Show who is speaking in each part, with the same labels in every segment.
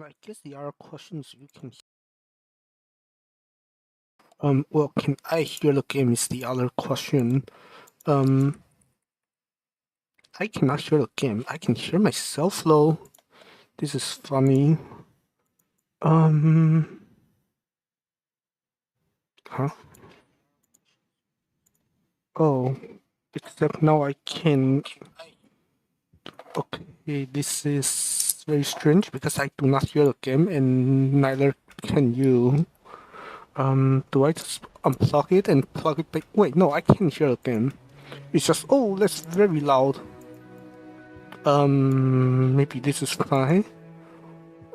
Speaker 1: I guess the other questions you can. Well, can I hear the game is the other question. Um, I cannot hear the game. I can hear myself though. This is funny. Um, huh? Oh, except now I can. Okay, this is very strange because I do not hear the game and neither can you. Do I just unplug it and plug it back? Wait, no, I can hear the game. It's just, oh, that's very loud. Maybe this is fine.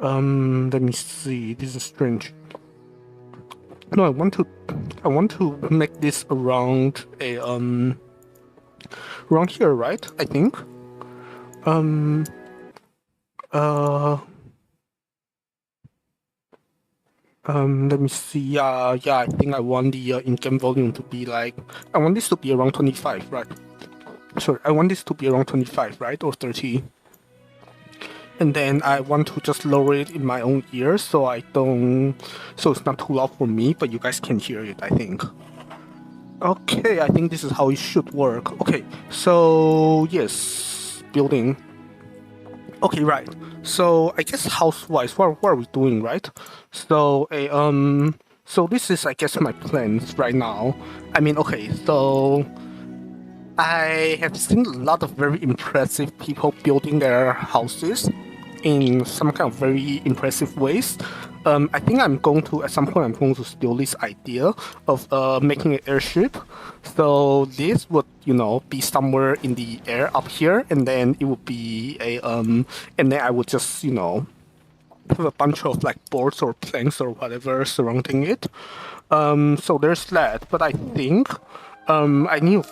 Speaker 1: Let me see. This is strange. No, I want to make this around a around here, right? I think. Um, uh, Let me see. Yeah, I think I want the in-game volume to be like, I want this to be around 25, right? Sorry, I want this to be around 25, right? Or 30. And then I want to just lower it in my own ears so so it's not too loud for me, but you guys can hear it, I think. Okay, I think this is how it should work. Okay, so yes, building. Okay, right. So I guess house-wise, what are we doing, right? So so this is I guess my plans right now. I mean, okay, so I have seen a lot of very impressive people building their houses in some kind of very impressive ways. I think I'm going to, at some point, I'm going to steal this idea of making an airship. So this would, be somewhere in the air up here, and then it would be and then I would just, have a bunch of like boards or planks or whatever surrounding it. So there's that. But I think I need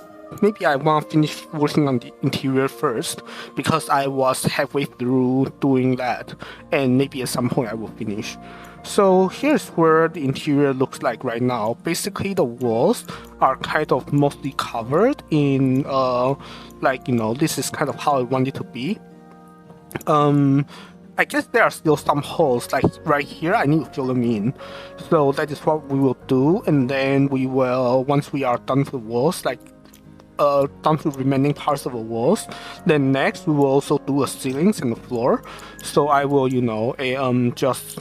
Speaker 1: maybe I want to finish working on the interior first because I was halfway through doing that, and maybe at some point I will finish. So here's where the interior looks like right now. Basically, the walls are kind of mostly covered in this is kind of how I want it to be. I guess there are still some holes, like right here, I need to fill them in. So that is what we will do, and then we will, once we are done with the walls, down to remaining parts of the walls. Then next we will also do the ceilings and the floor. So I will, just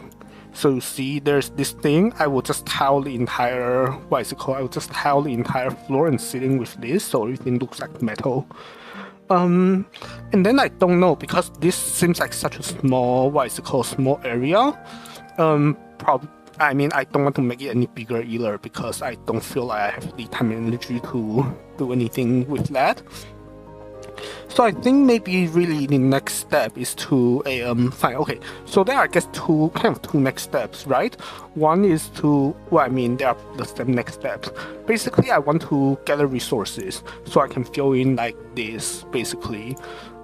Speaker 1: so you see there's this thing, I will just tile the entire I will just tile the entire floor and ceiling with this so everything looks like metal. And then I don't know because this seems like such a small small area. Probably I mean, I don't want to make it any bigger either because I don't feel like I have the time and energy to do anything with that. So I think maybe really the next step is to fine. Okay, so there are I guess two next steps, right? One is to there are the same next steps. Basically, I want to gather resources so I can fill in like this basically.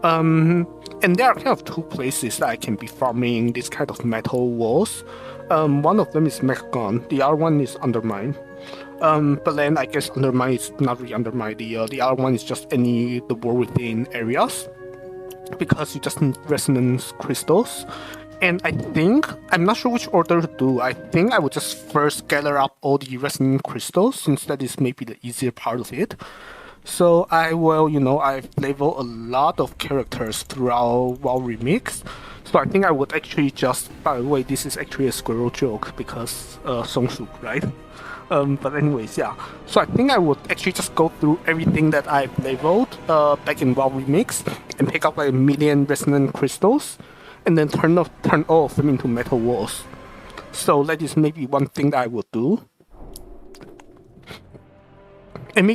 Speaker 1: And there are kind of two places that I can be farming this kind of metal walls. One of them is Mechagon, the other one is Undermine. But then I guess Undermine is not really Undermine, the other one is just the War Within areas. Because you just need resonance crystals. And I think, I'm not sure which order to do, I think I would just first gather up all the resonance crystals, since that is maybe the easier part of it. So I will, I've leveled a lot of characters throughout WoW Remix. So I think I would actually just, by the way, this is actually a squirrel joke because Songsuk, right? But anyways, yeah. So I think I would actually just go through everything that I've leveled back in WoW Remix and pick up like 1,000,000 resonant crystals and then turn all of them into metal walls. So that is maybe one thing that I would do. And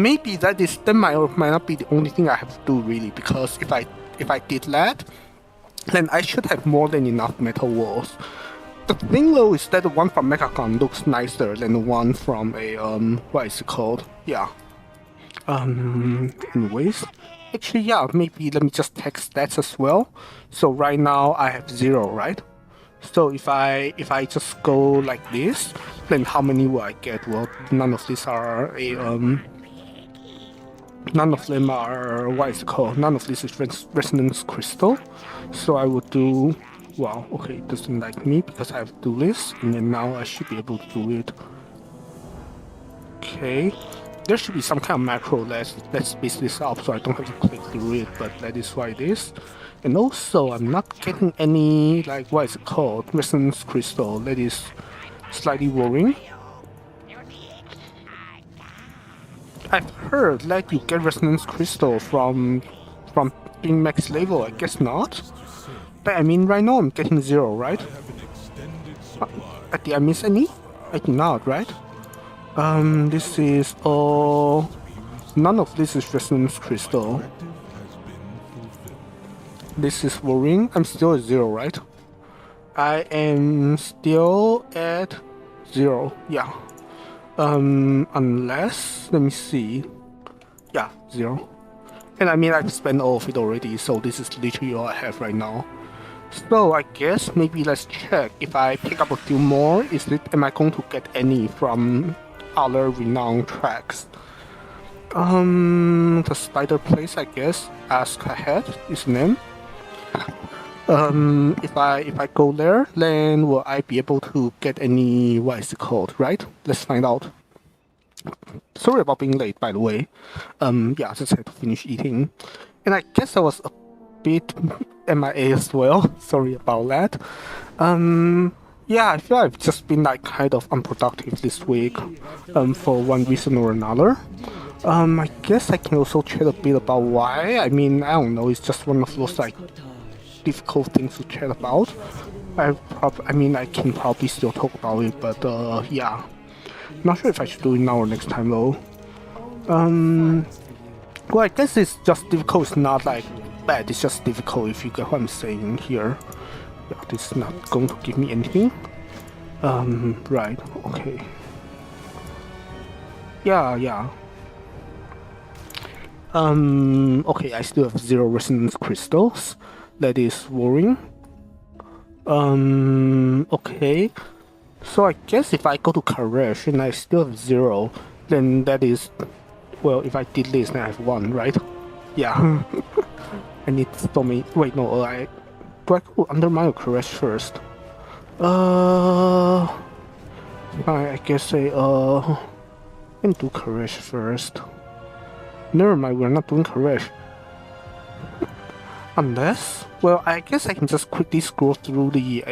Speaker 1: maybe that might or might not be the only thing I have to do really, because if I did that, then I should have more than enough metal walls. The thing though is that the one from Mechagon looks nicer than the one from a what is it called? Yeah. Anyways. Actually yeah, maybe let me just text stats as well. So right now I have 0, right? So if I just go like this, then how many will I get? Well, none of these are none of them are what is it called? None of this is resonance crystal. So I would do Wow, okay, it doesn't like me because I have to do this, and then now I should be able to do it. Okay. There should be some kind of macro. Let's space this up so I don't have to click through it, but that is why it is. And also, I'm not getting any, like, what is it called? Resonance crystal. That is slightly worrying. I've heard that you get resonance crystal from being max level. I guess not. But I mean, right now I'm getting 0, right? Did I miss any? I did not, right? This is all. None of this is resonance crystal. This is worrying. I'm still at 0, right? I am still at 0. Yeah. Unless, let me see. Yeah, 0. And I mean, I've spent all of it already, so this is literally all I have right now. So I guess maybe let's check. If I pick up a few more, am I going to get any from other renowned tracks? The spider place, I guess. Ask ahead is the name. If I go there, then will I be able to get any, what is it called, right? Let's find out. Sorry about being late, by the way. Yeah, I just had to finish eating. And I guess I was a bit MIA as well. Sorry about that. Yeah, I feel I've just been like kind of unproductive this week, for one reason or another. I guess I can also chat a bit about why. I mean, I don't know, it's just one of those like difficult things to chat about. I mean, I can probably still talk about it, but yeah. Not sure if I should do it now or next time though. Well, I guess it's just difficult. It's not like bad. It's just difficult if you get what I'm saying here. Yeah, this is not going to give me anything. Right. Okay. Yeah. Okay, I still have 0 resonance crystals. That is worrying. Okay. So I guess if I go to Karesh and I still have 0, then that is... Well, if I did this, then I have 1, right? Yeah. I need to stop me... Wait, no, do I go undermine or Karesh first? I guess I can do Karesh first. Never mind, we're not doing Karesh. Unless, well, I guess I can just quickly scroll through the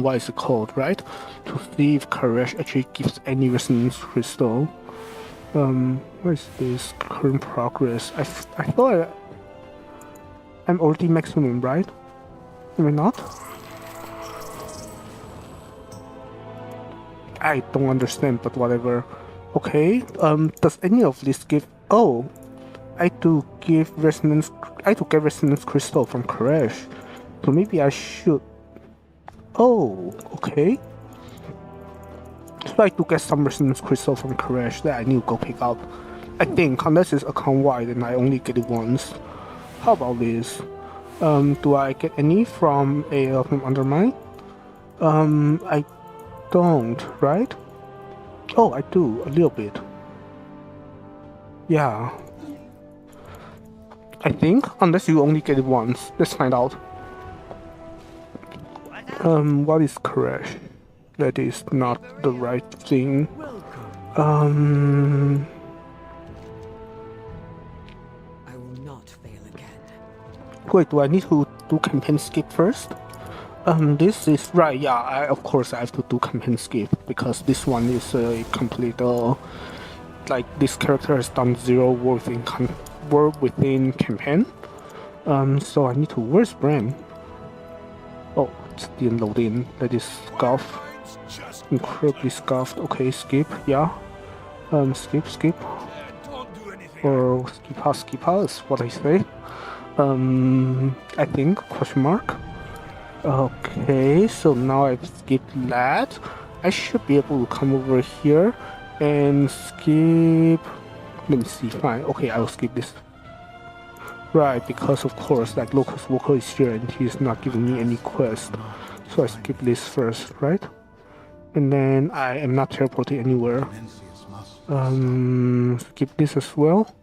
Speaker 1: what is it called, right? To see if Karesh actually gives any resonance crystal. What is this? Current progress. I thought I'm already maximum, right? Am I not? I don't understand, but whatever. Okay. Does any of this give? Oh, I do get resonance crystal from Karesh, so maybe I should. Oh, okay. So I do get some resonance crystal from Karesh that I need to go pick up. I think unless it's account wide and I only get it once. How about this? Do I get any from Undermine? I don't, right? Oh, I do a little bit. Yeah. I think, unless you only get it once. Let's find out. What is Karesh? That is not the right thing.
Speaker 2: I will not fail again.
Speaker 1: Wait, do I need to do campaign skip first? This is right, yeah, of course I have to do campaign skip, because this one is a complete, like, this character has done 0 work within campaign. So I need to, where's Bram? Oh, it didn't load in, that is scuff. Incredibly scuffed, okay, skip, yeah. Skip. Or skip is what I say. I think, question mark. Okay, so now I've skipped that. I should be able to come over here and skip... Let me see, fine. Okay, I will skip this. Right, because of course, like, Locust Walker is here and he's not giving me any quest. So I skip this first, right? And then I am not teleporting anywhere. Skip this as well.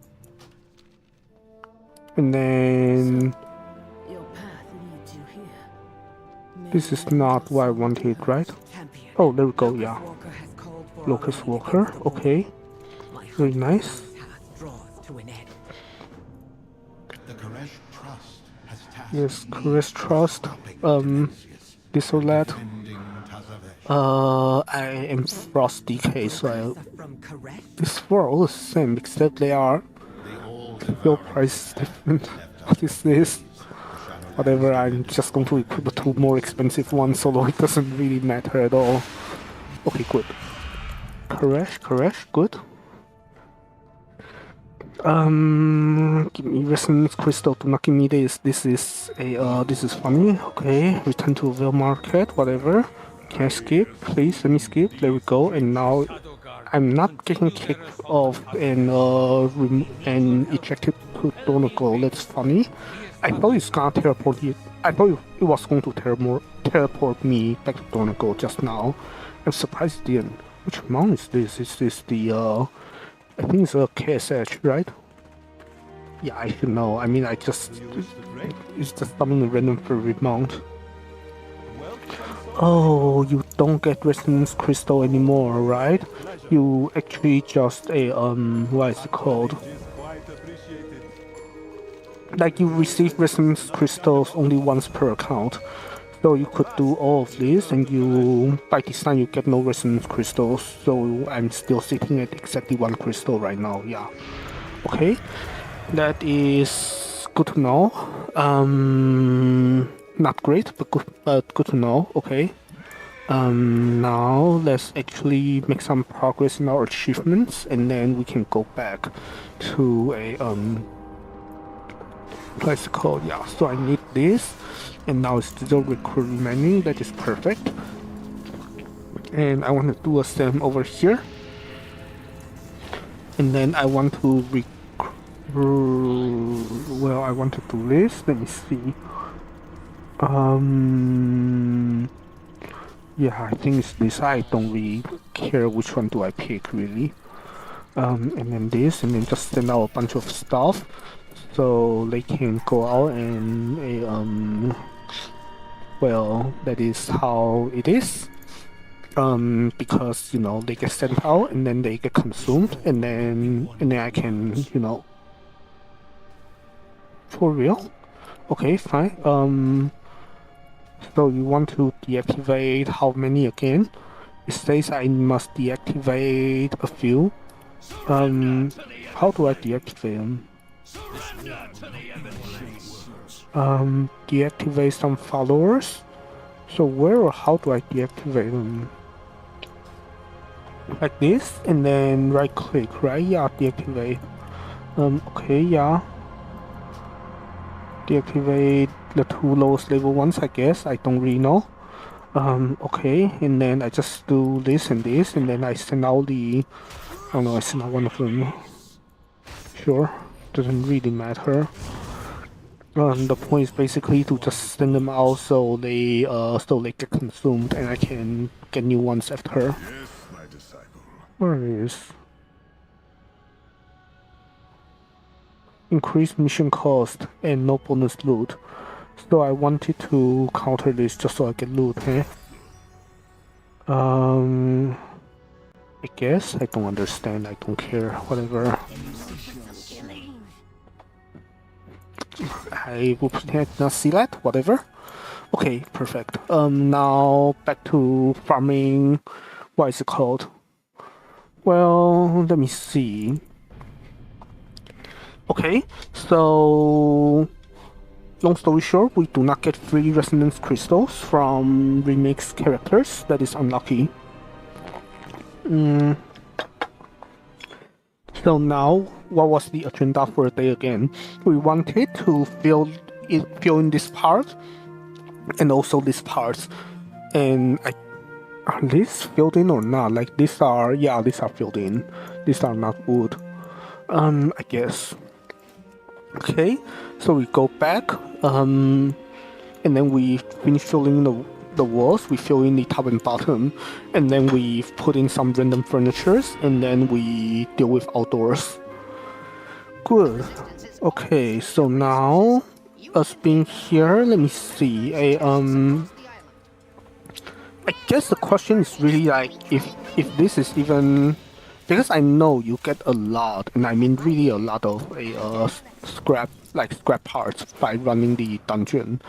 Speaker 1: And then...
Speaker 2: Your path leads you here.
Speaker 1: This is not what I wanted, right?
Speaker 2: Champion.
Speaker 1: Oh, there we go, yeah.
Speaker 2: Walker has called for
Speaker 1: Locust
Speaker 2: our
Speaker 1: Walker, okay.
Speaker 2: My
Speaker 1: Very nice.
Speaker 2: path draws to an end.
Speaker 3: The Koresh Trust has tasked
Speaker 1: Yes,
Speaker 3: me
Speaker 1: Chris Trust. This or that.
Speaker 3: defending Tazavesh.
Speaker 1: I am Frost DK, so
Speaker 2: Brothers from Koresh?
Speaker 1: these four are all the same, except they are.
Speaker 3: The old
Speaker 1: Your price is different. What is this? Whatever, I'm just going to equip the two more expensive ones, although it doesn't really matter at all. Okay, good. Koresh, good. Give me resonance crystal. Do not give me this. This is funny. Okay, return to Veil Market. Whatever. Can I skip? Please let me skip. There we go. And now I'm not getting kicked off and ejected to Donegal. That's funny. I thought it's gonna teleport it. I thought it was going to teleport me back to Donegal just now. I'm surprised it didn't. Which mount is this? Is this the I think it's a KSH, right? Yeah, I should know. I mean, it's just something random for remount. Oh, you don't get resonance crystal anymore, right? You actually just what is it called? Like you receive resonance crystals only once per account. So you could do all of this, and you by design you get no resonance crystals. So I'm still sitting at exactly one crystal right now. Yeah. Okay, that is good to know. Not great, but good to know. Okay. Now let's actually make some progress in our achievements, and then we can go back to a what's it called? Yeah. So I need this. And now it's still recruit remaining, that is perfect. And I want to do a same over here. And then I want to well, I want to do this, let me see. Yeah, I think it's this. I don't really care which one do I pick, really. And then this, and then just send out a bunch of stuff. So they can go out and well, that is how it is. Because you know they get sent out and then they get consumed, and then I can, you know. For real? Okay, fine. So you want to deactivate how many again? It says I must deactivate a few. How do I deactivate them? Deactivate some followers. So where or how do I deactivate them? Like this, and then right click, right? Yeah, deactivate. Okay, yeah. Deactivate the two lowest level ones, I guess. I don't really know. Okay, and then I just do this and this, and then I send out the. I don't know, I send out one of them. Sure, doesn't really matter. The point is basically to just send them out so they get consumed, and I can get new ones after.
Speaker 3: Yes, my disciple.
Speaker 1: Where is? Increase mission cost and no bonus loot. So I wanted to counter this just so I get loot, eh? I guess I don't understand. I don't care. Whatever. I will pretend I did not see that. Whatever. Okay, perfect. Now back to farming. What is it called? Well, let me see. Okay, so long story short, we do not get free resonance crystals from remix characters. That is unlucky. So now, what was the agenda for the day again? We wanted to fill in this part and also this part. And are these filled in or not? Like these are filled in. These are not wood. I guess. Okay, so we go back, and then we finish filling the walls, we fill in the top and bottom, and then we put in some random furnitures, and then we deal with outdoors. Good. Okay, so now, us being here, let me see, I guess the question is really like if this is even because I know you get a lot, and I mean really a lot of scrap parts by running the dungeon.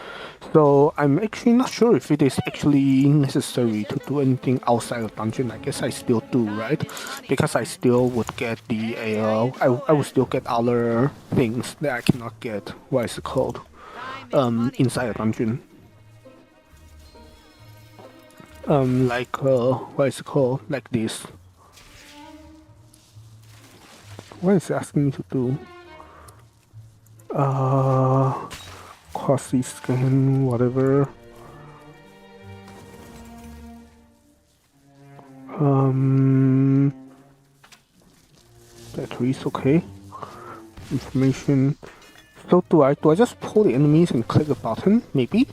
Speaker 1: So I'm actually not sure if it is actually necessary to do anything outside of dungeon. I guess I still do, right? Because I still would get the I would still get other things that I cannot get. What is it called? Inside a dungeon. Like what is it called? Like this. What is it asking me to do? Quasi scan, whatever. Batteries, okay. Information. So do I just pull the enemies and click a button? Maybe?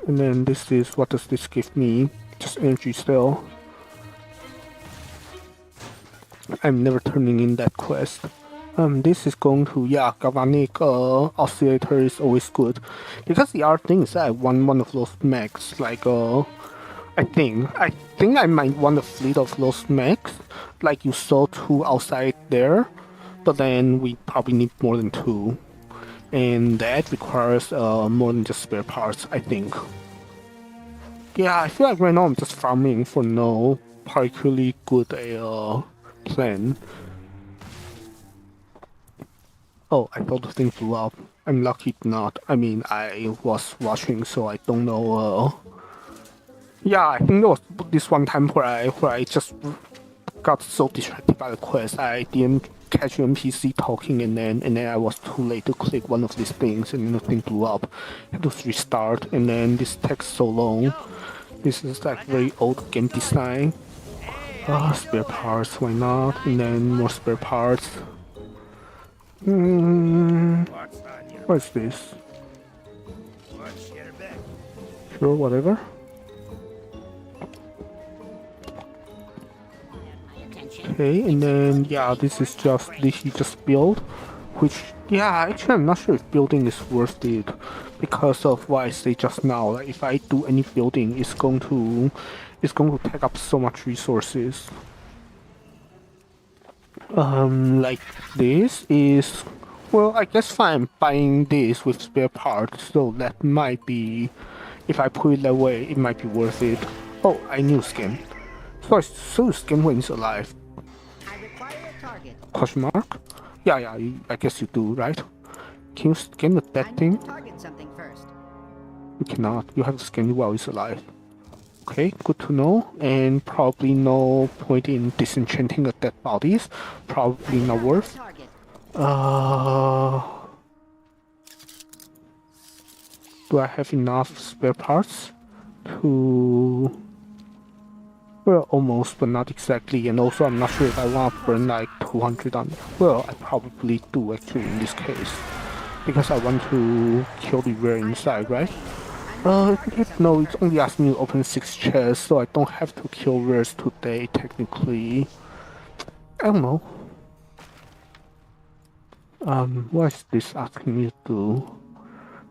Speaker 1: And then this is, what does this give me? Just energy cell. I'm never turning in that quest. This is going to, yeah, galvanic oscillator is always good. Because the other thing is that I want one of those mechs, like, I think I might want a fleet of those mechs, like you saw 2 outside there, but then we probably need more than 2. And that requires more than just spare parts, I think. Yeah, I feel like right now I'm just farming for no particularly good plan. Oh, I thought the thing blew up. I'm lucky not. I mean, I was watching, so I don't know. Yeah, I think there was this one time where I just got so distracted by the quest, I didn't catch an NPC talking, and then I was too late to click one of these things, and then the thing blew up. I had to restart, and then this takes so long. This is like very old game design. Spare parts, why not? And then more spare parts. What is this? Sure, whatever. Okay, and then yeah, this is just this you just build, which yeah, actually I'm not sure if building is worth it because of what I say just now. Like if I do any building, it's going to take up so much resources. Like this is well, I guess fine buying this with spare parts, so that might be if I put it that way, it might be worth it. Oh, I knew skin. So skin when it's alive. Question mark? Yeah, I guess you do, right? Can you scan the dead thing? You cannot. You have to scan it while it's alive. Okay, good to know. And probably no point in disenchanting the dead bodies. Probably not worth. Do I have enough spare parts to... Well, almost, but not exactly. And also, I'm not sure if I want to burn like 200 on... Well, I probably do actually in this case. Because I want to kill the rare inside, right? No, it's only asking me to open 6 chests, so I don't have to kill rares today, technically. I don't know. What is this asking me to do?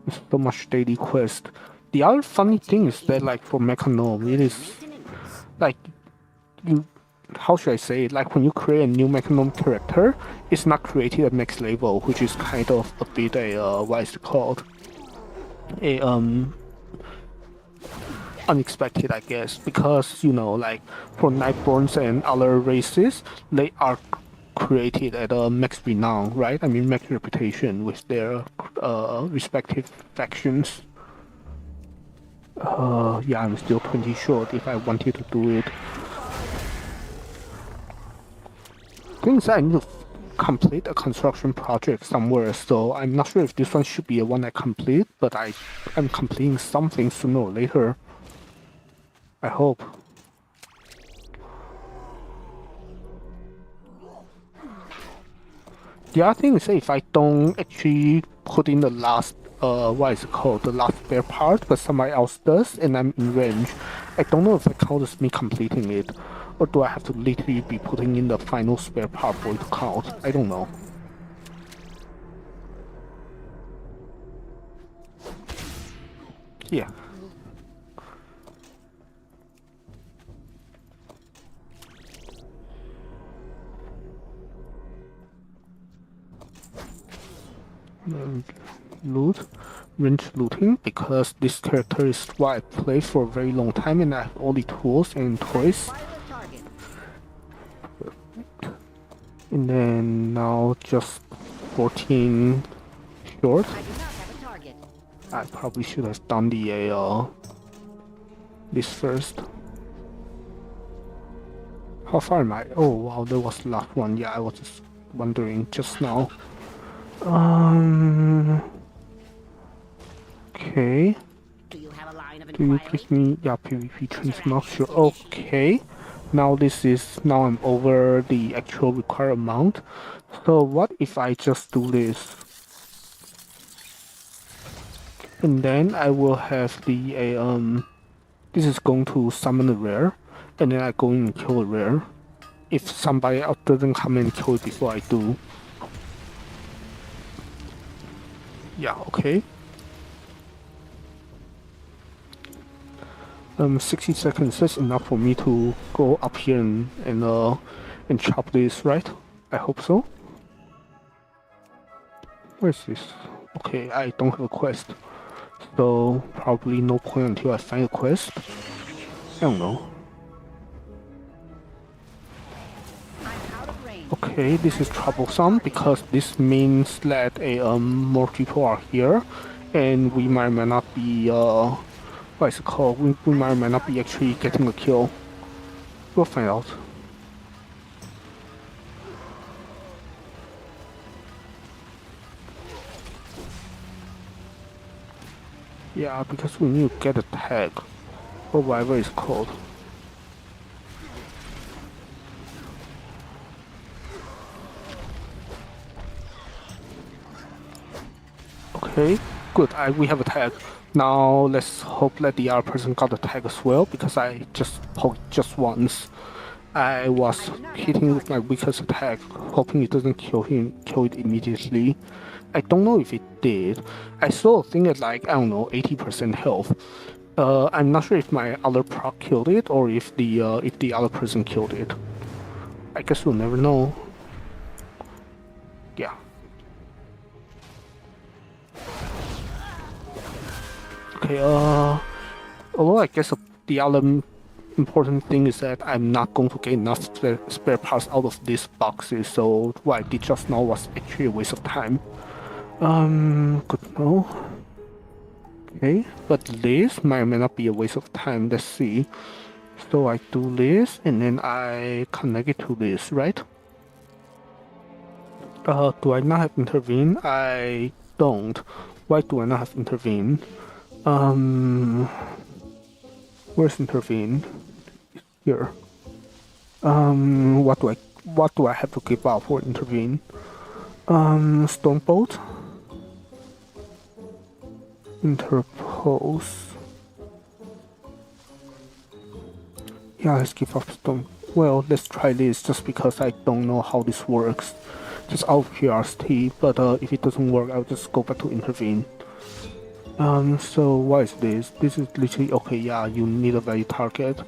Speaker 1: There's so much daily quest. The other funny thing is that, like, for Mechanome, it is... Like, you... How should I say it? Like, when you create a new Mechanome character, it's not created at max level, which is kind of a bit what is it called? Unexpected, I guess, because, you know, like, for Nightborns and other races, they are created at a max renown, right? I mean, max reputation with their respective factions. Yeah, I'm still 20 short if I wanted to do it. Things I need to complete a construction project somewhere, so I'm not sure if this one should be the one I complete, but I'm completing something sooner or later. I hope. The other thing is that if I don't actually put in the last, what is it called, the last spare part, but somebody else does, and I'm in range, I don't know if it counts as me completing it, or do I have to literally be putting in the final spare part for it to count? I don't know. Yeah. And loot, range looting, because this character is what I played for a very long time and I have all the tools and toys. And then now just 14 short. I probably should have done the this first. How far am I? Oh wow, there was the last one. Yeah, I was just wondering just now. Okay.
Speaker 4: Do you have a line of
Speaker 1: Do you
Speaker 4: inquiry?
Speaker 1: give me, yeah, PvP transmog? Sure. Okay. Now I'm over the actual required amount. So what if I just do this? And then I will have this is going to summon a rare, and then I go in and kill a rare. If somebody else doesn't come and kill it before I do. Yeah, okay. 60 seconds is enough for me to go up here and chop this, right? I hope so. Where is this? Okay, I don't have a quest. So probably no point until I find a quest. I don't know. Okay, this is troublesome because this means that more people are here, and we might not be what is it called? We might not be actually getting a kill. We'll find out. Yeah, because we need to get a tag, or whatever it's called. Okay, good. We have a tag. Now let's hope that the other person got the tag as well, because I just poked just once. I was hitting with my weakest attack, hoping it doesn't kill it immediately. I don't know if it did. I saw a thing at like, I don't know, 80% health. I'm not sure if my other proc killed it or if the other person killed it. I guess we'll never know. Yeah. Okay, although I guess the other important thing is that I'm not going to get enough spare parts out of these boxes, so what I did just now was actually a waste of time. Good to know. Okay, but this might or may not be a waste of time. Let's see. So I do this, and then I connect it to this, right? Do I not have intervene? I don't. Why do I not have intervene? Where's intervene? Here. What do I have to give up for intervene? Stonebolt. Interpose. Yeah, let's give up stone. Well, let's try this just because I don't know how this works. Just out of curiosity, but if it doesn't work, I'll just go back to intervene. So what is this? This is literally, okay, yeah, you need a value target.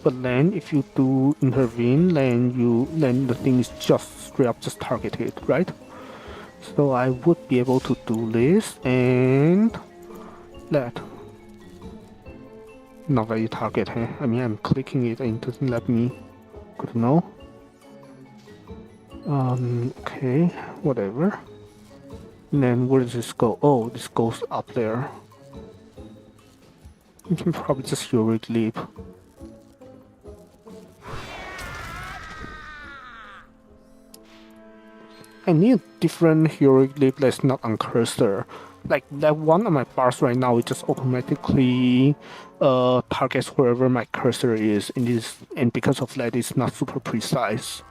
Speaker 1: But then if you do intervene, then the thing is just straight up just targeted, right? So I would be able to do this and that. Not value target, huh? I mean, I'm clicking it and it doesn't let me. Good to know. Okay, whatever. And then where does this go? Oh, this goes up there. You can probably just heroic leap. I need a different heroic leap that's not on cursor. Like that one on my bars right now, it just automatically targets wherever my cursor is, and because of that, it's not super precise.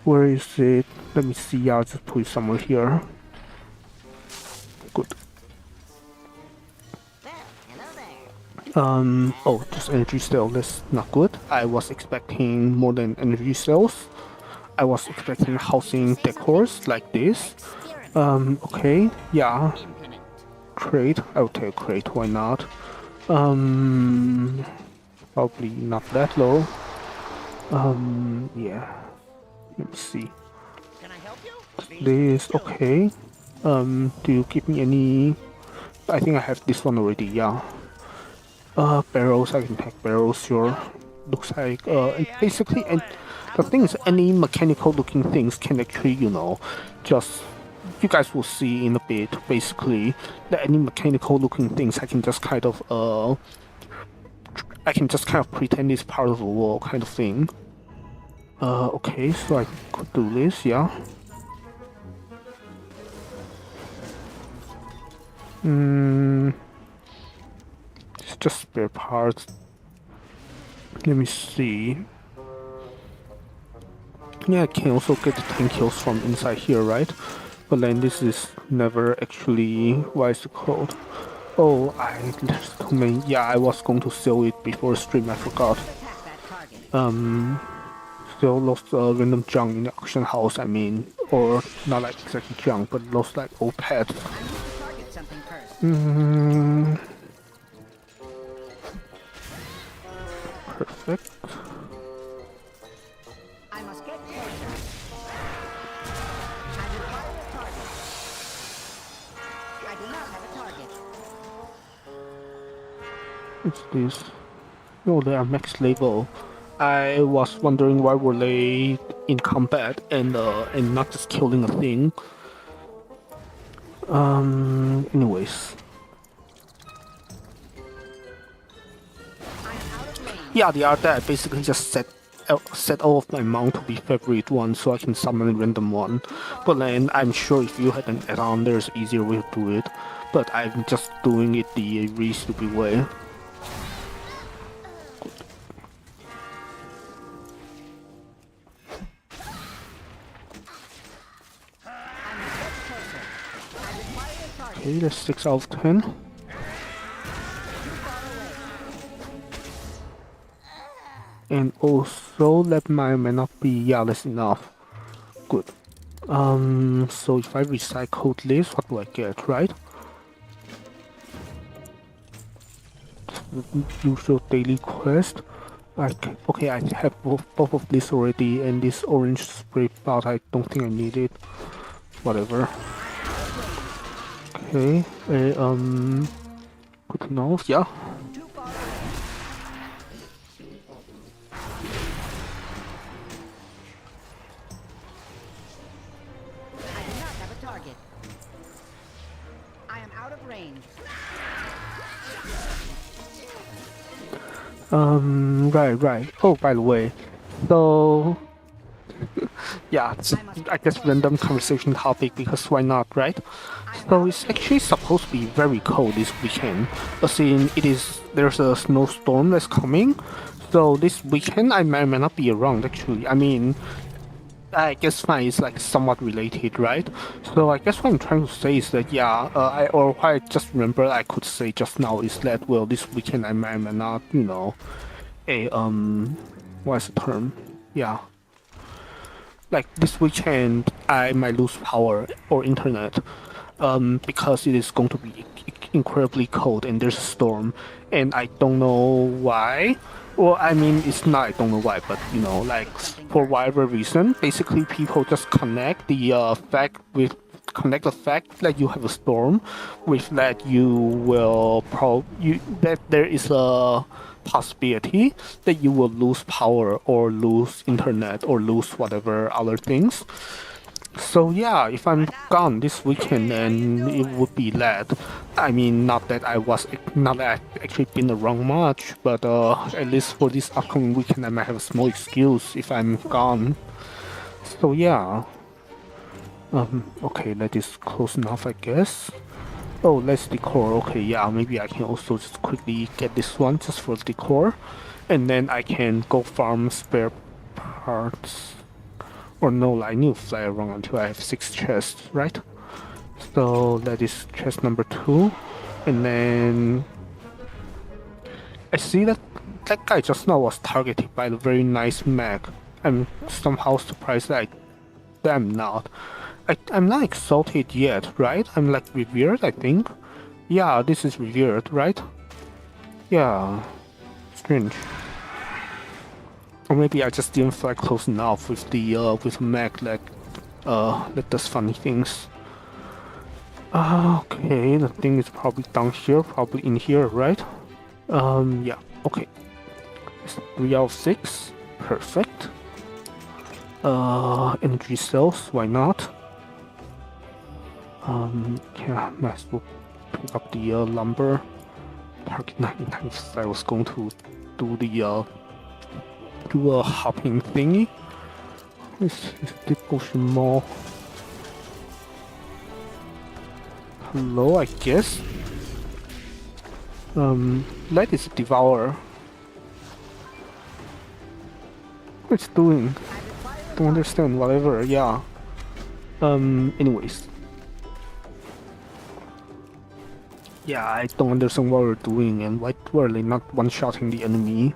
Speaker 1: Where is it? Let me see. I'll just put it somewhere here. Good. Oh, just energy cell. That's not good. I was expecting more than energy cells. I was expecting housing decors like this. Okay, yeah. Crate. I'll take crate. Why not? Probably not that low. Yeah. Let me see.
Speaker 4: Can I help you?
Speaker 1: this. Okay. Do you give me any? I think I have this one already. Yeah. Barrels. I can take barrels. Sure. Looks like and basically, and the thing is, any mechanical looking things can actually, just you guys will see in a bit. Basically, that any mechanical looking things, I can just kind of pretend it's part of the wall, kind of thing. Okay, so I could do this. Yeah. It's just spare parts. Let me see. Yeah, I can also get the 10 kills from inside here, right? But then this is never actually... What is it called? Oh, there's too many... Yeah, I was going to sell it before stream, I forgot. Still lost random junk in the auction house, I mean. Or, not like exactly junk, but lost like old pets. Perfect.
Speaker 4: I must get closer. I require a target. I do not have a target.
Speaker 1: What's this? Oh, they are max level. I was wondering why were they in combat and not just killing a thing. Anyways. Yeah, they are dead. Basically just set all of my mount to be favorite one so I can summon a random one. But then I'm sure if you had an add-on there's an easier way to do it. But I'm just doing it the really stupid way. Okay, that's 6 out of 10. And also that may not be, yeah, that's enough. Good. So if I recycle this, what do I get, right? Usual daily quest. Okay, I have both of this already, and this orange spray bout, I don't think I need it. Whatever. Okay, good enough, yeah. Right. Oh, by the way, so yeah, I guess random conversation topic because why not, right? So it's actually supposed to be very cold this weekend. As in, there's a snowstorm that's coming. So this weekend I may not be around actually. I mean, I guess fine is like somewhat related, right? So I guess what I'm trying to say is that yeah, what I just remember I could say just now is that well this weekend I may not, what's the term? Yeah. Like this weekend I might lose power or internet, because it is going to be incredibly cold and there's a storm, and I don't know why. Well, I mean, it's not, I don't know why, but like for whatever reason, basically people just connect the fact that you have a storm with that you will that there is a possibility that you will lose power or lose internet or lose whatever other things. So yeah, if I'm gone this weekend, then it would be that. I mean, not that I've actually been around much, but at least for this upcoming weekend, I might have a small excuse if I'm gone. So yeah. Okay, that is close enough, I guess. Oh, let's decor. Okay, yeah, maybe I can also just quickly get this one just for decor, and then I can go farm spare parts. Or no, I need to fly around until I have 6 chests, right? So that is chest number 2. And then I see that that guy just now was targeted by a very nice mech. I'm somehow surprised that I'm not. I'm not exalted yet, right? I'm like revered, I think. Yeah, this is revered, right? Yeah. Strange. Or maybe I just didn't fly close enough with the mech that that does funny things. Okay, the thing is probably down here, probably in here, right? Yeah, okay. It's 3 out of 6. Perfect. Energy cells, why not? Yeah, might as well pick up the lumber. Target 99, I was going to do the do a hopping thingy. Is the potion mall? Hello, I guess. Light is a devourer. What it's doing? Don't understand. Whatever. Yeah. Anyways. Yeah, I don't understand what we're doing and why were they not one-shotting the enemy.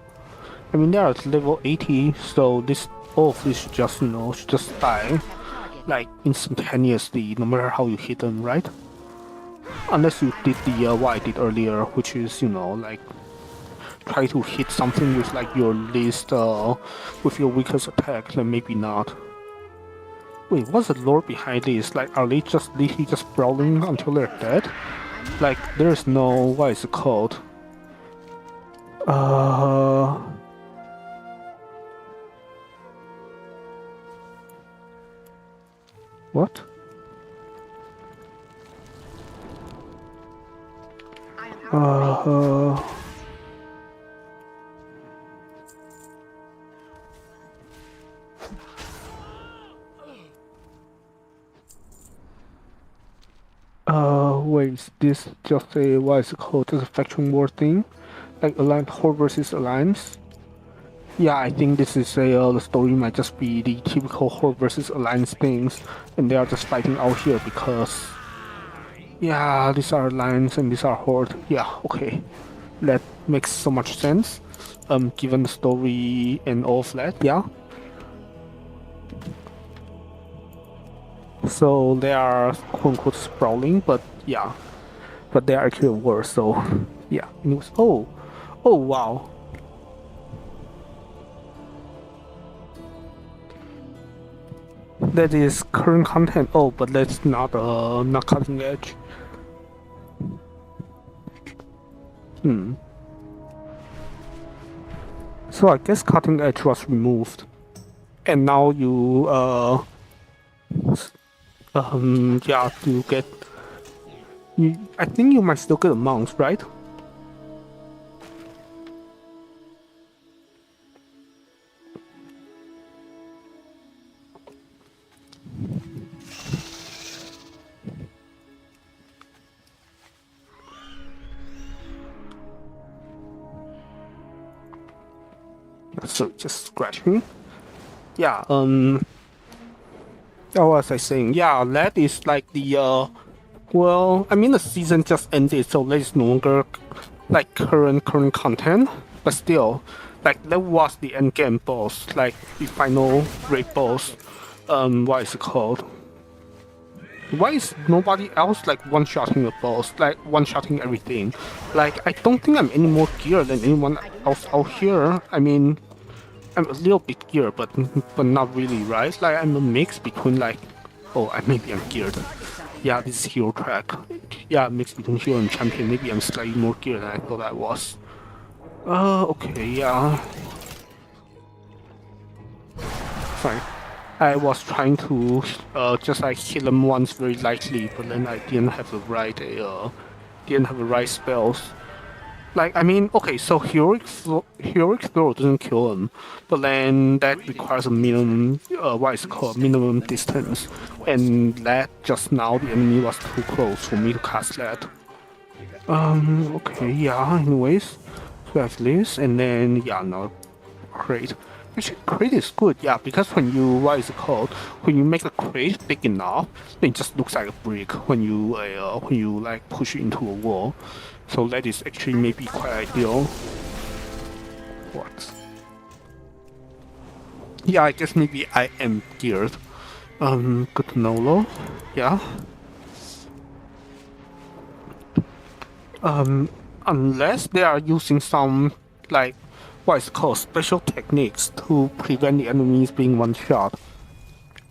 Speaker 1: I mean, they are at level 80, so this all of this should just, you know, should just die, like, instantaneously, no matter how you hit them, right? Unless you did the, what I did earlier, which is, you know, like, try to hit something with, like, your least, with your weakest attack, then maybe not. Wait, what's the lore behind this? Like, are they just literally just brawling until they're dead? Like, there's no, what is it called? What? Wait, is this just a, what is it called, just a faction war thing? Like Alliance, Horde versus Alliance? Yeah, I think this is a, the story might just be the typical Horde versus Alliance things, and they are just fighting out here because, yeah, these are Alliance and these are Horde. Yeah, okay. That makes so much sense, given the story and all of that, yeah. So they are quote-unquote sprawling, but yeah. But they are actually worse, so yeah. Anyways, oh wow. That is current content. Oh, but that's not not cutting edge. So I guess cutting edge was removed, and now you yeah, to get. I think you might still get a mount, right? So just scratching. Yeah. What was I saying? Yeah, that is like the well, I mean the season just ended, so that is no longer like current content, but still, like that was the end game boss, like the final raid boss. What is it called? Why is nobody else like one-shotting the boss, like one-shotting everything? Like I don't think I'm any more geared than anyone else out here. I mean, I'm a little bit geared, but not really, right? Like I'm a mix between like, oh, maybe I'm geared. Yeah, this is hero track. Yeah, mix between hero and champion. Maybe I'm slightly more geared than I thought I was. Okay, yeah. Fine. I was trying to just like hit them once very lightly, but then I didn't have the right spells. Like, I mean, okay, so heroic throw doesn't kill him, but then that requires a minimum, what is it called, minimum distance, and that just now the enemy was too close for me to cast that. Okay, yeah, anyways, so I have this, and then, yeah, now, crate. Actually, crate is good, yeah, because when you, what is it called, when you make a crate big enough, then it just looks like a brick when you like push it into a wall. So that is actually maybe quite ideal. What? Yeah, I guess maybe I am geared. Good to know though. Yeah. Unless they are using some, like, what is called special techniques to prevent the enemies being one-shot.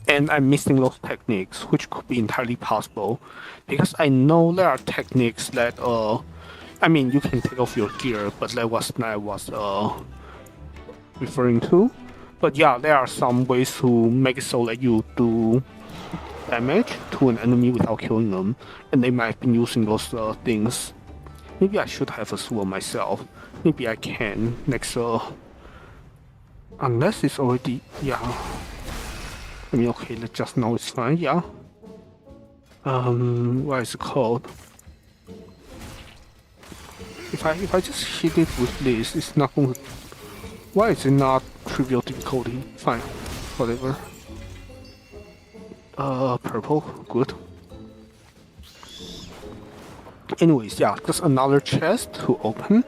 Speaker 1: and I'm missing those techniques, which could be entirely possible, because I know there are techniques that I mean, you can take off your gear, but that was what I was referring to. But yeah, there are some ways to make it so that you do damage to an enemy without killing them, and they might have been using those things. Maybe I should have a sword myself. Maybe I can next. Unless it's already, yeah. I mean, okay, let's just know it's fine. Yeah. What is it called? If I just hit it with this, it's not going to. Why is it not trivial difficulty? Fine, whatever. Purple, good. Anyways, yeah, just another chest to open,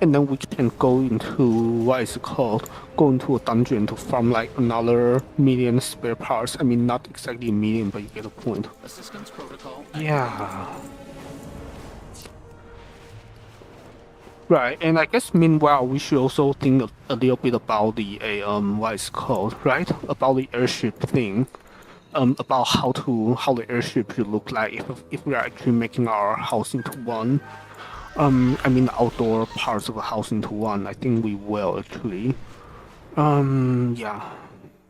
Speaker 1: and then we can go into what is it called? Go into a dungeon to farm like another million spare parts. I mean, not exactly a million, but you get the point.
Speaker 5: Assistance protocol.
Speaker 1: Yeah. Right, and I guess meanwhile we should also think a little bit about the what is it called, right? About the airship thing. About how the airship should look like if we are actually making our house into one. I mean the outdoor parts of the house into one. I think we will actually. Yeah.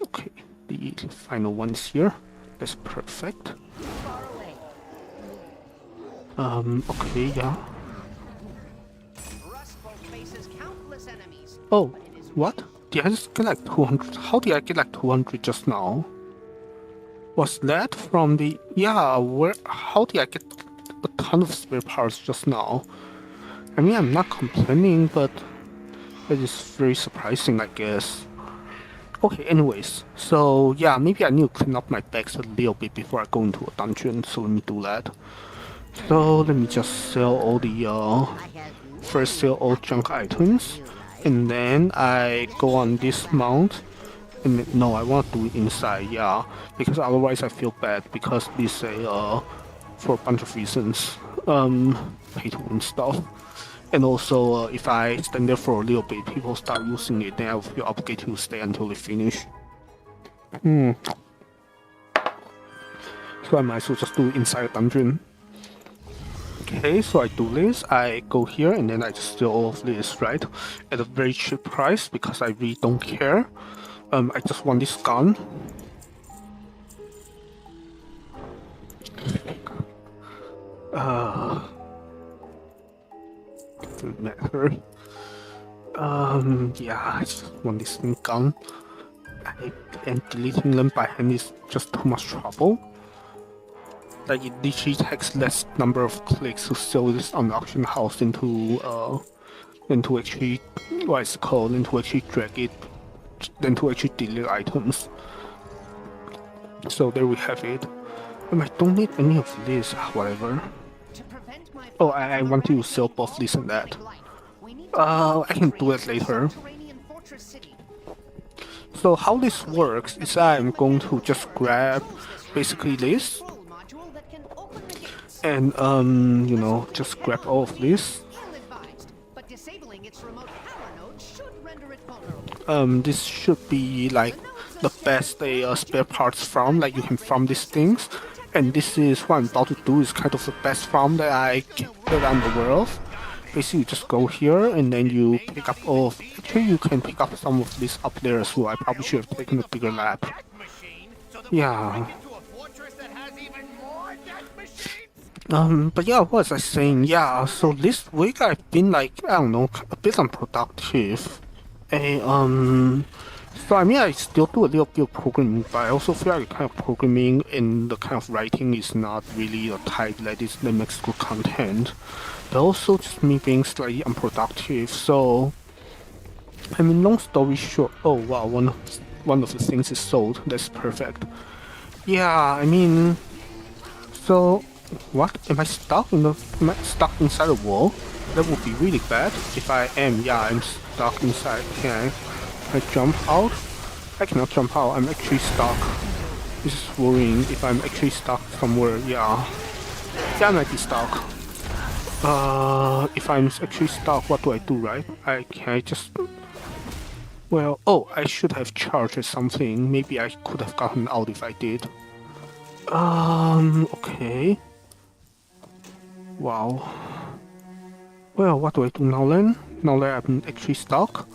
Speaker 1: Okay, the final one is here. That's perfect.
Speaker 4: Far away.
Speaker 1: Okay, yeah.
Speaker 6: Rustful faces countless enemies.
Speaker 1: Oh, what? Did I just get like 200? How did I get like 200 just now? Was that from the... Yeah, where... How did I get a ton of spare parts just now? I mean, I'm not complaining, but... That is very surprising, I guess. Okay, anyways. So, yeah, maybe I need to clean up my bags a little bit before I go into a dungeon, so let me do that. So, let me just sell all the, First sell all junk items. And then I go on this mount. And no, I want to do it inside, yeah, because otherwise I feel bad because this for a bunch of reasons, pay to win stuff, and also if I stand there for a little bit, people start using it, then I will feel obligated to stay until they finish. So I might as well just do it inside a dungeon. Okay, so I do this, I go here and then I just steal all of this, right, at a very cheap price because I really don't care. I just want this gun. Doesn't matter. Yeah, I just want this thing gun. And deleting them by hand is just too much trouble. Like, it literally takes less number of clicks to sell this on the auction house into actually, what is it called, into actually drag it, than to actually delete items. So there we have it. I don't need any of this, whatever. Oh, I want to sell both this and that. I can do it later. So how this works is I'm going to just grab basically this and you know, just grab all of this. This should be like the best spare parts farm, like you can farm these things, and this is what I'm about to do is kind of the best farm that I'm aware of. Basically, you just go here and then you pick up all of. Actually, you can pick up some of this up there as well. I probably should have taken a bigger lap. Yeah. But yeah, what was I saying? Yeah, so this week I've been like, I don't know, a bit unproductive. So I mean, I still do a little bit of programming, but I also feel like the kind of programming and the kind of writing is not really the type that makes good content. But also just me being slightly unproductive. So, I mean, long story short, oh wow, one of the things is sold. That's perfect. Yeah, I mean, so what? Am I stuck inside a wall? That would be really bad. If I am, yeah, I'm stuck inside. Can I jump out? I cannot jump out. I'm actually stuck. This is worrying. If I'm actually stuck somewhere, yeah. Yeah, I might be stuck. If I'm actually stuck, what do I do, right? Can I just... Well, oh, I should have charged something. Maybe I could have gotten out if I did. Okay. Wow. Well, what do I do now then? Now that I'm actually stuck.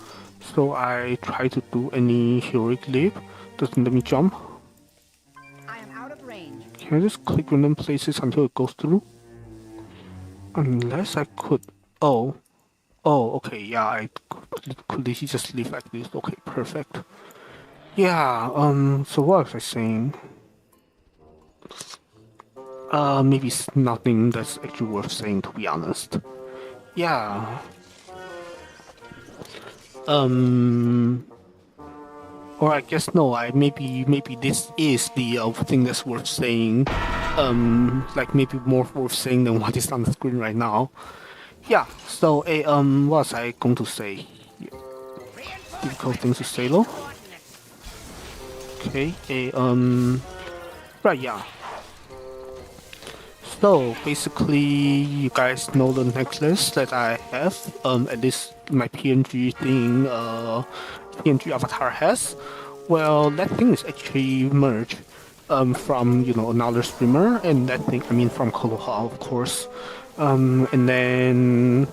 Speaker 1: So I try to do any heroic leap. Doesn't let me jump.
Speaker 4: I am out of range.
Speaker 1: Can I just click random places until it goes through? Unless I could... Oh. Oh, okay, yeah, I could easily just leave like this. Okay, perfect. Yeah, so what was I saying? Maybe it's nothing that's actually worth saying, to be honest. Yeah. Or I guess no, maybe this is the thing that's worth saying. Like maybe more worth saying than what is on the screen right now. Yeah, so what was I going to say? Difficult things to say though. Okay, right, yeah. So basically, you guys know the necklace that I have. At least my PNG thing, PNG avatar has. Well, that thing is actually merged, from another streamer, and that thing, I mean, from Koloha, of course. And then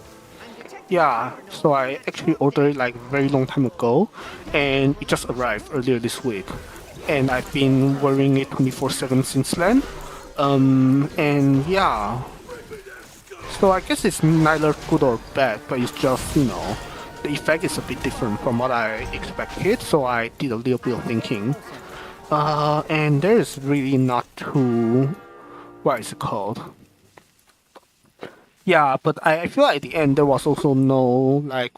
Speaker 1: yeah, so I actually ordered it like a very long time ago, and it just arrived earlier this week. And I've been wearing it 24/7 since then. And yeah. So I guess it's neither good or bad, but it's just, the effect is a bit different from what I expected, so I did a little bit of thinking. And there is really not too... what is it called? Yeah, but I feel like at the end there was also no like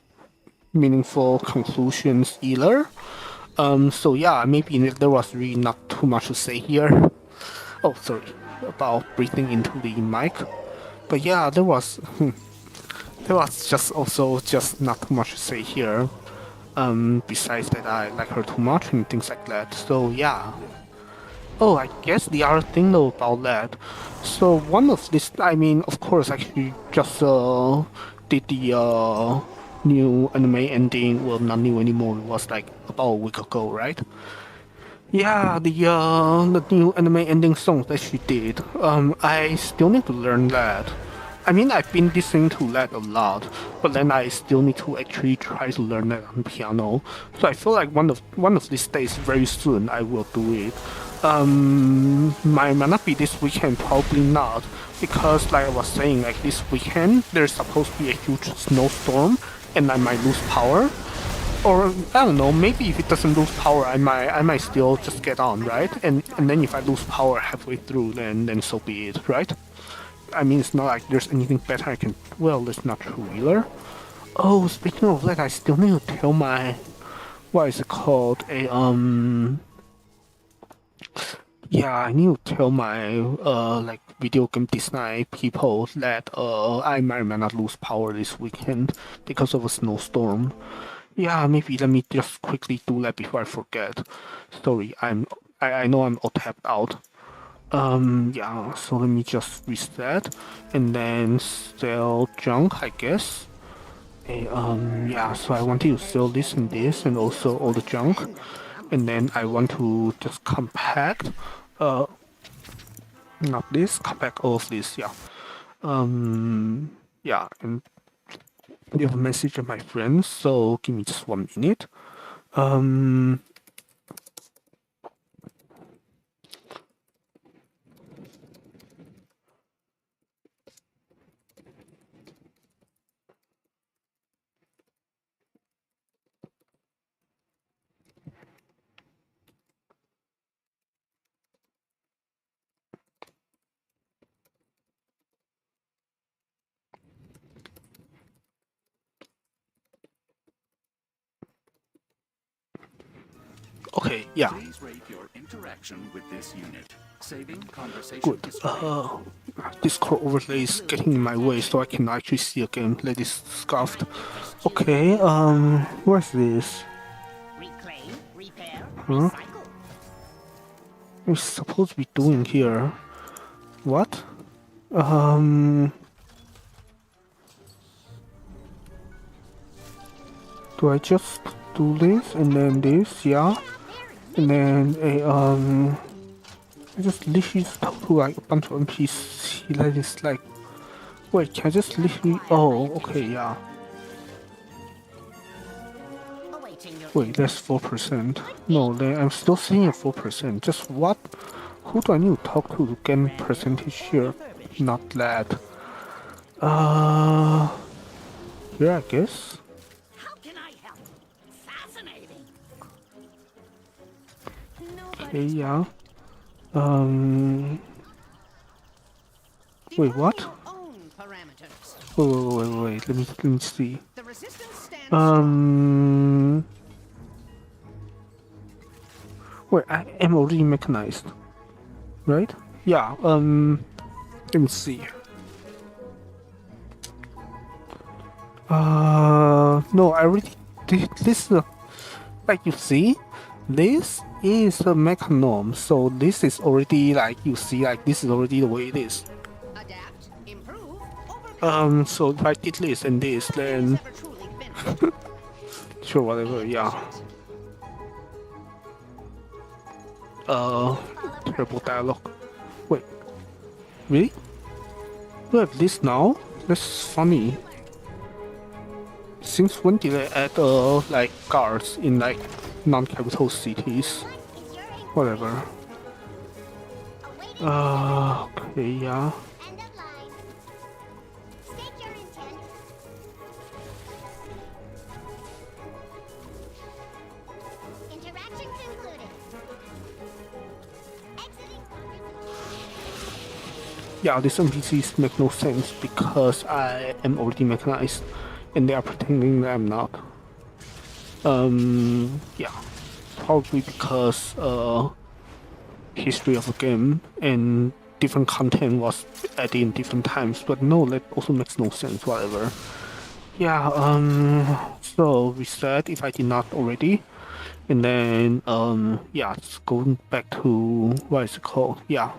Speaker 1: meaningful conclusions either. So yeah, maybe there was really not too much to say here. Oh, sorry about breathing into the mic. But yeah, there was just not too much to say here. Besides that I like her too much and things like that. So yeah. Oh, I guess the other thing though about that. So one of this, I mean, of course, actually just did the new anime ending. Well, not new anymore. It was like about a week ago, right? Yeah, the new anime ending song that she did. I still need to learn that. I mean, I've been listening to that a lot, but then I still need to actually try to learn that on piano. So I feel like one of these days, very soon, I will do it. Might not be this weekend, probably not, because like I was saying, like this weekend there's supposed to be a huge snowstorm, and I might lose power. Or I don't know, maybe if it doesn't lose power, I might still just get on, right? And then if I lose power halfway through, then so be it, right? I mean, it's not like there's anything better I can... Well, that's not true either. Oh, speaking of that, I still need to tell my... What is it called? Yeah, I need to tell my, like, video game design people that, I might not lose power this weekend because of a snowstorm. Yeah, maybe let me just quickly do that before I forget. Sorry, I know I'm all tapped out. Yeah, so let me just reset and then sell junk, I guess. Yeah, so I wanted to sell this and also all the junk. And then I want to just compact, not this, compact all of this, yeah. Yeah, and leave a message to my friends, so give me just 1 minute. Okay, yeah.
Speaker 5: Please rate your interaction with this unit. Saving conversation
Speaker 1: Good.
Speaker 5: history.
Speaker 1: Discord overlay is getting in my way, so I can actually see again. Let this scuffed. Okay, what's this?
Speaker 4: Reclaim, repair,
Speaker 1: Huh?
Speaker 4: recycle.
Speaker 1: We're supposed to be doing here? What? Do I just... do this and then this, yeah. And then I just literally talk to like a bunch of NPC like this, like, wait, can I just literally, oh, okay, yeah.
Speaker 4: Awaiting your
Speaker 1: Wait, that's 4%. No, then I'm still seeing a 4%. Just what? Who do I need to talk to gain percentage here? Not that. Here I guess.
Speaker 4: How can I help? Fascinating.
Speaker 1: Okay, yeah. Wait, what?
Speaker 6: Your own parameters.
Speaker 1: Wait. Let me see.
Speaker 6: The resistance stands
Speaker 1: Wait, I am already mechanized, right? Yeah. Let me see. No, I already did this. Like you see, this is a mechanism, so this is already like you see, like this is already the way it is.
Speaker 6: adapt, improve, overcome.
Speaker 1: So if I did this and this, then
Speaker 6: Never truly finished.
Speaker 1: sure, whatever, yeah. Terrible dialogue. Wait, really? We have this now? That's funny. Since when did I add like guards in like non-capital cities? Whatever. Okay, yeah.
Speaker 7: End of line. State your intent. Interaction concluded. Exiting.
Speaker 1: Yeah, these NPCs make no sense because I am already mechanized and they are pretending that I'm not. Yeah. Probably because history of the game and different content was added in different times, but no, that also makes no sense, whatever. Yeah, so reset if I did not already. And then yeah, it's going back to what is it called? Yeah.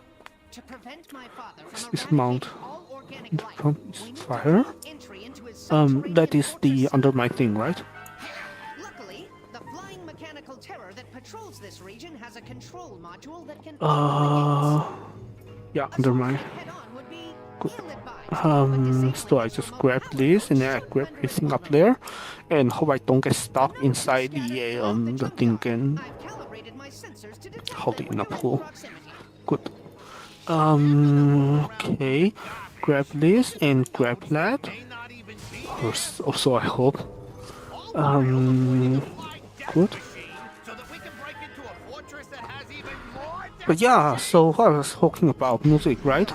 Speaker 6: To prevent my father
Speaker 1: This
Speaker 6: from
Speaker 1: is mount.
Speaker 6: eradicating all organic
Speaker 1: The
Speaker 6: life,
Speaker 1: front is
Speaker 6: we need to
Speaker 1: fire.
Speaker 6: block entry into his subterranean
Speaker 1: That is the
Speaker 6: fortress.
Speaker 1: under my thing, right?
Speaker 6: Luckily, the flying mechanical terror that patrols this region has a control module that can
Speaker 1: Yeah, under my.
Speaker 6: head-on would be
Speaker 1: Good.
Speaker 6: ill-advised.
Speaker 1: So I just grab this and then I grab everything up there, and hope I don't get stuck inside the thing again.
Speaker 6: I've calibrated my sensors to detect
Speaker 1: Hold it in a
Speaker 6: critical
Speaker 1: pool.
Speaker 6: proximity.
Speaker 1: Good. Okay. Grab this and grab that. Also, I hope. Good. But yeah, so what I was talking about music, right?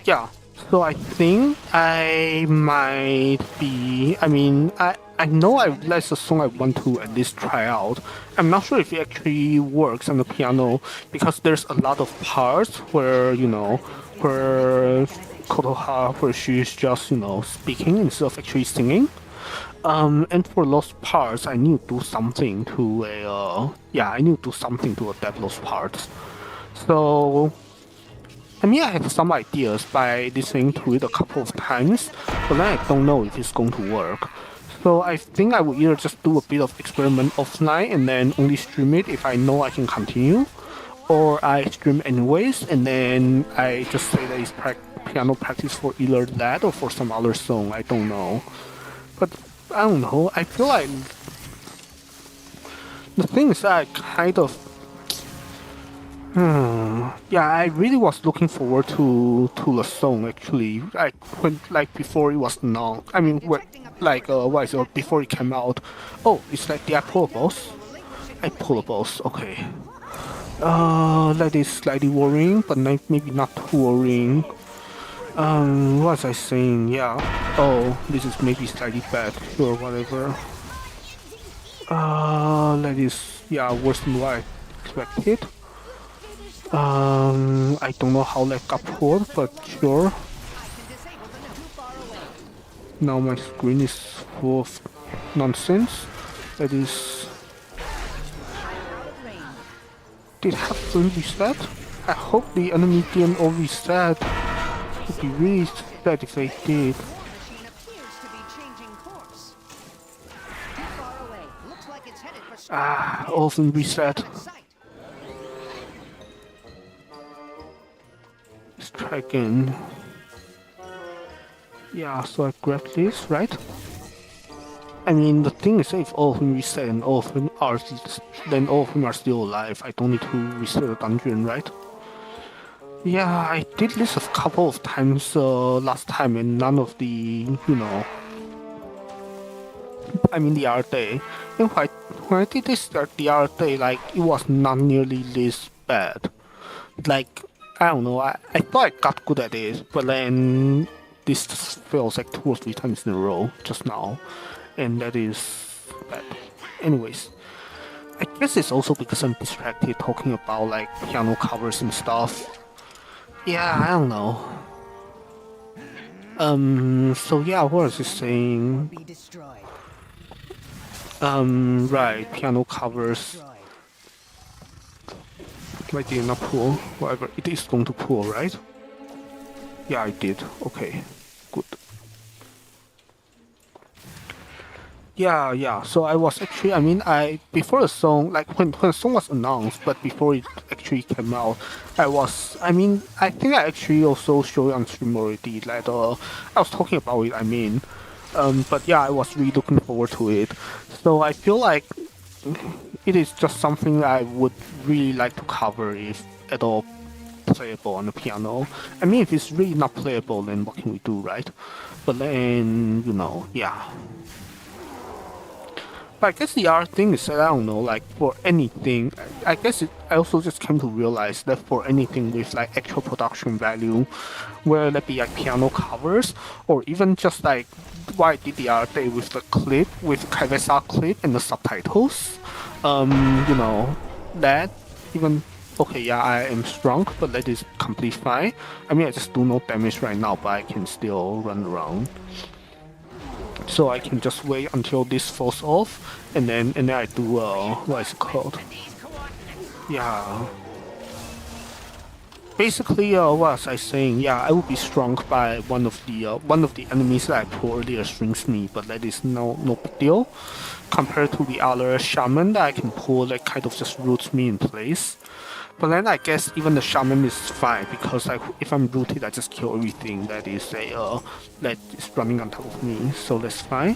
Speaker 1: Yeah. So I think I might be. I mean, I know that's a song I want to at least try out. I'm not sure if it actually works on the piano because there's a lot of parts where where Kotoha, where she's just speaking instead of actually singing. And for those parts, I need to do something to I need to do something to adapt those parts. So, I mean, I have some ideas by listening to it a couple of times, but then I don't know if it's going to work. So I think I will either just do a bit of experiment offline and then only stream it if I know I can continue, or I stream anyways and then I just say that it's piano practice for either that or for some other song. I don't know, but I don't know. I feel like the thing is that I kind of yeah, I really was looking forward to the song actually. Before it was announced. I mean, what is it? Before it came out. Oh, it's like the pullables. I pullables. Okay. That is slightly worrying, but maybe not too worrying. What was I saying? Yeah. Oh, this is maybe slightly bad. Sure, whatever. That is worse than what I expected. I don't know how that got pulled, but sure. Now my screen is full of nonsense. That is. Did it have to reset? I hope the enemy didn't all reset. It would be really sad if they did.
Speaker 6: Machine appears to be changing course. Too far away. Looks like it's
Speaker 1: Ah, often reset.
Speaker 6: In sight.
Speaker 1: Let's try again. Yeah, so I grab this, right? I mean, the thing is, if all of them reset and all of them are, then all of them are still alive. I don't need to reset the dungeon, right? Yeah, I did this a couple of times last time, and none of the, I mean the other day. And when I did this the other day, like, it was not nearly this bad. Like, I don't know, I thought I got good at it, but then this fails like 2 or 3 times in a row just now. And that is bad. Anyways, I guess it's also because I'm distracted talking about like piano covers and stuff. Yeah, I don't know. So yeah, what was I saying?
Speaker 6: Be destroyed.
Speaker 1: Right, piano covers.
Speaker 6: Destroyed.
Speaker 1: I did not pull. Whatever, it is going to pull, right? Yeah, I did. Okay, good. Yeah. So I was actually, I mean, before the song, like when the song was announced, but before it actually came out, I think I actually also showed it on stream already. Like, I was talking about it. I mean, but yeah, I was really looking forward to it. So I feel like it is just something I would really like to cover if at all playable on the piano. I mean, if it's really not playable, then what can we do, right? But then, yeah. But I guess the other thing is that I don't know, like for anything, I guess I also just came to realize that for anything with like actual production value, whether that be like piano covers or even just like what I did the other day with the clip, with Kaivesa clip and the subtitles, that even, okay, yeah, I am strong, but that is completely fine. I mean, I just do no damage right now, but I can still run around. So I can just wait until this falls off, and then I do what is it called? Yeah. Basically, what was I saying? Yeah, I will be strung by one of the enemies that I pulled earlier strings me, but that is no big deal compared to the other shaman that I can pull that kind of just roots me in place. But then I guess even the shaman is fine because like if I'm rooted, I just kill everything that is that is running on top of me. So that's fine.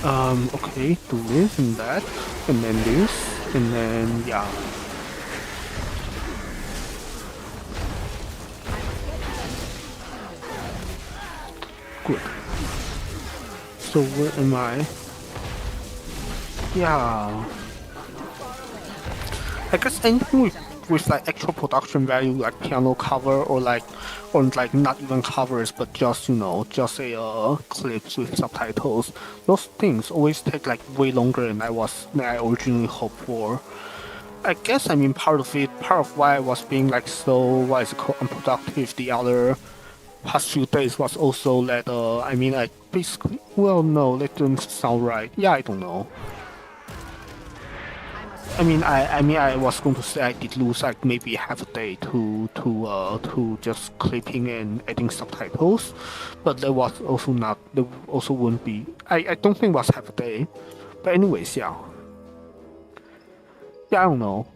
Speaker 1: Okay, do this and that, and then this, and then yeah. Good. So where am I? Yeah. I guess anything with like actual production value, like piano cover or not even covers, but just just a clips with subtitles. Those things always take like way longer than I originally hoped for. I guess I mean part of why I was being like so what is it called unproductive the other past few days was also that I mean I basically no, that didn't sound right. Yeah, I don't know. I mean, I was going to say I did lose like maybe half a day to just clipping and adding subtitles, but there was also not. There also wouldn't be. I don't think it was half a day, but anyways, yeah. Yeah, I don't know.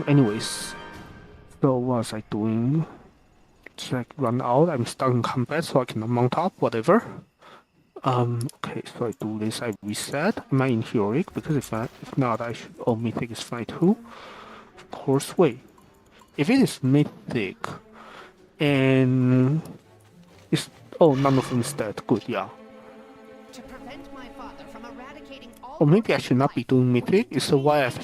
Speaker 1: Anyways, so what was I doing? Just like run out. I'm stuck in combat, so I cannot mount up. Whatever. Okay, so I do this, I reset. Am I in heroic? Because if not, I should. Oh, mythic is fine too. Of course, wait. If it is mythic, and it's none of them is dead. Good, yeah.
Speaker 6: To prevent my father from eradicating all
Speaker 1: Or maybe I should not be doing mythic. Is that why I've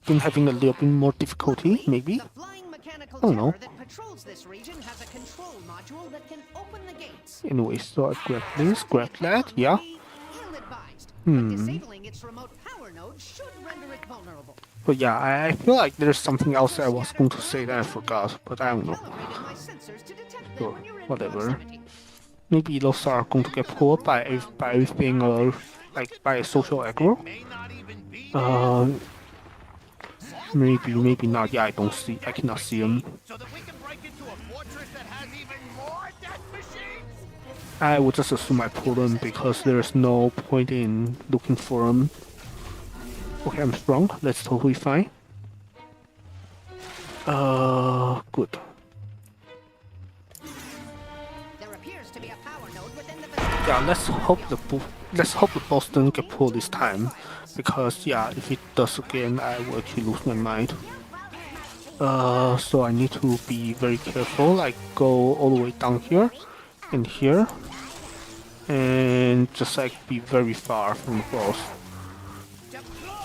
Speaker 1: been having a little bit more difficulty? Maybe.
Speaker 6: The flying mechanical
Speaker 1: I don't know.
Speaker 6: terror that patrols this region has a control module that can open the gates.
Speaker 1: Anyway, so I grab this, grab that, yeah.
Speaker 6: Ill-advised, but disabling its remote power node should render it vulnerable.
Speaker 1: But yeah, I feel like there's something else I was going to say that I forgot, but I don't know.
Speaker 6: Calibrated my sensors to detect them
Speaker 1: Sure,
Speaker 6: when you're in
Speaker 1: whatever.
Speaker 6: proximity.
Speaker 1: Maybe those are going to get pulled by everything or like by a social aggro. Maybe not. Yeah, I cannot see them.
Speaker 8: So that we can break into a fortress that has even more death machines?
Speaker 1: I would just assume I pull them because there's no point in looking for them. Okay, I'm strong. That's totally fine. Good.
Speaker 6: There appears to be a power node within the vicinity.
Speaker 1: Yeah, let's hope the boss doesn't get pulled this time, because yeah, if it does again, I will actually lose my mind. So I need to be very careful. I go all the way down here and here, and just like be very far from the boss.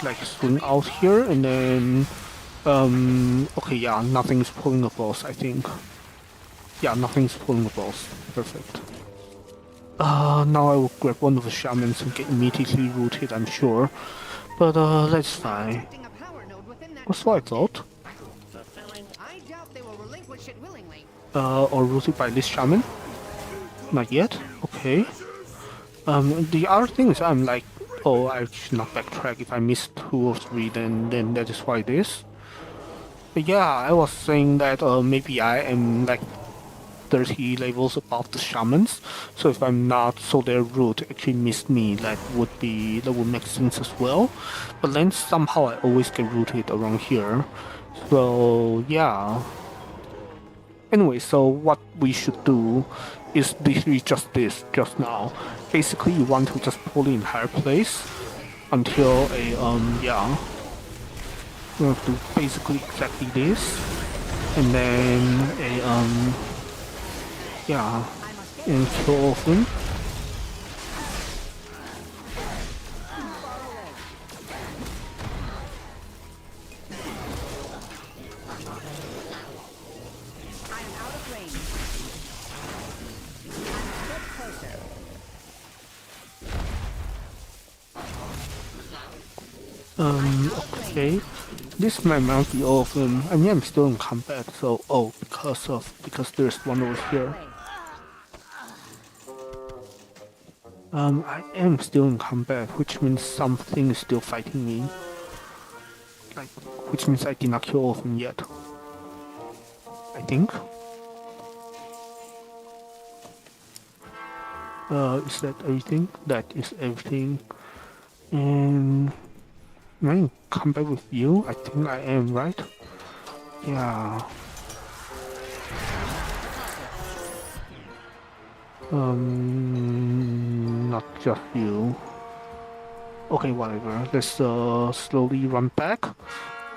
Speaker 1: Like swing out here and then okay, yeah, nothing's pulling the boss, I think. Yeah, nothing's pulling the boss. Perfect. Now I will grab one of the shamans and get immediately rooted, I'm sure. But that's fine.
Speaker 6: Detecting a power node within that
Speaker 1: That's what I thought.
Speaker 6: I doubt they will relinquish it willingly.
Speaker 1: Or rooted by this shaman? Not yet? Okay. The other thing is I'm like, oh, I should not backtrack. If I miss 2 or 3, then that is why it is. But yeah, I was saying that maybe I am like 30 levels above the shamans, so if I'm not, so their root actually missed me, that would make sense as well. But then somehow I always get rooted around here, so yeah. Anyway, so what we should do is literally just this, just now. Basically, you want to just pull the entire place until a yeah. We have to basically exactly this, and then a yeah, and kill all of them.
Speaker 6: I am out of range. I'm a step closer.
Speaker 1: Okay. This might not be all of them. I mean, I'm still in combat, so oh, because there's one over here. I am still in combat, which means something is still fighting me. Like, which means I did not kill all of them yet. I think. Is that everything? That is everything. And am I in combat with you? I think I am, right? Yeah. Not just you. Okay, whatever. Let's slowly run back.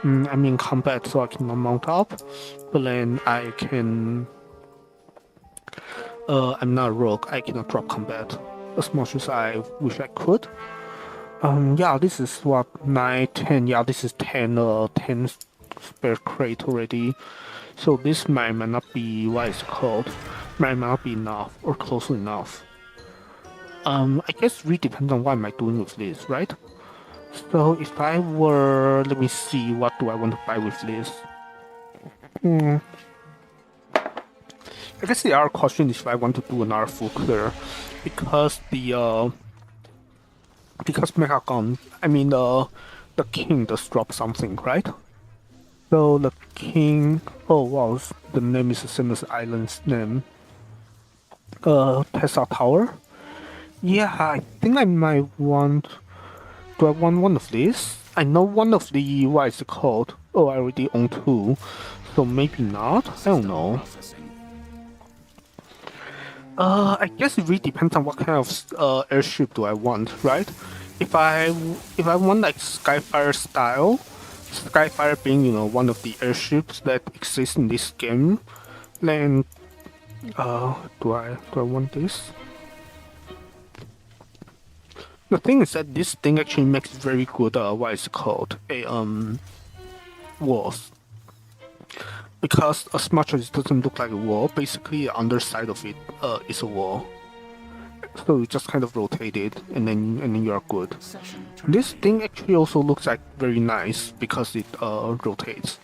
Speaker 1: I'm in combat, so I cannot mount up. But then I can. I'm not a rogue. I cannot drop combat as much as I wish I could. Yeah, this is what 9, 10. Yeah, this is 10. 10 spare crate already. So this might not be what it's called. Might not be enough or close enough. I guess it really depends on what am I doing with this, right? So if I were, let me see, what do I want to buy with this? I guess the other question is if I want to do another full clear, because because Mechagon, I mean the king does drop something, right? So the king, oh wow, the name is the same as the island's name. Tesla Tower. Yeah, I think I might want. Do I want one of these? I know one of the, what is it called? Oh, I already own 2, so maybe not. I don't know. I guess it really depends on what kind of airship do I want, right? If I want like Skyfire style, Skyfire being, you know, one of the airships that exist in this game, then do I want this? The thing is that this thing actually makes very good what is it called, a walls. Because as much as it doesn't look like a wall, basically the underside of it is a wall. So you just kind of rotate it, and then you are good. This thing actually also looks like very nice because it rotates.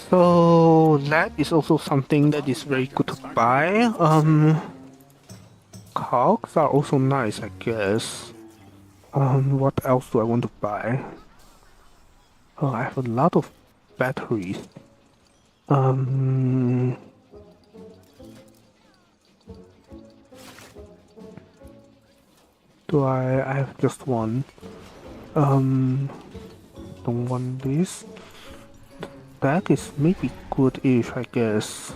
Speaker 1: So that is also something that is very good to buy. Cogs are also nice, I guess. What else do I want to buy? Oh, I have a lot of batteries. Do I have just one. Don't want this. That is maybe good-ish, I guess.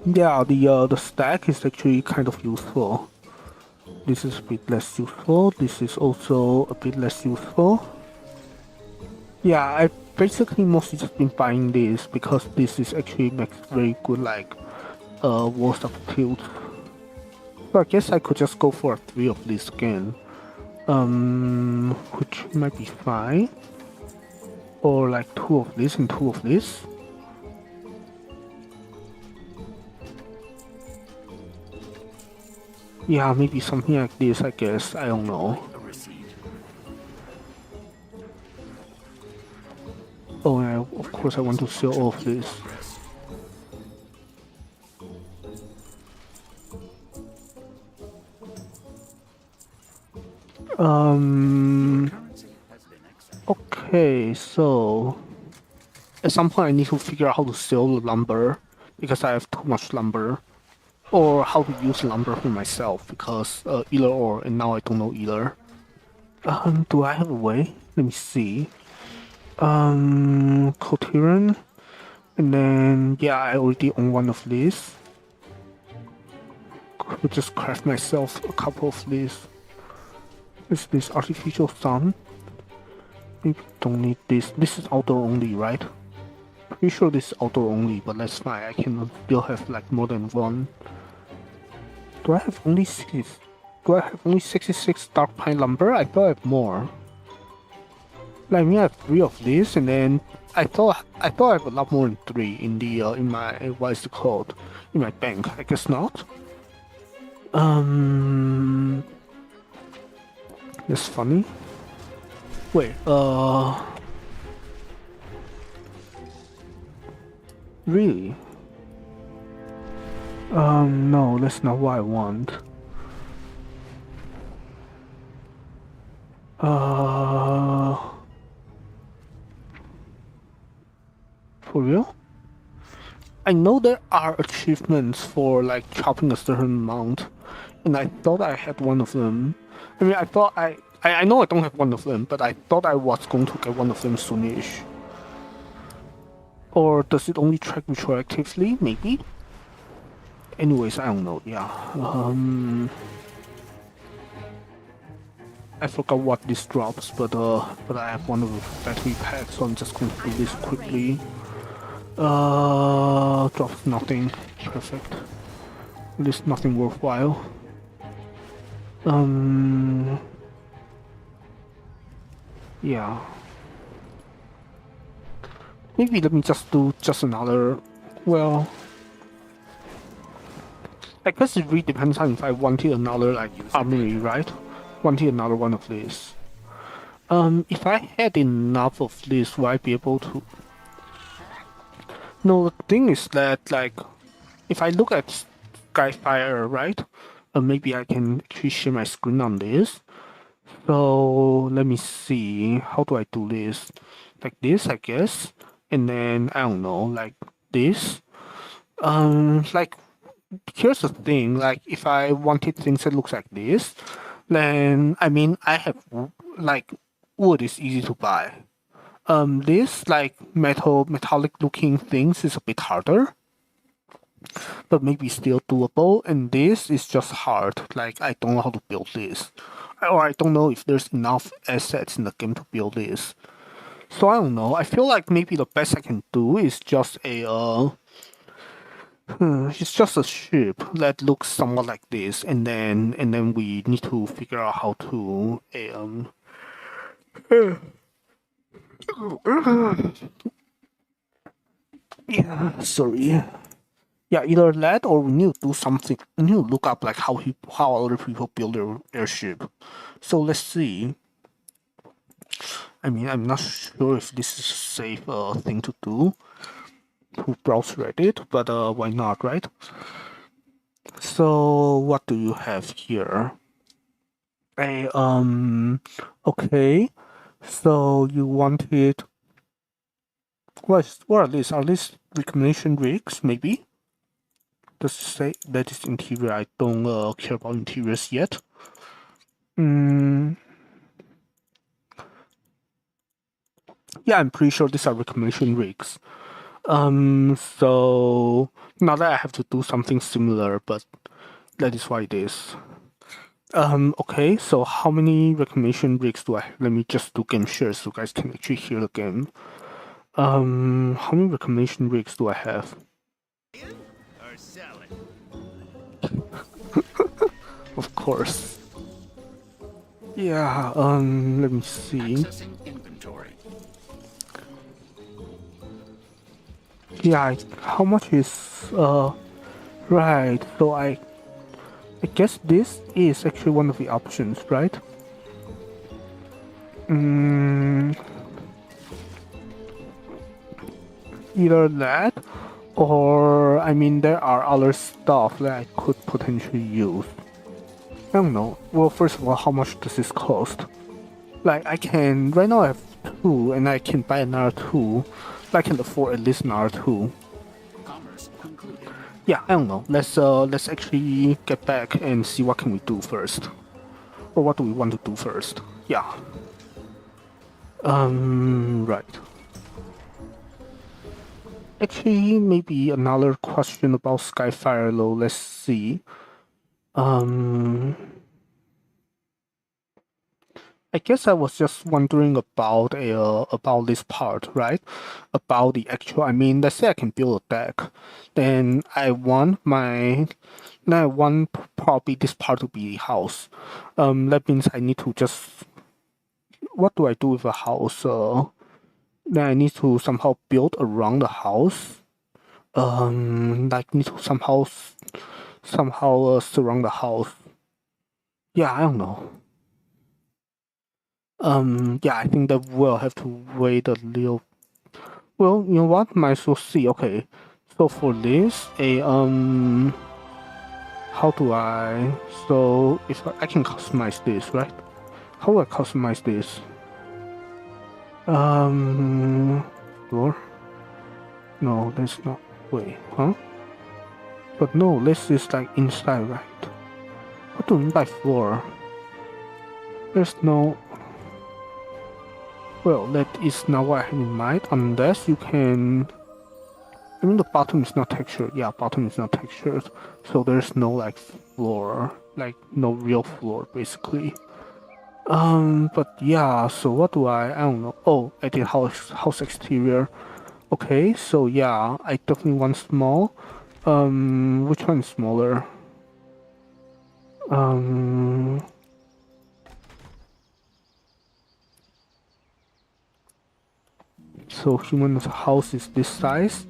Speaker 1: Yeah, the stack is actually kind of useful. This is a bit less useful. This is also a bit less useful. Yeah, I basically mostly just been buying this because this is actually makes very good like wall substitute. So I guess I could just go for 3 of this again. Which might be fine. Or like 2 of this and 2 of this. Yeah, maybe something like this, I guess. I don't know.
Speaker 5: A receipt.
Speaker 1: Oh, yeah, of course I want to sell all of this.
Speaker 5: Progress. Currency has been accepted.
Speaker 1: Okay, so at some point I need to figure out how to sell the lumber because I have too much lumber, or how to use lumber for myself because either or, and now I don't know either. Do I have a way? Let me see. Coherent, and then yeah, I already own one of these. Could just craft myself a couple of these. Is this artificial sun? Maybe don't need this. This is outdoor only, right? Pretty sure this is outdoor only, but that's fine. I can still have like more than one. Do I have only 6? Do I have only 66 dark pine lumber? I thought I have more. Like, I mean, I have 3 of these, and then I thought I have a lot more than 3 in the in my what is it called? In my bank. I guess not. That's funny. Wait, really? No, that's not what I want. For real? I know there are achievements for like chopping a certain amount, and I thought I had one of them. I mean, I know I don't have one of them, but I thought I was going to get one of them soonish. Or does it only track retroactively? Maybe? Anyways, I don't know, yeah. I forgot what this drops, but I have one of the battery packs, so I'm just going to do this quickly. Drops nothing. Perfect. At least nothing worthwhile. Yeah. Maybe let me just do just another, well, I guess it really depends on if I wanted another like armory, right? Wanted another one of these. If I had enough of this, would I be able to? No, the thing is that like, if I look at Skyfire, right? Maybe I can actually share my screen on this. So let me see. How do I do this? Like this, I guess. And then I don't know, like this. Like here's the thing. Like if I wanted things that looks like this, then I mean I have like wood is easy to buy. This like metallic looking things is a bit harder, but maybe still doable. And this is just hard. Like I don't know how to build this, or I don't know if there's enough assets in the game to build this. So I don't know. I feel like maybe the best I can do is just a it's just a ship that looks somewhat like this, and then we need to figure out how to yeah, sorry. Yeah, either that or we need to do something. We need to look up like how other people build their airship. So let's see. I mean, I'm not sure if this is a safe thing to do to browse Reddit, but why not, right? So what do you have here? Okay. So you wanted what are these? Are these recommendation rigs, maybe? Does it say that is interior? I don't care about interiors yet. Yeah, I'm pretty sure these are reclamation rigs. So now that I have to do something similar, but that is why it is. Okay, so how many reclamation rigs do I have? Let me just do game share so you guys can actually hear the game. How many reclamation rigs do I have?
Speaker 3: Or sell it.
Speaker 1: Of course. Yeah, let me see.
Speaker 5: Accessing inventory.
Speaker 1: Yeah, how much is, right, so I guess this is actually one of the options, right? Either that, or, I mean, there are other stuff that I could potentially use. I don't know. Well, first of all, how much does this cost? Like, I can, right now I have 2, and I can buy another 2. I can afford at least another 2.
Speaker 5: Commerce concluded.
Speaker 1: Yeah, I don't know. Let's actually get back and see what can we do first. Or what do we want to do first? Yeah. Right. Actually, maybe another question about Skyfire though. Let's see. I guess I was just wondering about this part, right? About the actual. I mean, let's say I can build a deck, then I want probably this part to be the house. That means I need to just. What do I do with a house? Then I need to somehow build around the house. Like need to somehow surround the house. Yeah, I don't know. Yeah, I think that we'll have to wait a little. Well, you know what? Might as well see. Okay, so for this, how do I? So if I can customize this, right? How do I customize this? Floor? No, that's not. Wait, huh? But no, this is like inside, right? What do you mean by floor? There's no. Well, that is not what I have in mind, unless you can. I mean, the bottom is not textured. Yeah, bottom is not textured, so there's no like floor, like no real floor, basically. But yeah. So what do I? I don't know. Oh, I did house exterior. Okay, so yeah, I definitely want small. Which one is smaller? So human house is this size,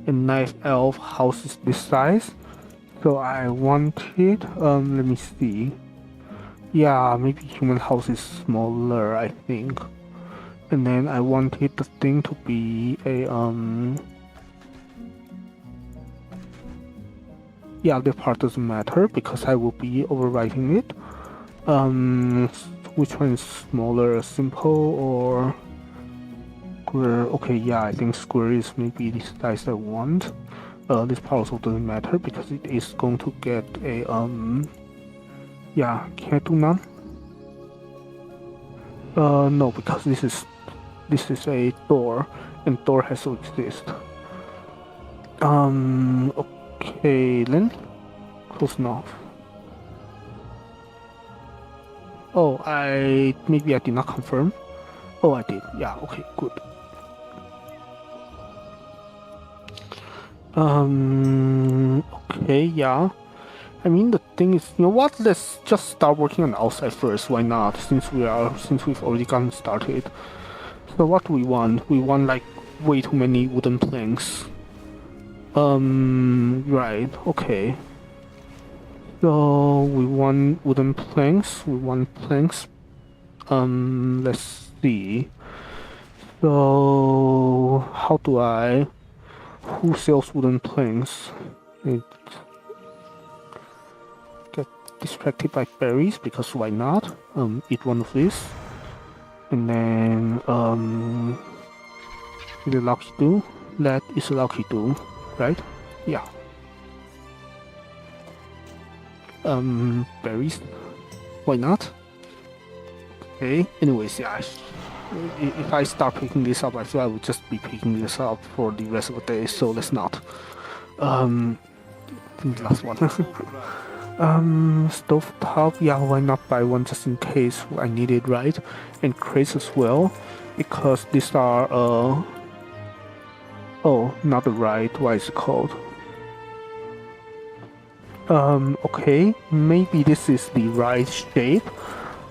Speaker 1: and knife elf house is this size. So I want it. Let me see. Yeah, maybe human house is smaller, I think. And then I wanted the thing to be a yeah, the part doesn't matter because I will be overwriting it. Which one is smaller, simple or square? Okay, yeah, I think square is maybe the size I want. This part also doesn't matter because it is going to get a yeah, can I do none? No, because this is a door, and door has to exist. Okay then, close enough. Oh, maybe I did not confirm. Oh, I did. Yeah. Okay. Good. Okay. Yeah. I mean, the thing is, you know what? Let's just start working on the outside first. Why not? Since we've already gotten started. So what do we want? We want like way too many wooden planks. Right. Okay. So we want wooden planks. We want planks. Let's see. So how do I? Who sells wooden planks? Get distracted by berries because why not? Eat one of these, and then the lucky do. That is a lucky do, right? Yeah. berries. Why not? Okay. Anyways, yeah. If I start picking this up, I feel I would just be picking this up for the rest of the day. So let's not. Last one. Stove top. Yeah, why not buy one just in case I need it, right? And crates as well, because these are oh, not the right. What is it called? Okay, maybe this is the right shape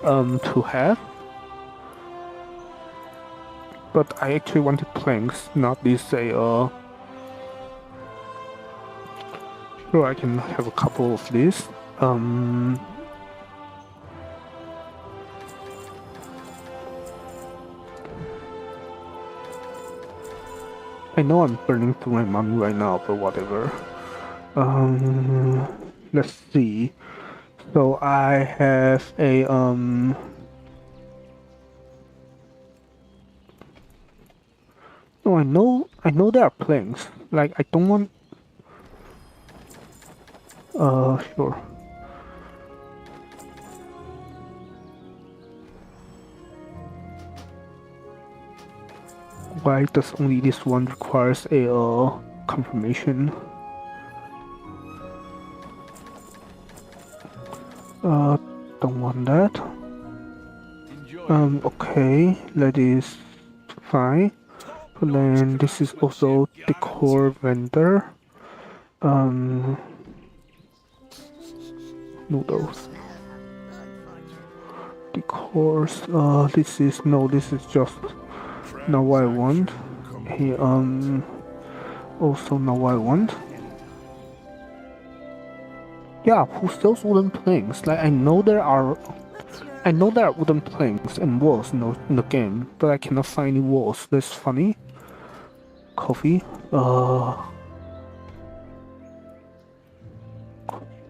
Speaker 1: to have. But I actually wanted planks, not this sure, I can have a couple of these. I know I'm burning through my money right now, but whatever. Let's see. So I have a no, I know there are planks. Like I don't want. Sure. Why does only this one requires a confirmation? Don't want that. Okay, that is fine. But then this is also decor vendor. Noodles. Decors. This is no. This is just not what I want. Hey, also not what I want. Yeah, who sells wooden planks? Like I know there are wooden planks and walls in the game, but I cannot find any walls. That's funny. Coffee.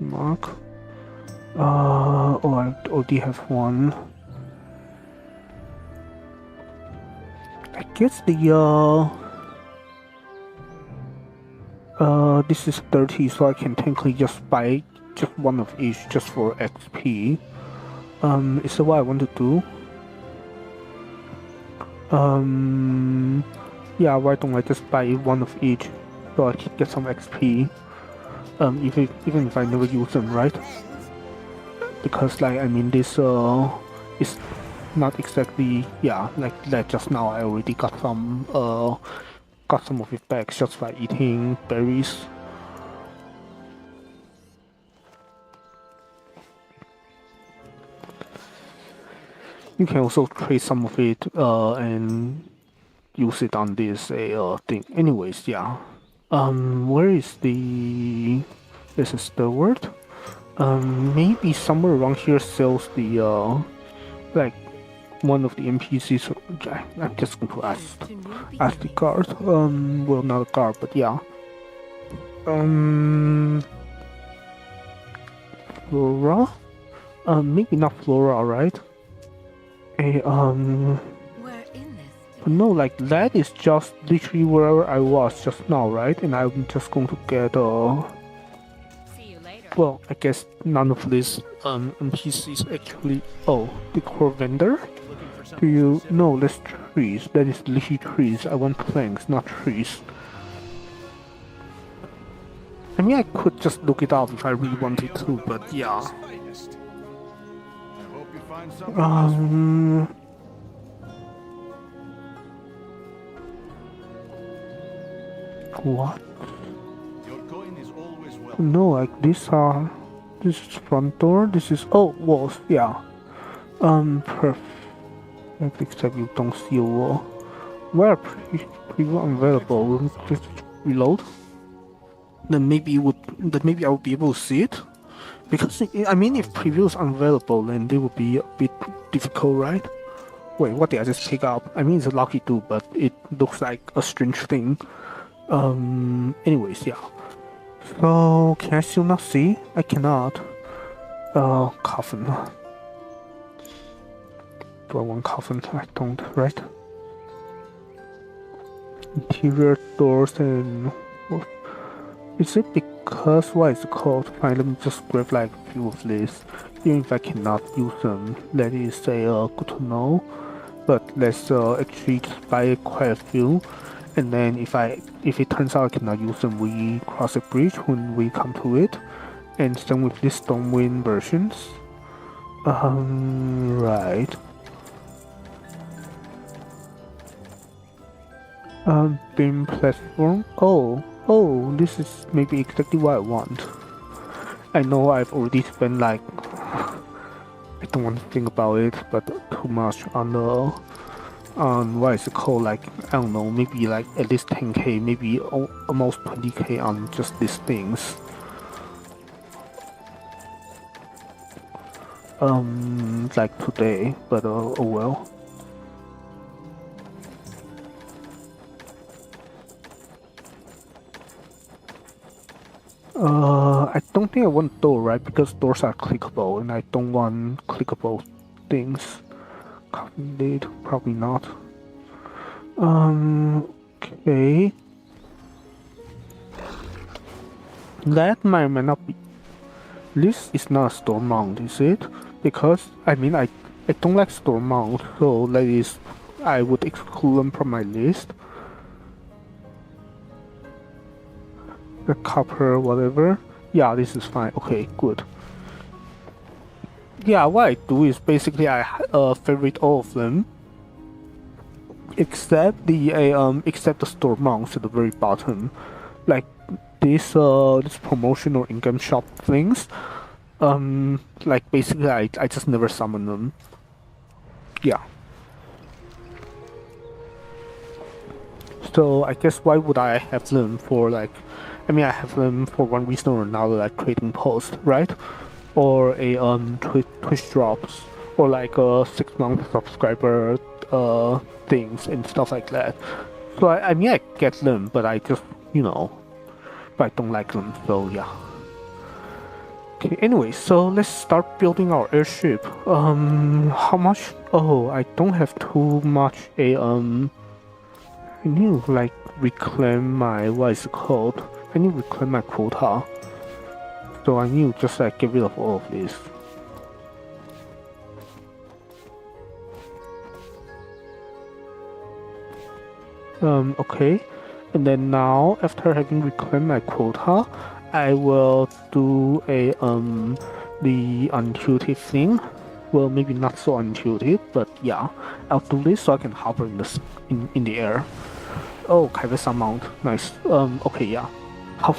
Speaker 1: Mark. Oh, I already have one. I guess the this is 30, so I can technically just buy just one of each just for XP. Is that what I want to do? Yeah, why don't I just buy one of each so I can get some XP? Even if I never use them, right? Because like I mean this is not exactly, yeah, like that just now I already got some of it back just by eating berries. You can also trade some of it and use it on this thing. Anyways, yeah. Where is the? This is the word. Maybe somewhere around here sells the like one of the NPCs. I'm just going to ask the guard. Well, not a guard, but yeah. Flora. Maybe not Flora, right? No, like that is just literally wherever I was just now, right? And I'm just going to get well, I guess none of these NPCs actually. Oh, decor vendor. Do you? No, that's trees. That is literally trees. I want planks, not trees. I mean, I could just look it up if I really wanted to, but yeah. What? No, like these are. This is front door. This is walls. Yeah. Perfect. Except you don't see a wall. Where preview unavailable? Just reload. Then maybe I would be able to see it. Because I mean, if preview is unavailable, then they would be a bit difficult, right? Wait, what did I just pick up? I mean, it's a lucky 2, but it looks like a strange thing. Anyways, yeah. So, can I still not see? I cannot. Coffin. Do I want coffin? I don't, right? Interior doors and... Is it big? because what is it called? Fine, let me just grab like a few of these. Even if I cannot use them, that is good to know. But let's actually just buy quite a few, and then if it turns out I cannot use them, we cross a bridge when we come to it. And same with these Stormwind versions. Right. Beam platform. Oh, this is maybe exactly what I want. I know I've already spent like, I don't want to think about it, but too much on what is it called? Like, I don't know, maybe like at least 10k, maybe almost 20k on just these things. Like today, but oh well. I don't think I want door, right? Because doors are clickable, and I don't want clickable things. Indeed, probably not. Okay. That might not be. This is not a store mount, is it? Because I mean, I don't like store mount, so that is, I would exclude them from my list. The copper, whatever. Yeah, this is fine. Okay, good. Yeah, what I do is basically I favorite all of them, except the store mounts at the very bottom, like this promotion or in-game shop things. Like basically I just never summon them. Yeah. So I guess why would I have them for like? I mean, I have them for one reason or another, like trading post, right? Or a Twitch drops, or like a 6-month subscriber things and stuff like that. So I mean, I get them, but I just, you know, but I don't like them. So yeah. Okay. Anyway, so let's start building our airship. How much? Oh, I don't have too much. I need to like reclaim my, what is it called? I need to reclaim my quota. So I need to just like get rid of all of this. Okay. And then now, after having reclaimed my quota, I will do a the intuitive thing. Well, maybe not so intuitive, but yeah, I'll do this so I can hover in the air. Oh, Kaivesa mount, nice. Okay, yeah. How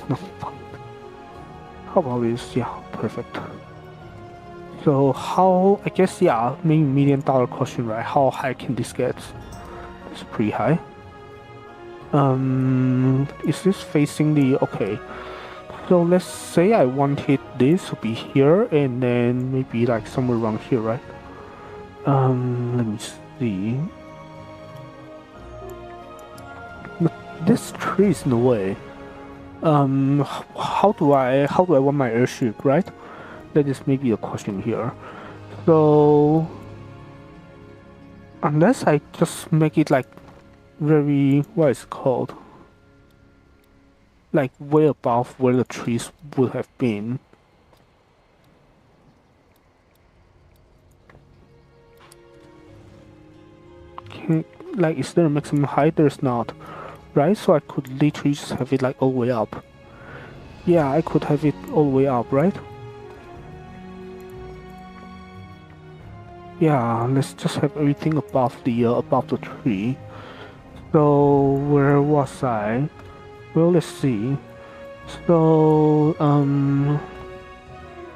Speaker 1: about this? Yeah, perfect. So how? I guess yeah, maybe $1 million question, right? How high can this get? It's pretty high. Is this facing the? Okay. So let's say I wanted this to be here, and then maybe like somewhere around here, right? Let me see. But this tree is in the way. How do I want my airship, right? That is maybe a question here. So unless I just make it like very, what is it called? Like way above where the trees would have been. Like, is there a maximum height? There's not. Right, so I could literally just have it like all the way up. Yeah, I could have it all the way up, right? Yeah, let's just have everything above the tree. So where was I? Well, let's see. So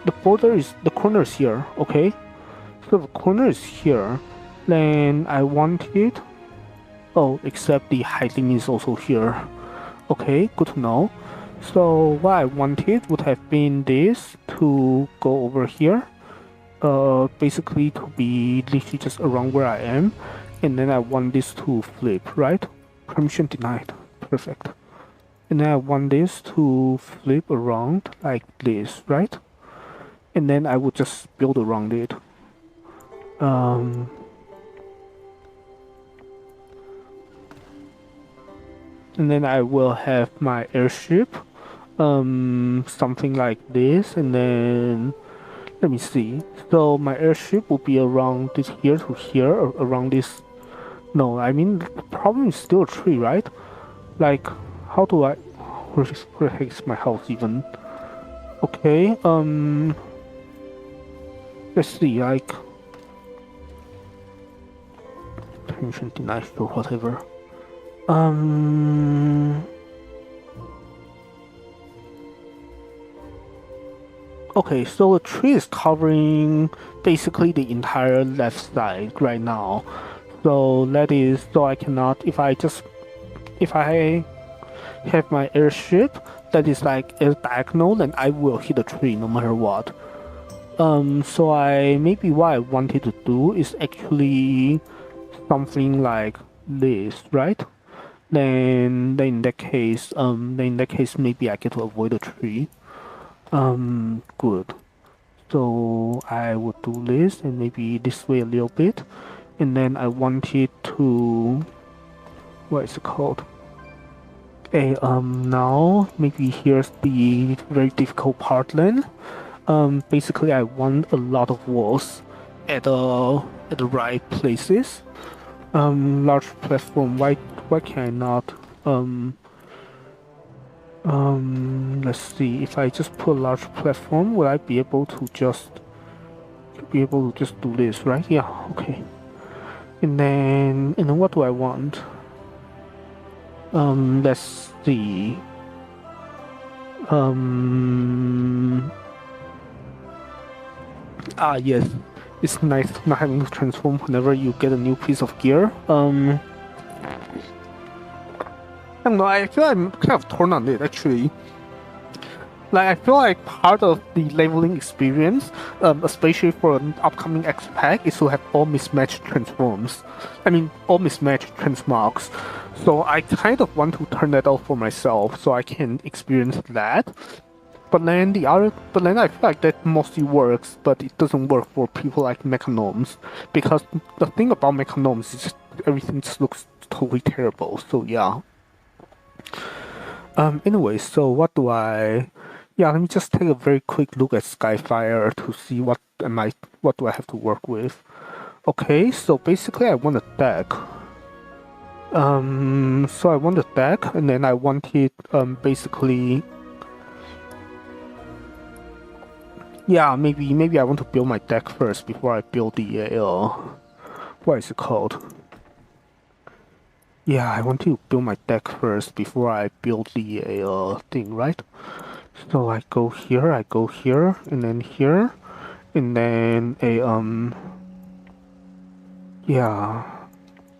Speaker 1: the corner is here, okay? So the corner is here. Then I want it. Oh, except the height limit is also here. Okay, good to know. So what I wanted would have been this to go over here. Basically to be literally just around where I am. And then I want this to flip, right? Permission denied. Perfect. And then I want this to flip around like this, right? And then I would just build around it. And then I will have my airship something like this, and then let me see. So my airship will be around this here to here, or around this. No, I mean the problem is still a tree, right? Like, how do I? Where the heck is my house even? Okay. Let's see. Like, permission denied or whatever. Okay, so the tree is covering basically the entire left side right now. So that is, so I cannot, if I have my airship that is like a diagonal, then I will hit a tree no matter what. So maybe what I wanted to do is actually something like this, right? Then in that case, maybe I get to avoid a tree. Good. So I would do this and maybe this way a little bit, and then I wanted to, what is it called? Now maybe here's the very difficult part then. Basically I want a lot of walls at the right places. Large platform. Why can I not? Let's see. If I just put a large platform, will I be able to just do this, right? Yeah. Okay. And then what do I want? Let's see. Yes. It's nice not having to transform whenever you get a new piece of gear. I don't know, I feel I'm kind of torn on it actually. Like, I feel like part of the leveling experience, especially for an upcoming X pack, is to have all mismatched transforms. I mean, all mismatched transmogs. So I kind of want to turn that off for myself so I can experience that. But then I feel like that mostly works, but it doesn't work for people like Mechanomes. Because the thing about Mechanomes is just everything just looks totally terrible, so yeah. Anyway, so what do I... Yeah, let me just take a very quick look at Skyfire to see what do I have to work with. Okay, so basically I want a deck. So I want a deck, and then I wanted, basically... Yeah, maybe I want to build my deck first before I build the, what is it called? Yeah, I want to build my deck first before I build the thing, right? So I go here, and then here, and then yeah,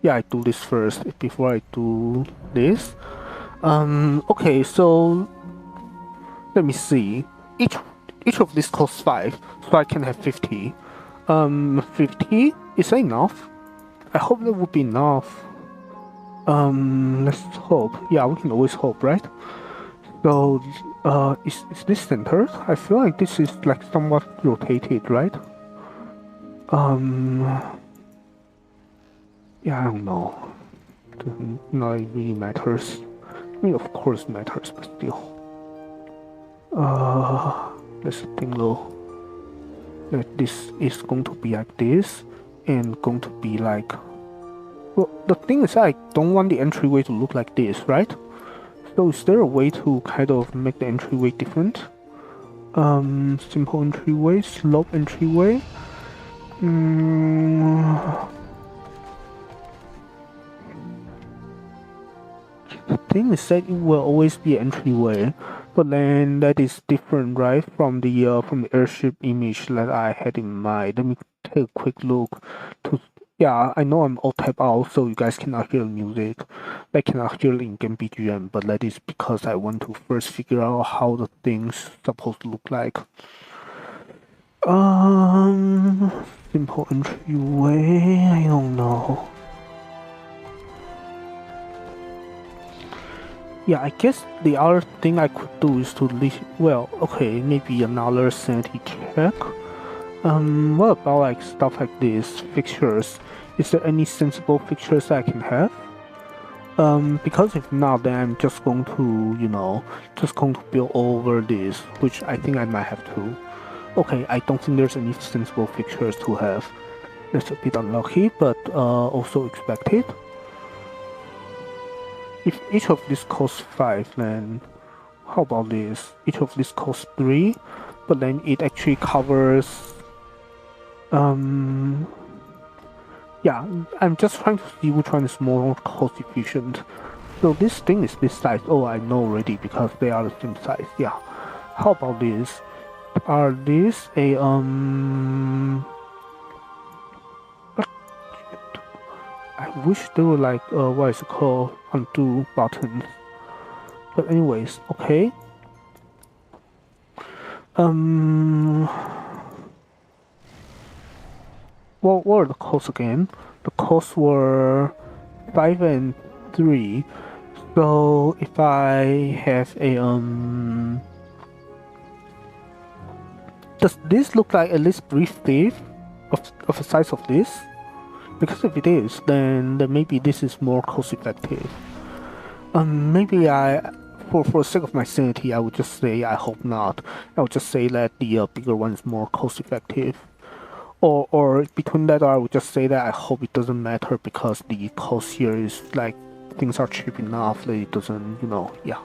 Speaker 1: I do this first before I do this. Okay, so let me see. Each of these costs 5, so I can have 50. 50? Is that enough? I hope that would be enough. Let's hope. Yeah, we can always hope, right? So, is this centered? I feel like this is like somewhat rotated, right? Yeah, I don't know. Not really matters. I mean, of course it matters, but still. Let's think though. That this is going to be like this, and going to be like... Well, the thing is, I don't want the entryway to look like this, right? So is there a way to kind of make the entryway different? Simple entryway, slope entryway. The thing is that it will always be an entryway, but then that is different, right? From the airship image that I had in mind. Let me take a quick look to... Yeah, I know I'm all tapped out, so you guys cannot hear the music. I cannot hear the in-game BGM, but that is because I want to first figure out how the thing's supposed to look like. Simple entryway, I don't know. Yeah, I guess the other thing I could do is to leave... Well, okay, maybe another sanity check. What about like stuff like this? Fixtures. Is there any sensible fixtures I can have? Because if not, then I'm just going to, just going to build over this, which I think I might have to. Okay, I don't think there's any sensible fixtures to have. That's a bit unlucky, but also expected. If each of these costs 5, then how about this? Each of these costs 3, but then it actually covers... Yeah, I'm just trying to see which one is more cost efficient. So this thing is this size. Oh, I know already because they are the same size. Yeah. How about this? Are these a I wish they were like what is it called, undo buttons. But anyways, okay. What were the costs again? The costs were 5 and 3. So if I have a does this look like at least 3/5 of the size of this? Because if it is, then maybe this is more cost effective. Maybe for the sake of my sanity, I would just say I hope not. I would just say that the bigger one is more cost effective. Or between that, I would just say that I hope it doesn't matter because the cost here is like things are cheap enough that it doesn't, yeah.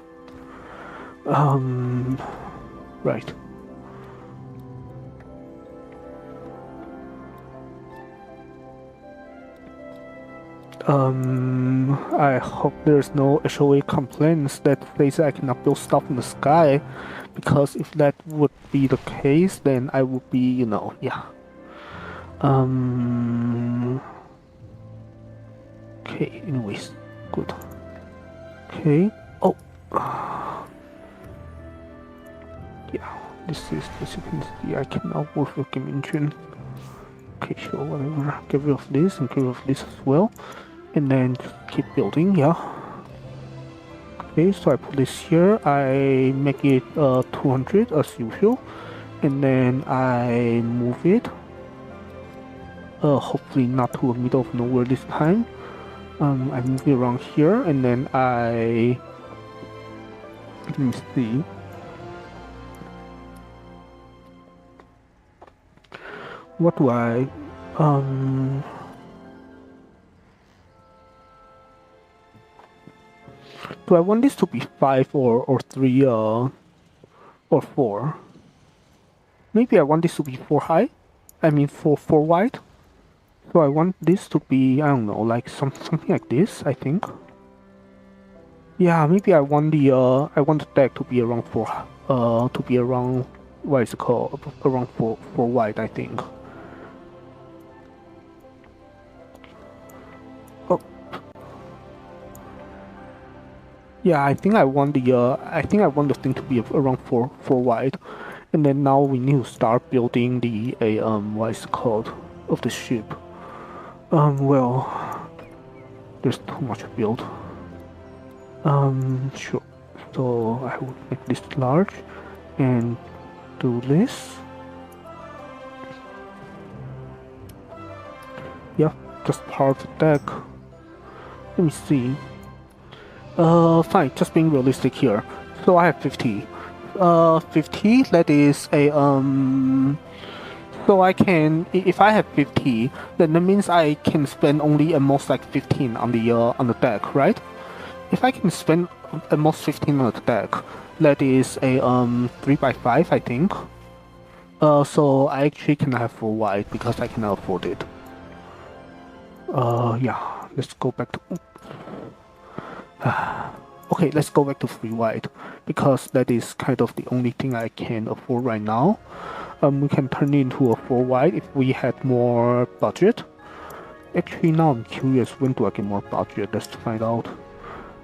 Speaker 1: Right. I hope there's no HOA complaints that says I cannot build stuff in the sky, because if that would be the case, then I would be, yeah. Okay, anyways, good. Okay, oh. Yeah, this is, as you can see, I cannot work with game engine. Okay, sure, whatever. Get rid of this and get rid of this as well. And then just keep building, yeah. Okay, so I put this here, I make it 200 as usual. And then I move it. Hopefully not to the middle of nowhere this time. I move it around here, and then let me see. What do I, do I want this to be 5 or 3, or 4? Maybe I want this to be 4 high? I mean 4 wide? So I want this to be, I don't know, like something like this, I think. Yeah, maybe I want the deck to be around 4, what is it called, around 4 wide, I think. Oh. Yeah, I think I want the thing to be around 4 wide. And then now we need to start building the what is it called, of the ship. Well, there's too much to build. Sure. So I will make this large and do this. Yeah, just part of the deck. Let me see. Fine, just being realistic here. So I have 50. 50, that is a, so I can, if I have 50, then that means I can spend only at most like 15 on the deck, right? If I can spend at most 15 on the deck, that is a 3x5, I think. So I actually cannot have 4 wide because I cannot afford it. Yeah, let's go back to. Okay, let's go back to 3 wide because that is kind of the only thing I can afford right now. We can turn it into a 4 wide if we had more budget. Actually, now I'm curious, when do I get more budget? Let's find out.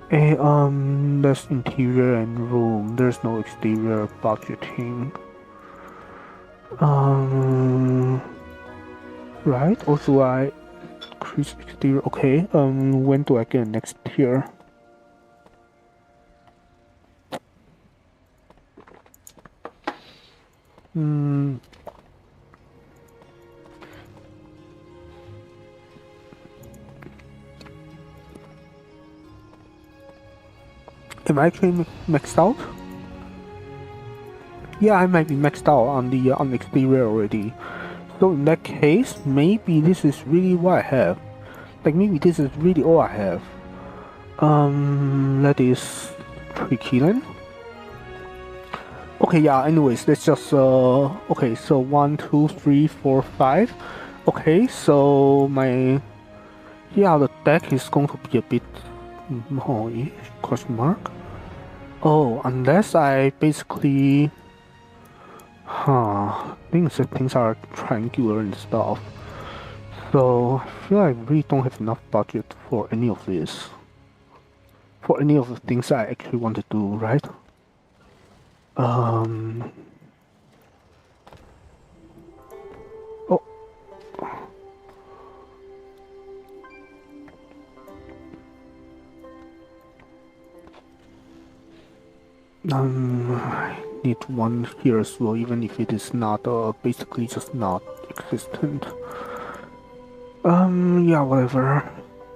Speaker 1: That's interior and room. There's no exterior budgeting. Right? Or do I increase exterior? Okay. When do I get next tier? Am I actually maxed out? Yeah, I might be maxed out on the exterior already. So in that case, maybe this is really what I have. Like maybe this is really all I have. That is tricky then. Okay, yeah. Anyways, let's just okay. So 1, 2, 3, 4, 5. Okay, so my the deck is going to be a bit more question mark. Oh, unless I basically, things are triangular and stuff. So I feel I really don't have enough budget for any of this. For any of the things I actually want to do, right? Oh. I need one here as well, even if it is not, basically just not existent. Yeah, whatever.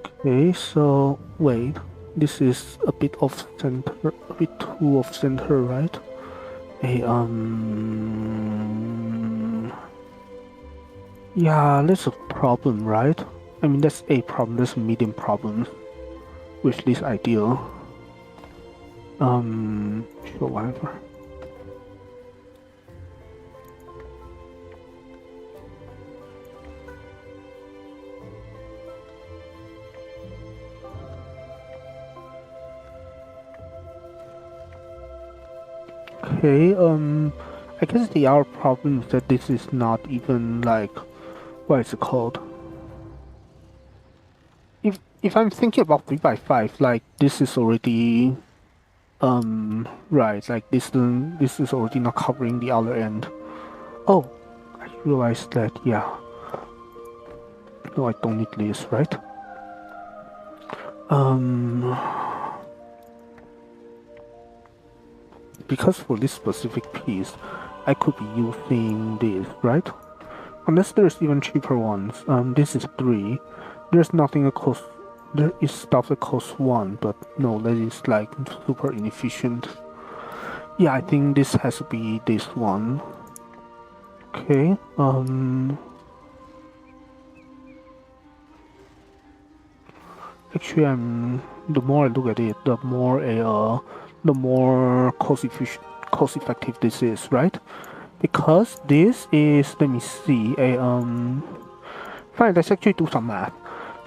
Speaker 1: Okay, so, wait. This is a bit off center, a bit too off center, right? Yeah, that's a problem, right? I mean, that's a problem, that's a medium problem with this idea. Sure, whatever. Okay, I guess the other problem is that this is not even like, what is it called? If I'm thinking about 3x5, like this is already, right, like this is already not covering the other end. Oh, I realized that, yeah. No, I don't need this, right? Because for this specific piece, I could be using this, right? Unless there's even cheaper ones. This is 3. There's nothing that costs. There is stuff that costs 1, but no, that is like super inefficient. Yeah, I think this has to be this one. Okay. Actually, the more I look at it, the more cost effective this is, right? Because this is, let me see, fine, let's actually do some math.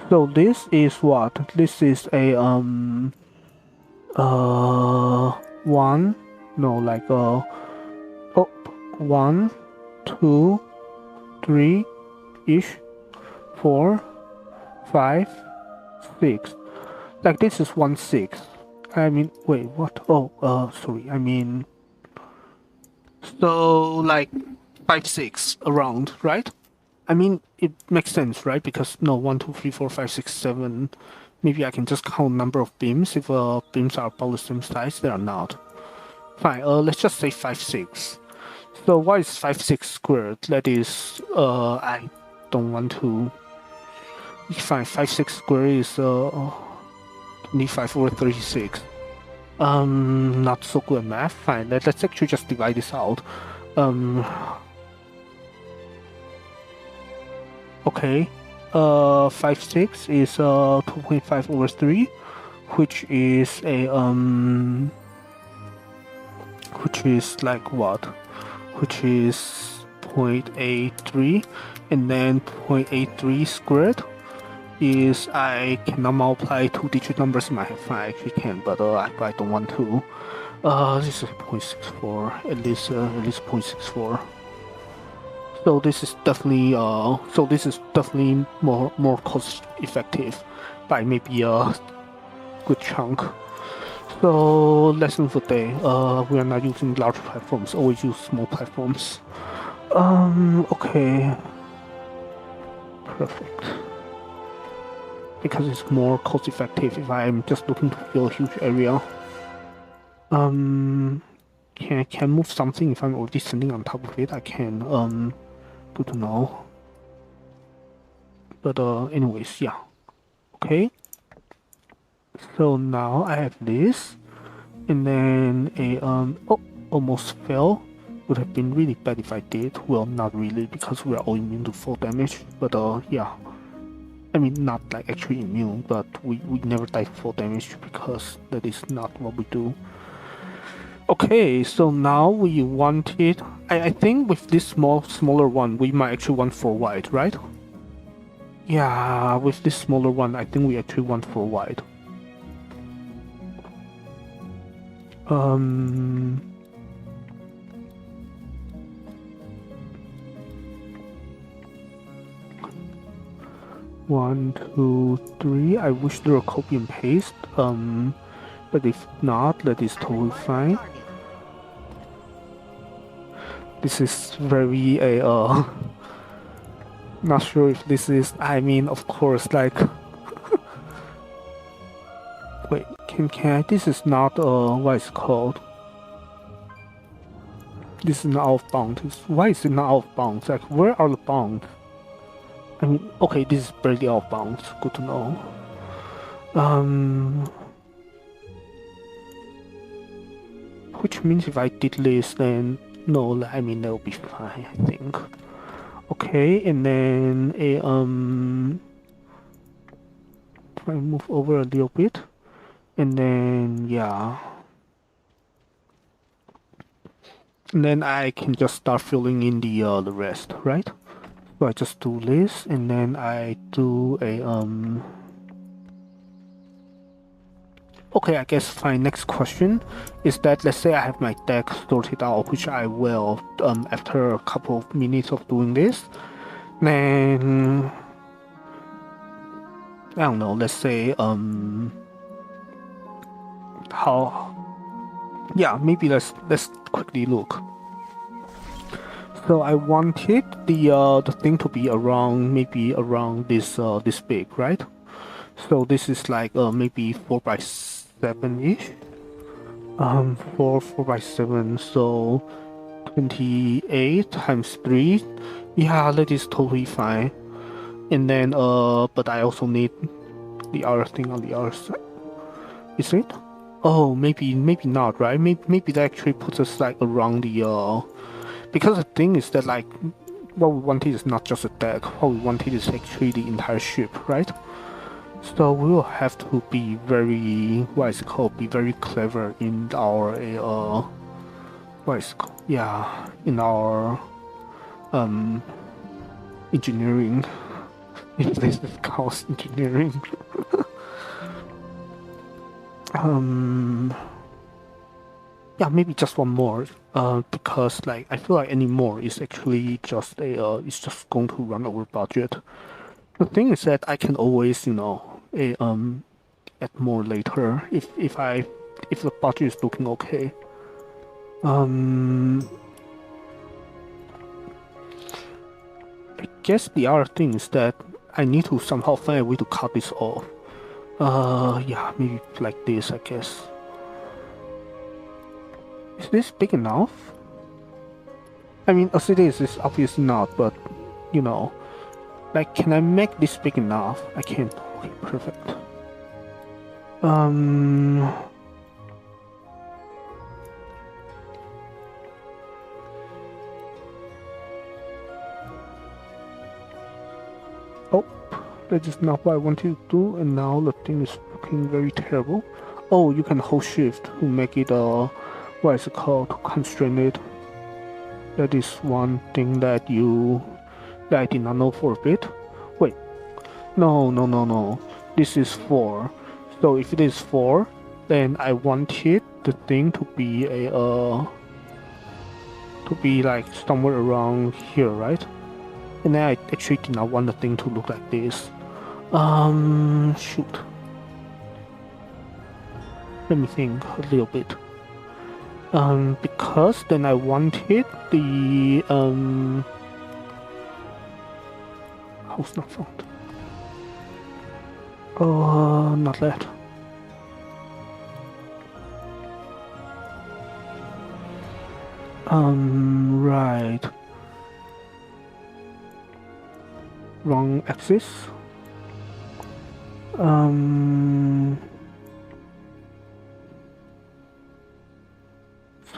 Speaker 1: So this is what? This is a, 1, no, like, 1, 2, 3, ish, 4, 5, 6. Like this is 1/6. I mean, wait, what? Oh, sorry. I mean, so like 5/6 around, right? I mean, it makes sense, right? Because no, 1, 2, 3, 4, 5, 6, 7. Maybe I can just count number of beams. If beams are about the same size, they are not. Fine. Let's just say 5/6. So what is 5/6 squared? That is, I don't want to. Fine. 5/6 squared is 25 over 36. Not so good at math. Fine. Let's actually just divide this out. Okay. 5/6 is 2.5 over 3, which is a which is like what? Which is 0.83, and then 0.83 squared is, I cannot multiply 2-digit numbers in my head. I actually can, but I don't want to. This is 0.64, at least 0.64. So this is definitely more cost effective by maybe a good chunk. So lesson for today. We are not using large platforms. Always use small platforms. Okay. Perfect. Because it's more cost effective if I'm just looking to fill a huge area. Can I move something if I'm already standing on top of it? I can. Good to know. But anyways, yeah. Okay. So now I have this. And then a oh, almost fell. Would have been really bad if I did. Well, not really, because we are all immune to fall damage. But yeah. I mean, not like actually immune, but we never die to fall damage because that is not what we do. Okay, so now we wanted. I think with this smaller one, we might actually want 4 wide, right? Yeah, with this smaller one, I think we actually want 4 wide. One, two, three. I wish there were copy and paste. But if not, that is totally fine. This is very not sure if this is. I mean, of course, like. Wait, can I? This is not what is it called? This is not out of bounds. Why is it not out of bounds? Like, where are the bounds? I mean, okay, this is barely out of bounds. Good to know. Which means if I did this, then no, I mean that'll be fine. I think. Okay, and then a try and move over a little bit, and then yeah. And then I can just start filling in the rest, right? So I just do this, and then I do a Okay, I guess fine. Next question is that let's say I have my deck sorted out, which I will after a couple of minutes of doing this. Then I don't know. Let's say yeah, maybe let's quickly look. So I wanted the thing to be around maybe around this this big, right? So this is like maybe 4x7-ish. 4x7, so 28 times 3. Yeah, that is totally fine. And then but I also need the other thing on the other side. Is it? Oh, maybe not, right? Maybe that actually puts us like around the because the thing is that like what we wanted is not just a deck. What we wanted is actually the entire ship, right? So we will have to be very what is it called? Be very clever in our what is it called? Yeah, in our engineering. If this is called engineering. Yeah, maybe just one more. Because like I feel like any more is actually just a it's just going to run over budget. The thing is that I can always, you know, add more later if the budget is looking okay. I guess the other thing is that I need to somehow find a way to cut this off. Yeah, maybe like this, I guess. Is this big enough? I mean, as it is obviously not, but, you know, like, can I make this big enough? I can't. Okay, perfect. Oh, that is not what I wanted to do, and now the thing is looking very terrible. Oh, you can hold shift to make it what is it called? To constrain it. That is one thing that I did not know for a bit. Wait. No. This is 4. So if it is 4, then I wanted the thing to be a to be like somewhere around here, right? And then I actually did not want the thing to look like this. Shoot. Let me think a little bit. Because then I wanted the house not found. Not that. Right. Wrong axis.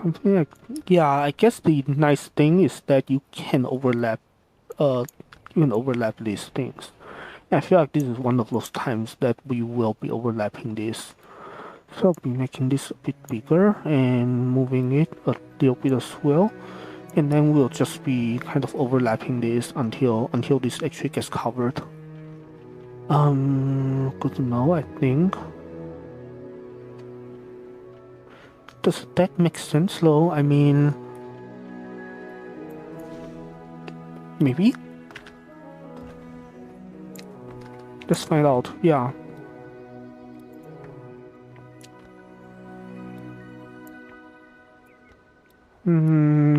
Speaker 1: Something like, yeah, I guess the nice thing is that you can overlap, these things. I feel like this is one of those times that we will be overlapping this. So I'll be making this a bit bigger and moving it a little bit as well. And then we'll just be kind of overlapping this until this actually gets covered. Good to know, I think. Does that make sense though? I mean, maybe? Let's find out, yeah.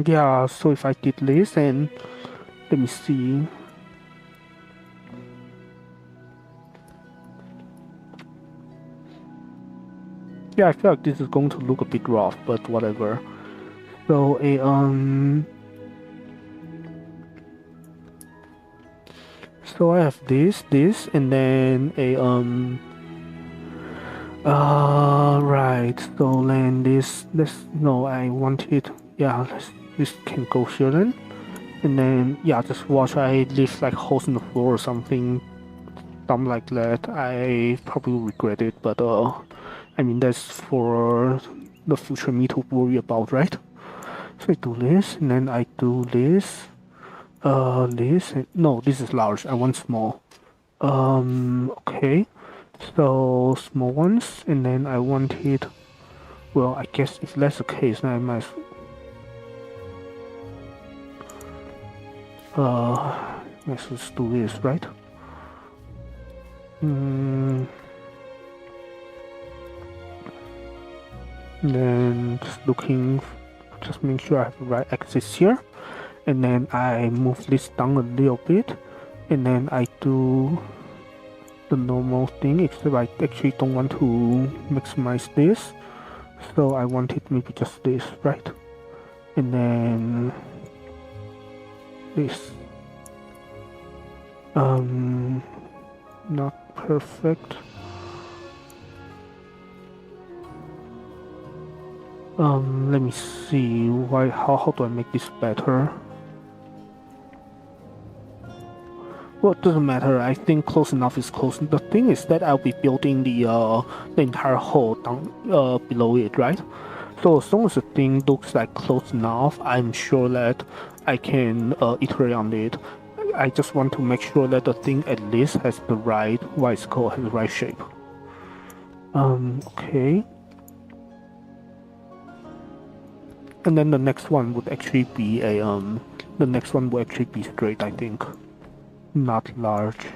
Speaker 1: Yeah, so if I did this and let me see. Yeah, I feel like this is going to look a bit rough, but whatever. So so I have this, and then right. So then this, no, I want it. Yeah, this can go here then, and then yeah, just watch. I leave like holes in the floor or something, dumb like that. I probably will regret it, but I mean that's for the future me to worry about, right? So I do this, and then I do this. This, no, this is large. I want small. Okay. So small ones, and then I want it. Well, I guess if that's the case, then I might. Let's just do this, right? Then just make sure I have the right axis here, and then I move this down a little bit, and then I do the normal thing, except I actually don't want to maximize this, so I want it maybe just this, right? And then this. Not perfect. Let me see how do I make this better? Well, it doesn't matter. I think close enough is close. The thing is that I'll be building the entire hole down below it, right? So as long as the thing looks like close enough, I'm sure that I can iterate on it. I just want to make sure that the thing at least has the right has the right shape. Okay. And then the next one would actually be straight, I think. Not large.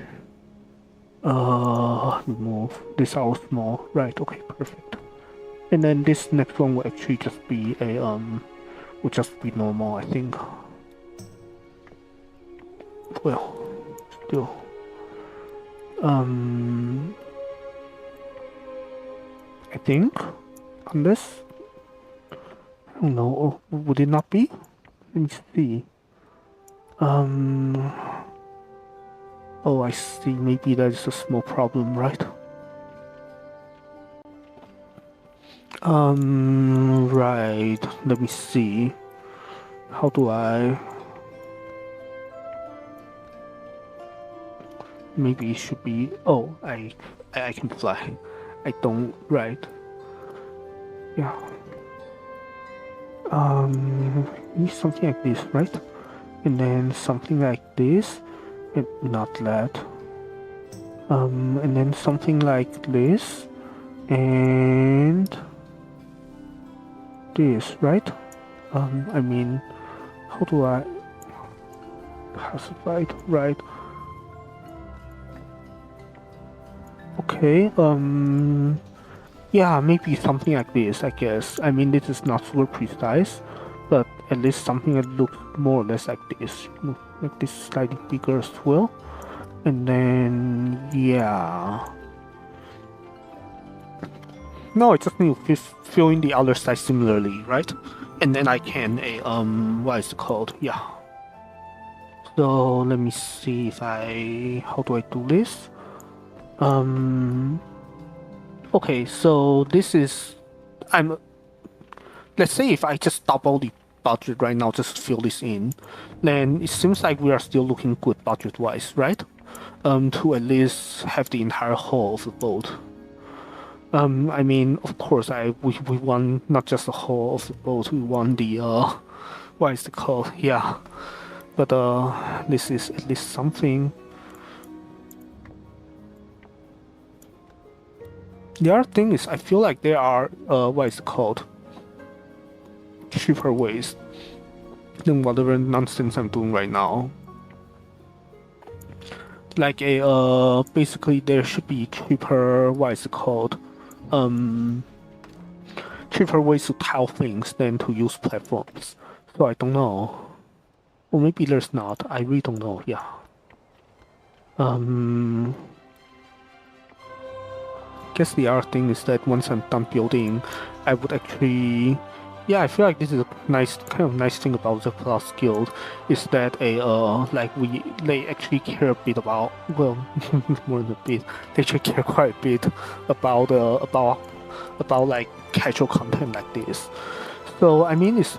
Speaker 1: Remove. These are all small. Right, okay, perfect. And then this next one will actually just be normal, I think. Well, still. I think, unless, I don't know, or would it not be? Let me see. Oh, I see, maybe that is a small problem, right? Right, let me see. How do I... Maybe it should be... Oh, I can fly. I don't... Right. Yeah. Maybe something like this, right? And then something like this. And not that. And then something like this. And... this, right? I mean... How do I... Pacify it, right? Okay, yeah, maybe something like this, I guess. I mean, this is not super precise, but at least something that looks more or less like this. Make this slightly bigger as well. And then, yeah. No, I just need to fill in the other side similarly, right? And then I can, what is it called? Yeah. So, let me see if how do I do this? Okay, so this is, let's say if I just double the budget right now just to fill this in, then it seems like we are still looking good budget-wise, right? To at least have the entire hull of the boat. I mean, of course, we want not just the hull of the boat, we want the what is it called? Yeah, but this is at least something. The other thing is, I feel like there are what is it called? Cheaper ways than whatever nonsense I'm doing right now. Like basically there should be cheaper, what is it called? Cheaper ways to tile things than to use platforms. So I don't know. Or maybe there's not. I really don't know. Yeah. Guess the other thing is that once I'm done building, I would actually. Yeah, I feel like this is a nice thing about the Plus Guild is that they actually care a bit about, well, more than a bit, they actually care quite a bit about like casual content like this. So I mean, it's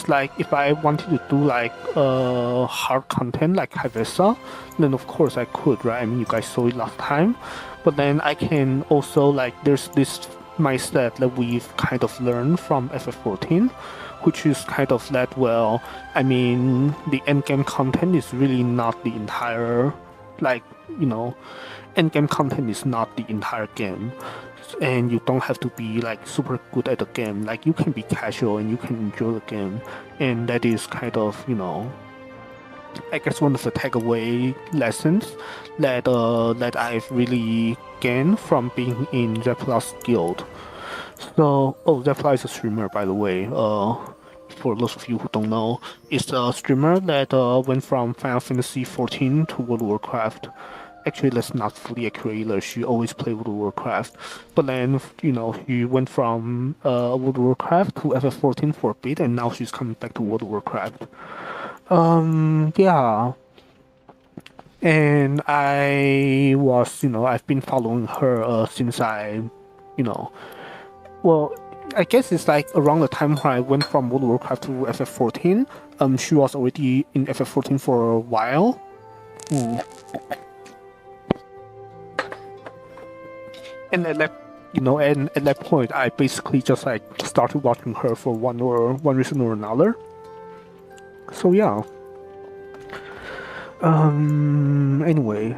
Speaker 1: like if I wanted to do like hard content like Havesa, then of course I could, right? I mean, you guys saw it last time, but then I can also like there's this mindset that we've kind of learned from FF14, which is kind of that, well, I mean, the endgame content is really not the entire, like, endgame content is not the entire game. And you don't have to be like super good at the game. Like, you can be casual and you can enjoy the game. And that is kind of, I guess one of the takeaway lessons that I've really gained from being in Zepla's guild. So, Zepla is a streamer, by the way. For those of you who don't know, it's a streamer that went from Final Fantasy 14 to World of Warcraft. Actually, that's not fully accurate either. She always played World of Warcraft, but then she went from World of Warcraft to FF14 for a bit, and now she's coming back to World of Warcraft. Yeah. And I was, I've been following her since well, I guess it's like around the time when I went from World of Warcraft to FF14. She was already in FF14 for a while. And at that, and at that point, I basically just like started watching her for one reason or another. So yeah. Anyway.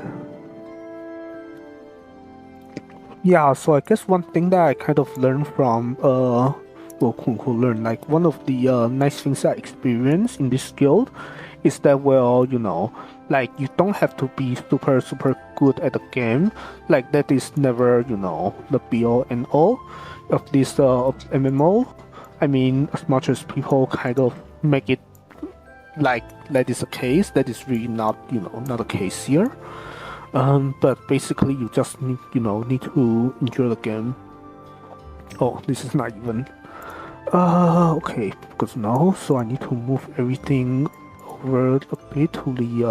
Speaker 1: Yeah, so I guess one thing that I kind of learned from, like one of the nice things I experienced in this guild is that, well, like you don't have to be super good at the game. Like that is never, the be all and all of this MMO. I mean, as much as people kind of make it like that is the case, that is really not, not the case here. But basically you just need, need to enjoy the game. Oh, this is not even. Okay, because now, so I need to move everything over a bit to the,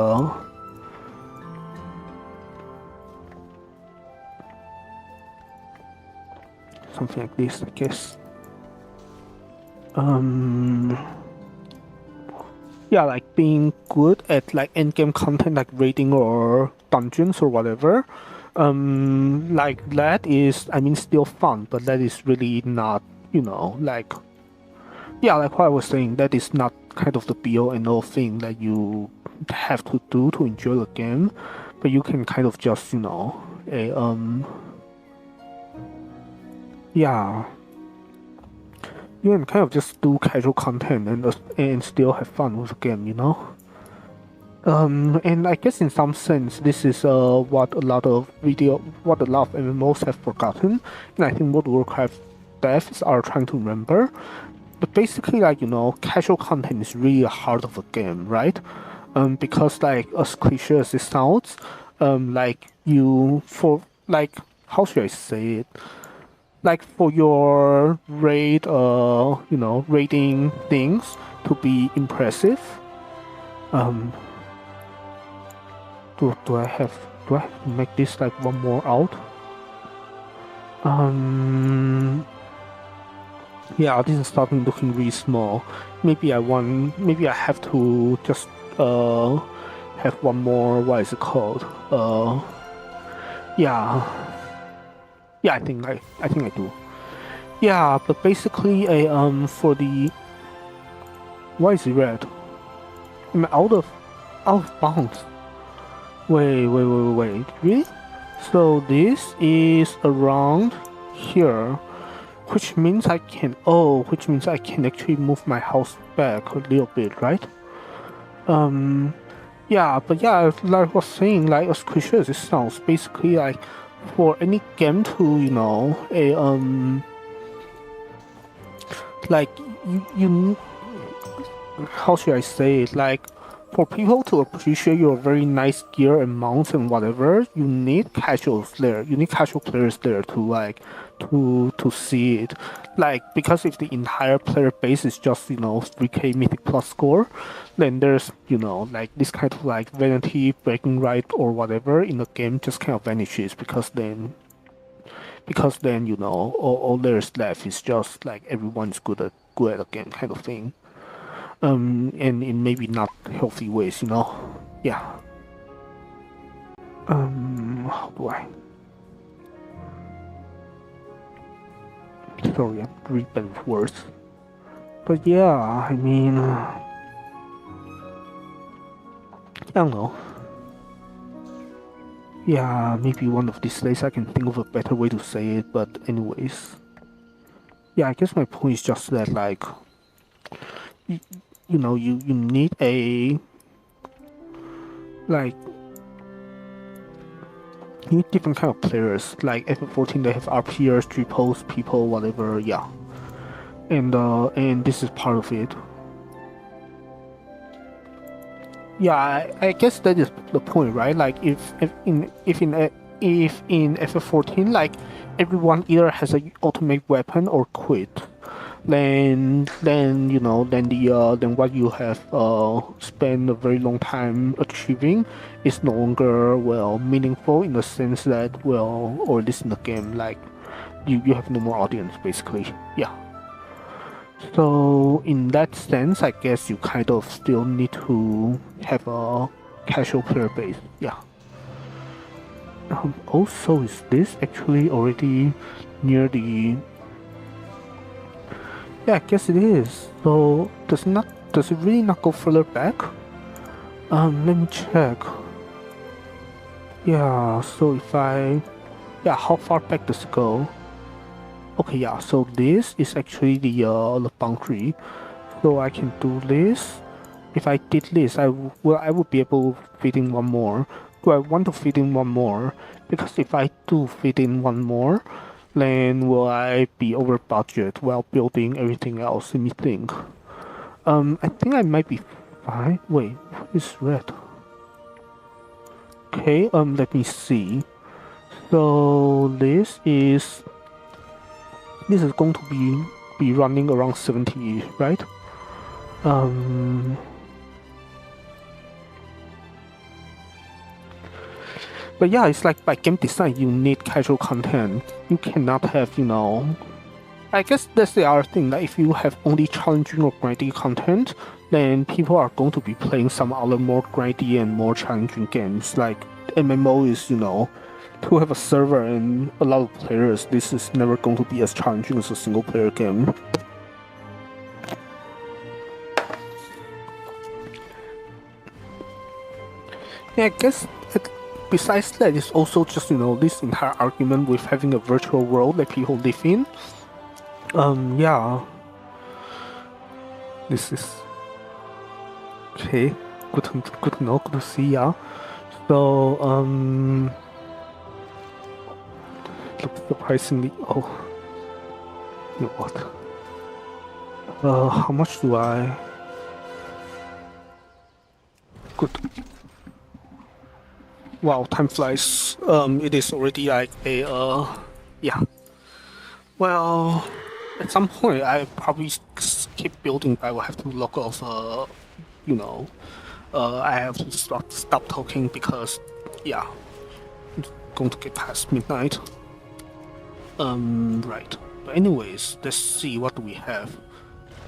Speaker 1: something like this, I guess. Yeah, like being good at like endgame content like raiding or dungeons or whatever. Like that is, I mean, still fun, but that is really not, like, yeah, like what I was saying, that is not kind of the be all and all thing that you have to do to enjoy the game, but you can kind of just, yeah. You can kind of just do casual content and still have fun with the game, And I guess in some sense, this is what a lot of MMOs have forgotten, and I think World of Warcraft devs are trying to remember. But basically, like casual content is really the heart of the game, right? Because like as cliche as it sounds, like how should I say it? Like for your raiding things to be impressive. Do I have to make this like one more out? Yeah, this is starting looking really small. Maybe I have to just have one more. What is it called? Yeah, yeah. I think I do. Yeah, but basically for the why is it red? Am I out of bounds? Wait. Really? So this is around here. Which means I can actually move my house back a little bit, right? Yeah, but yeah, like I was saying, like as cliche as it sounds, basically like for any game to, like you how should I say it? Like for people to appreciate your very nice gear and mounts and whatever, you need casuals there. You need casual players there to like to see it. Like because if the entire player base is just 3K mythic plus score, then there's like this kind of like vanity breaking right or whatever in the game just kind of vanishes because then all there's left is just like everyone's good at the game kind of thing. And in maybe not healthy ways, Yeah. How do I? Sorry, I'm really bad with words. But yeah, I mean, I don't know. Yeah, maybe one of these days I can think of a better way to say it, but anyways. Yeah, I guess my point is just that, like, you need a, like, you need different kind of players. Like FF14, they have RPers, triples, people, whatever. Yeah, and this is part of it. Yeah, I guess that is the point, right? Like if in FF14, like everyone either has a ultimate weapon or quit, then then what you have spent a very long time achieving is no longer meaningful in the sense that or at least in the game, like you have no more audience basically. Yeah. So in that sense, I guess you kind of still need to have a casual player base. Yeah. Also, is this actually already near the? Yeah, I guess it is. So does it really not go further back? Let me check. Yeah. So how far back does it go? Okay, yeah, so this is actually the boundary. So I can do this. If I did this, I would be able to fit in one more. Do I want to fit in one more? Because if I do fit in one more, then will I be over budget while building everything else? Let me think. I think I might be fine. Wait, what is red? Okay, let me see. So this is going to be running around 70, right? But yeah, it's like by game design, you need casual content. You cannot have, I guess that's the other thing. Like if you have only challenging or grindy content, then people are going to be playing some other more grindy and more challenging games. Like MMO is, to have a server and a lot of players, this is never going to be as challenging as a single player game. Yeah, I guess besides that, it's also just, this entire argument with having a virtual world that people live in. Yeah. This is okay. Good to know, good to see, yeah. So, looks surprisingly. Oh, you know what? How much do I? Good. Wow, time flies. It is already like a yeah. Well, at some point I probably keep building, but I will have to log off. I have to stop talking because, yeah, it's going to get past midnight. Right. But anyways, let's see what do we have.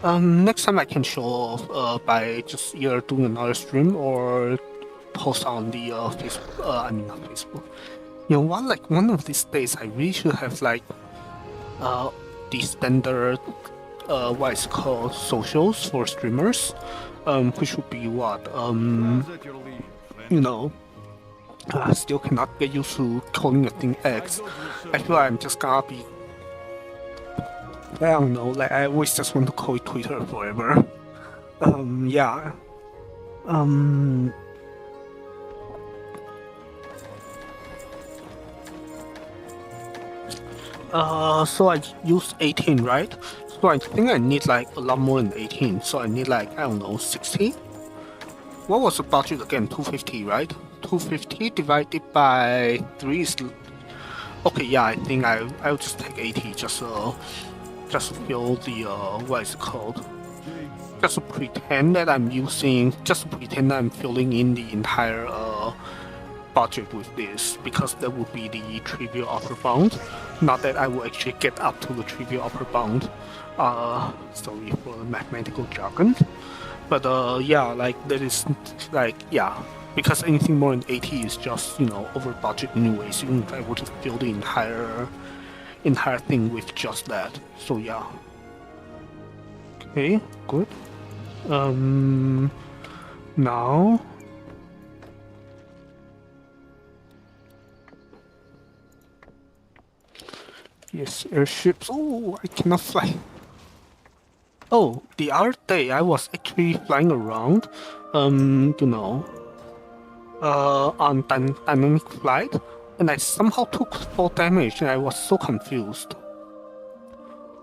Speaker 1: Next time I can show off by just either doing another stream or post on the Facebook. I mean not Facebook. You know what? Like one of these days, I really should have like the standard what is called socials for streamers, which would be what you know. I still cannot get used to calling a thing X. I feel like I'm just gonna be. I don't know, like I always just want to call it Twitter forever. Yeah. So I used 18, right? So I think I need like a lot more than 18. So I need like, I don't know, 60? What was the budget again? 250, right? 250 divided by 3 is... Okay, yeah, I think I'll just take 80 just to fill the, what is it called? Just to pretend that I'm filling in the entire, budget with this, because that would be the trivial upper bound. Not that I will actually get up to the trivial upper bound. Sorry for the mathematical jargon. But yeah, like that is like, yeah, because anything more than 80 is just, you know, over budget anyways, even if I were to fill the entire thing with just that. So yeah. Okay, good. Now yes, airships. Oh, I cannot fly. Oh, the other day I was actually flying around, you know, on dynamic flight, and I somehow took 4 damage, and I was so confused.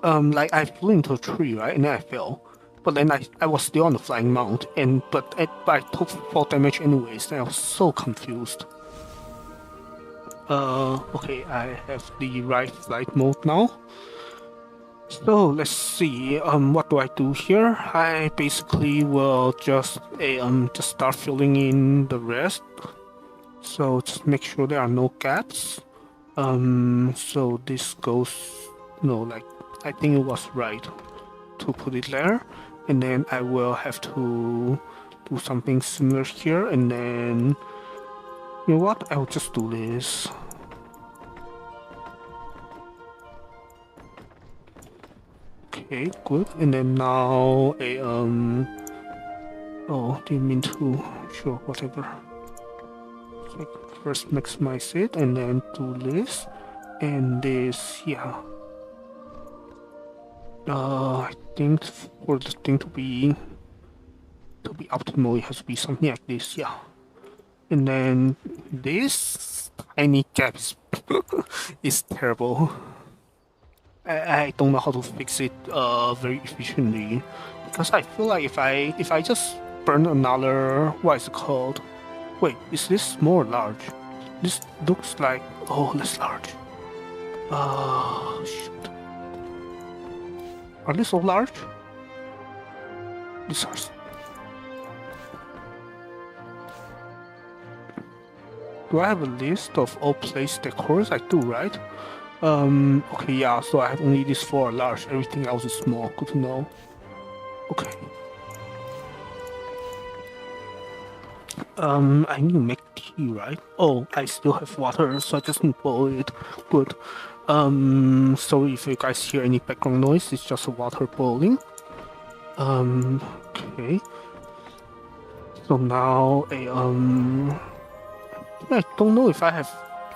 Speaker 1: Like I flew into a tree, right, and then I fell, but then I was still on the flying mount, but I took 4 damage anyways, and I was so confused. Okay, I have the right flight mode now. So let's see. What do I do here? I basically will just start filling in the rest. So just make sure there are no gaps. So this goes, no, like I think it was right to put it there, and then I will have to do something similar here, and then. You know what? I'll just do this. Okay, good. And then now a oh, didn't mean to. Sure, whatever. So first maximize it, and then do this, and this. Yeah. I think for the thing to be optimal, it has to be something like this. Yeah. And then this tiny gap is terrible. I don't know how to fix it very efficiently, because I feel like if I just burn another, what is it called? Wait, is this small or large? This looks like, oh, that's large. Shoot. Are these all large? These are. Do I have a list of all place decors? I do, right? Okay, yeah, so I have only these 4 large, everything else is small. Good to know. Okay. I need to make tea, right? Oh, I still have water, so I just need to boil it. Good. Sorry if you guys hear any background noise, it's just water boiling. Okay. So now I don't know if I have.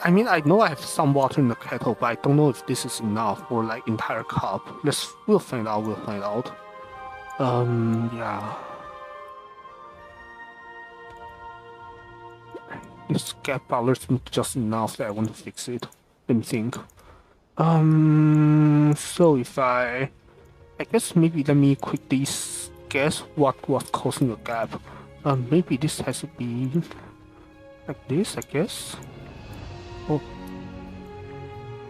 Speaker 1: I mean, I know I have some water in the kettle, but I don't know if this is enough for like entire cup. We'll find out. We'll find out. Yeah. This gap bothers me just enough that I want to fix it. Let me think. So if I guess maybe let me quickly guess what was causing the gap. Maybe this has to be like this, I guess. Oh,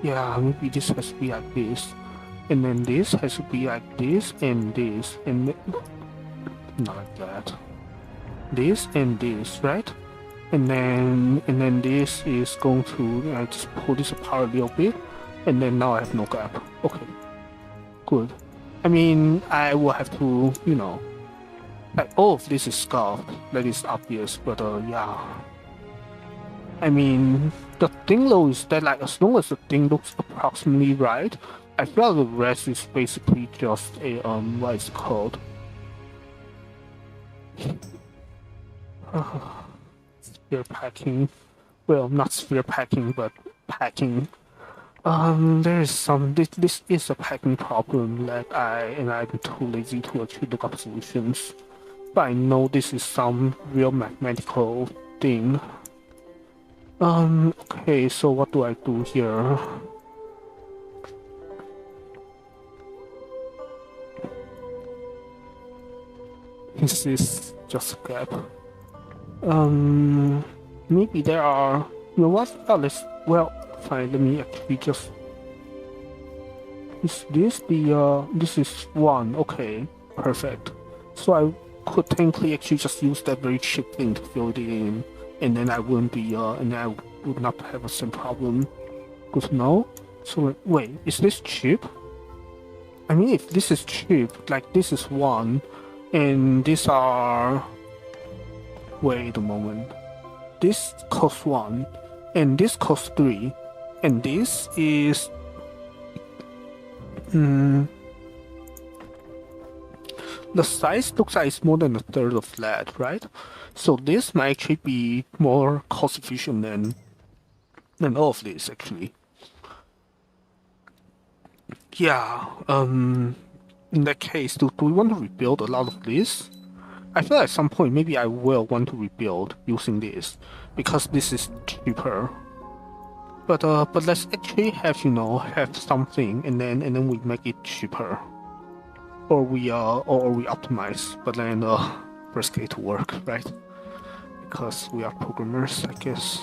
Speaker 1: yeah, maybe this has to be like this, and then this has to be like this, and not like that. This and this, right? And then this is going to. I just pull this apart a little bit, and then now I have no gap. Okay, good. I mean, I will have to, you know, like all of this is scuffed. That is obvious, but yeah. I mean, the thing though is that like as long as the thing looks approximately right, I feel like the rest is basically just a what is it called? Sphere packing. Well, not sphere packing, but packing. There is some. This is a packing problem that I'm too lazy to actually look up solutions. But I know this is some real mathematical thing. Okay, so what do I do here? This is just a gap. Maybe there are. You know what? Oh, well, fine. Let me actually just. Is this the? This is one. Okay, perfect. So I could technically actually just use that very cheap thing to fill it in, and then I wouldn't be. And I would not have the same problem. Good to know. So wait, is this cheap? I mean, if this is cheap, like this is one, and these are. Wait a moment. This costs 1, and this costs 3, and this is. The size looks like it's more than a third of that, right? So this might actually be more cost efficient than all of this actually. Yeah. In that case, do we want to rebuild a lot of this? I feel at some point maybe I will want to rebuild using this because this is cheaper. But let's actually have have something and then we make it cheaper, or we optimize. But then first get to work, right? Because we are programmers, I guess.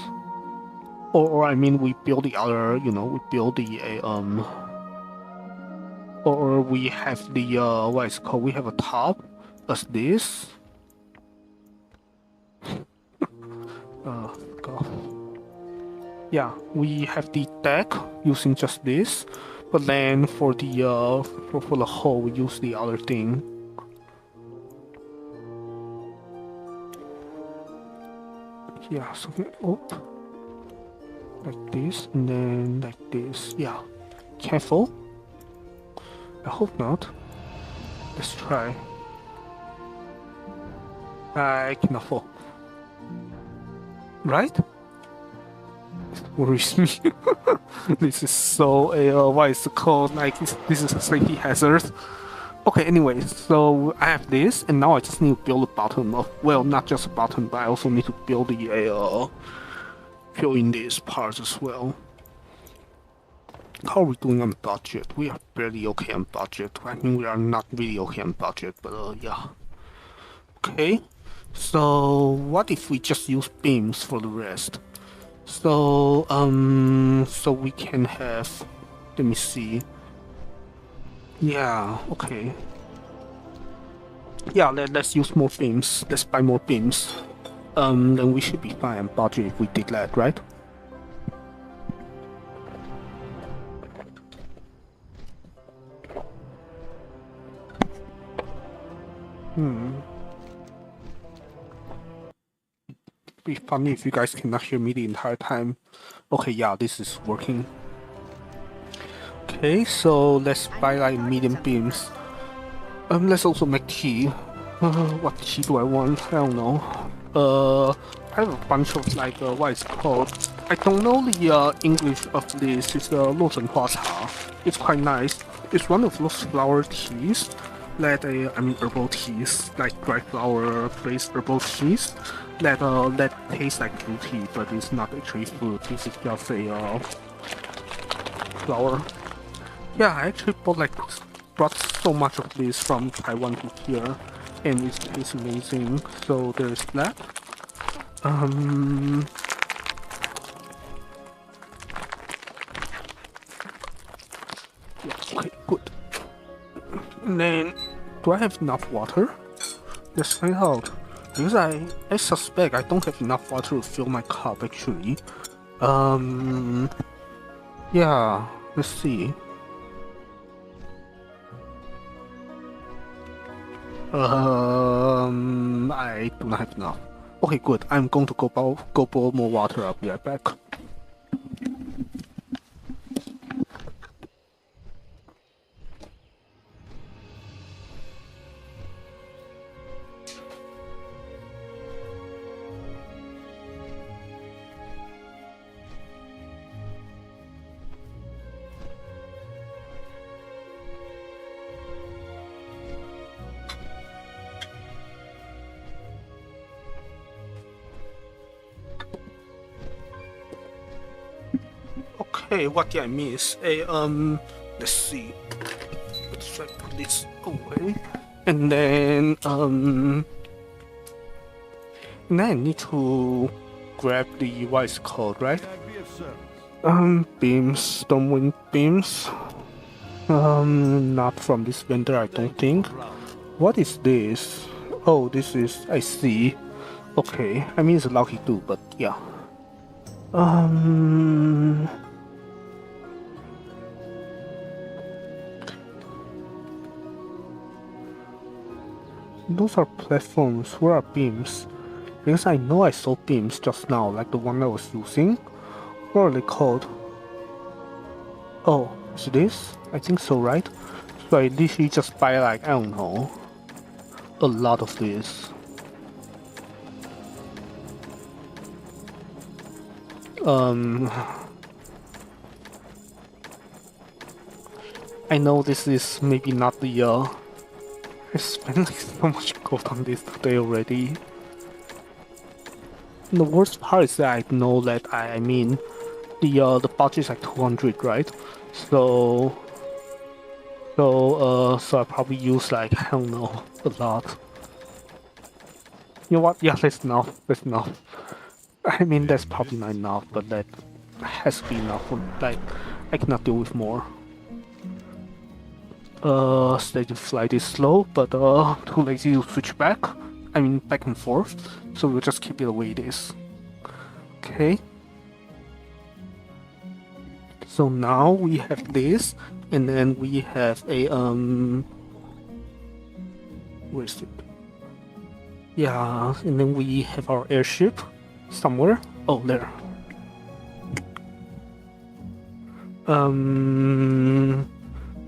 Speaker 1: Or I mean we build the other, we build the or we have the what is it called? We have a top as this. God. Yeah, we have the deck using just this, but then for the for the hull we use the other thing. Yeah, something up like this and then like this. Yeah, careful. I hope not. Let's try. I cannot fall. Right? It worries me. This is so what is it called? Like this is a safety hazard. Okay, anyway, so I have this, and now I just need to build a bottom of, well, not just a bottom, but I also need to build the fill in these parts as well. How are we doing on budget? We are barely okay on budget. I mean, we are not really okay on budget, but yeah. Okay, so what if we just use beams for the rest? So so we can have. Let me see. Yeah. Okay. Yeah. Let's use more beams. Let's buy more beams. Then we should be fine on budget if we did that, right? Be funny if you guys cannot hear me the entire time. Okay, yeah, this is working. Okay, so let's buy like medium beams. Let's also make tea. What tea do I want? I don't know. I have a bunch of like what is it called? I don't know the English of this. It's 洛神花茶. It's quite nice. It's one of those flower teas that I mean herbal teas, like dry flower based herbal teas that taste like blue tea, but it's not actually food. This is just a flower. Yeah, I actually brought so much of this from Taiwan to here, and it tastes amazing. So there's that. Yeah, okay, good. And then, do I have enough water? Let's find out. Because I suspect I don't have enough water to fill my cup actually. Yeah, let's see. I do not have enough. Okay, good. I'm going to go boil more water. I'll be right back. Okay, what did I miss? Let's see. Let's try to put this away. And then I need to grab the what is it called, right? Beams, Stormwind beams. Not from this vendor, I don't think. What is this? Oh, this is, I see. Okay, I mean it's lucky too, but yeah. Those are platforms. Where are beams? Because I know I saw beams just now, like the one I was using. What are they called? Oh, is this? I think so, right? So I literally just buy like, I don't know, a lot of this. I know this is maybe not the I spent like so much gold on this today already. And the worst part is that I know that I mean the budget is like 200, right? So I probably use like, I don't know, a lot. You know what? Yeah, that's enough. That's enough. I mean that's probably not enough, but that has to be enough. Like I cannot deal with more. Stage of flight is slow, but too lazy to switch back. I mean back and forth. So we'll just keep it the way it is. Okay. So now we have this, and then we have a where is it? Yeah, and then we have our airship somewhere. Oh, there.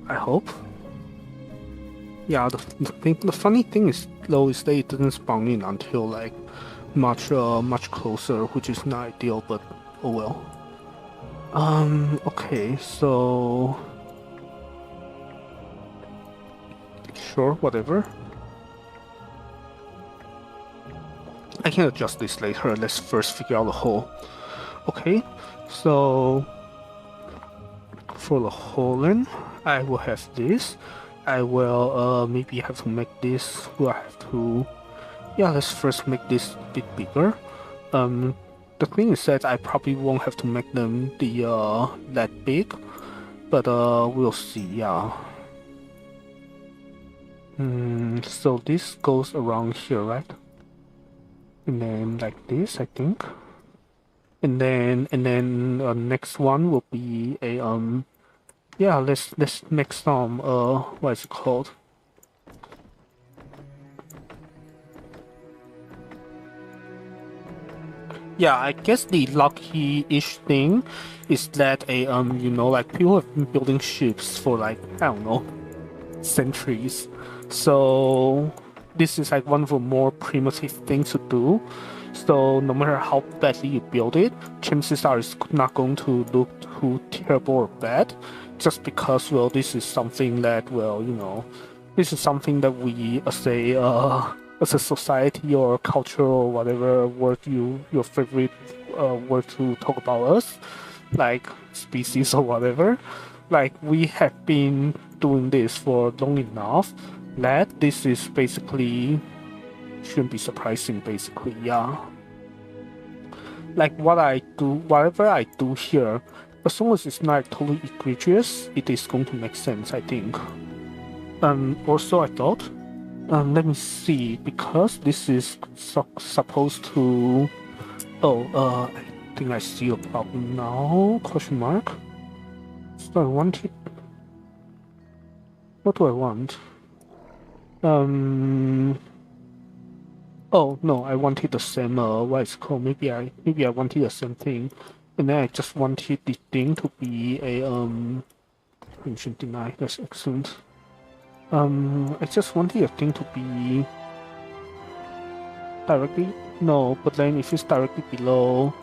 Speaker 1: I hope. Yeah, the funny thing is though is that it doesn't spawn in until like much closer, which is not ideal, but oh well. Okay, so sure, whatever. I can adjust this later. Let's first figure out the hole. Okay, so for the hole in, I will have this. I will maybe have to make this. Will I have to? Yeah, let's first make this a bit bigger. The thing is that I probably won't have to make them that big, but we'll see. Yeah. So this goes around here, right? And then like this, I think. And then next one will be a yeah, let's make some what is it called? Yeah, I guess the lucky-ish thing is that a you know, like people have been building ships for like, I don't know, centuries. So this is like one of the more primitive things to do. So no matter how badly you build it, chances are it's not going to look too terrible or bad. Just because, well, this is something that, well, you know, this is something that we as a society or culture or whatever word your favorite word to talk about us, like species or whatever, like we have been doing this for long enough that this is basically shouldn't be surprising, basically. Yeah, like whatever I do here, as long as it's not totally egregious, it is going to make sense, I think. Also I thought, let me see, because this is supposed to... Oh, I think I see a problem now, question mark. So I want it... What do I want? Um. Oh no, I wanted the same. What is it called? Maybe I wanted the same thing, and then I just wanted the thing to be a permission denied. That's excellent. I just wanted the thing to be directly. No, but then if it's directly below,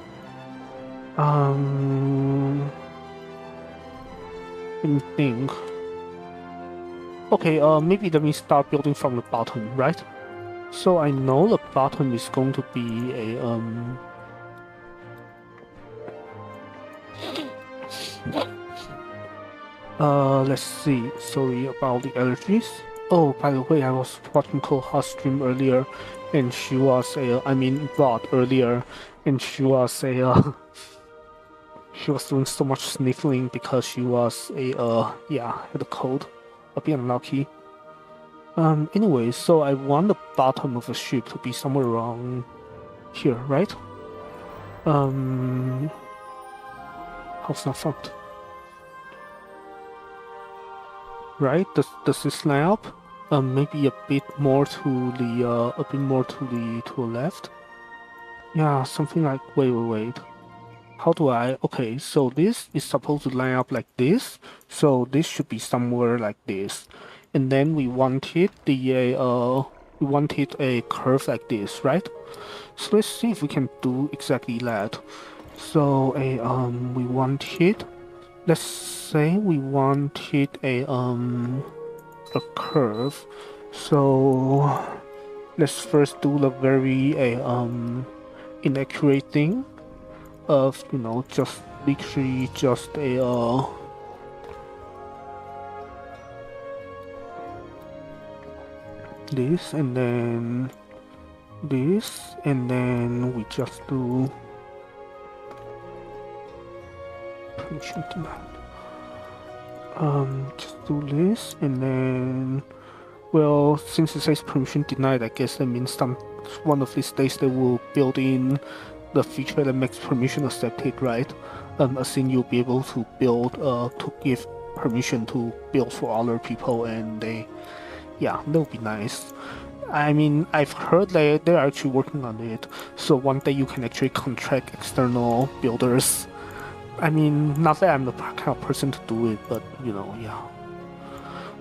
Speaker 1: let me think. Okay, maybe let me start building from the bottom, right? So I know the bottom is going to be a let's see. Sorry about the allergies. Oh, by the way, I was watching Koha's stream earlier, and she was I mean, VOD earlier, and she was she was doing so much sniffling because she was yeah, had a cold. A bit unlucky. Anyway, so I want the bottom of the ship to be somewhere around here, right? How's not found? Right? Does this line up? Maybe a bit more to the left. Yeah, something like wait. How do I? Okay, so this is supposed to line up like this. So this should be somewhere like this, and then we wanted a curve like this, right? So let's see if we can do exactly that. So we wanted, let's say we wanted a curve. So let's first do the very inaccurate thing of, you know, just literally just a this and then this, and then we just do permission denied. Just do this, and then, well, since it says permission denied, I guess that means one of these days they will build in the feature that makes permission accepted, right? As in you'll be able to build, to give permission to build for other people, and yeah, that would be nice. I mean, I've heard that they're actually working on it, so one day you can actually contract external builders. I mean, not that I'm the kind of person to do it, but you know, yeah.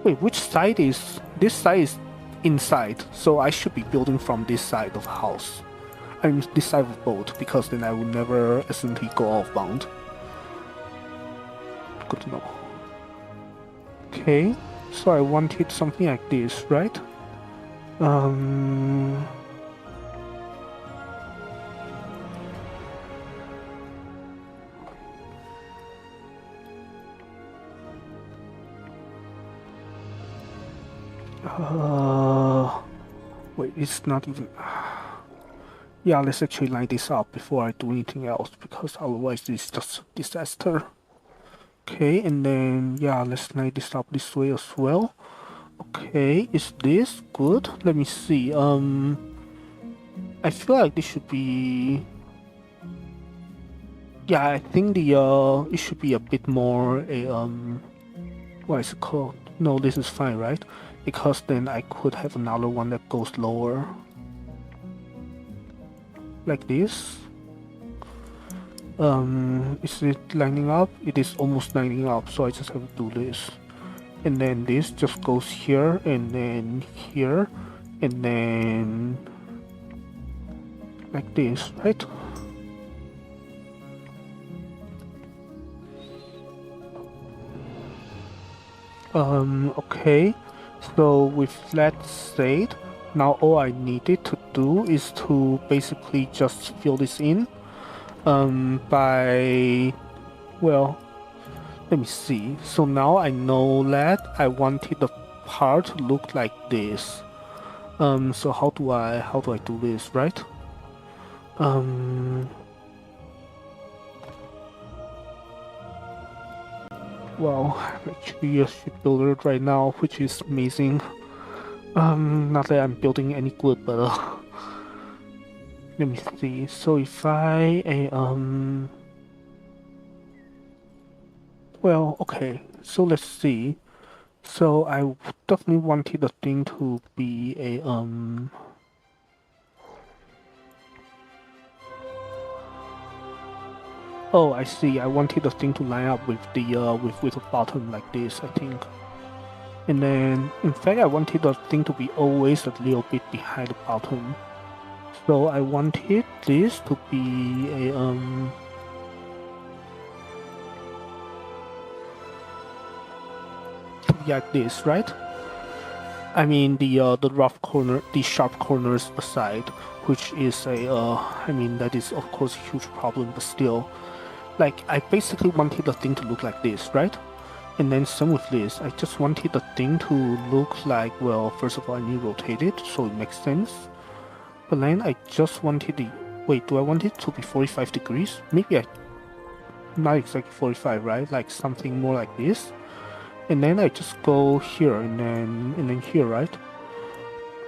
Speaker 1: Wait, which side is... This side is inside, so I should be building from this side of the house. I mean, this side of the boat, because then I will never accidentally go off-bound. Good to know. Okay, so I wanted something like this, right? Wait, it's not even... Yeah, let's actually line this up before I do anything else, because otherwise it's just a disaster. Okay, and then, yeah, let's line this up this way as well. Okay, is this good? Let me see. I feel like this should be... Yeah, I think it should be a bit more what is it called? No, this is fine, right? Because then I could have another one that goes lower. Like this. Is it lining up? It is almost lining up, so I just have to do this. And then this just goes here, and then here, and then like this, right? Okay, so with that said, now all I needed to do is to basically just fill this in by, well, let me see. So now I know that I wanted the part to look like this. So how do I do this, right? Well, I'm actually a shipbuilder right now, which is amazing. Not that I'm building any good, but let me see. So if I well, okay. So let's see. So I definitely wanted the thing to be a Oh, I see. I wanted the thing to line up with the with a bottom like this, I think. And then, in fact, I wanted the thing to be always a little bit behind the bottom. So I wanted this to be a to be like this, right? I mean the rough corner, the sharp corners aside, which is a I mean that is of course a huge problem, but still, like I basically wanted the thing to look like this, right? And then same with this, I just wanted the thing to look like, well, first of all I need to rotate it so it makes sense. But then I just wanted the, wait, do I want it to be 45 degrees? Maybe not exactly 45, right? Like something more like this. And then I just go here and then here, right?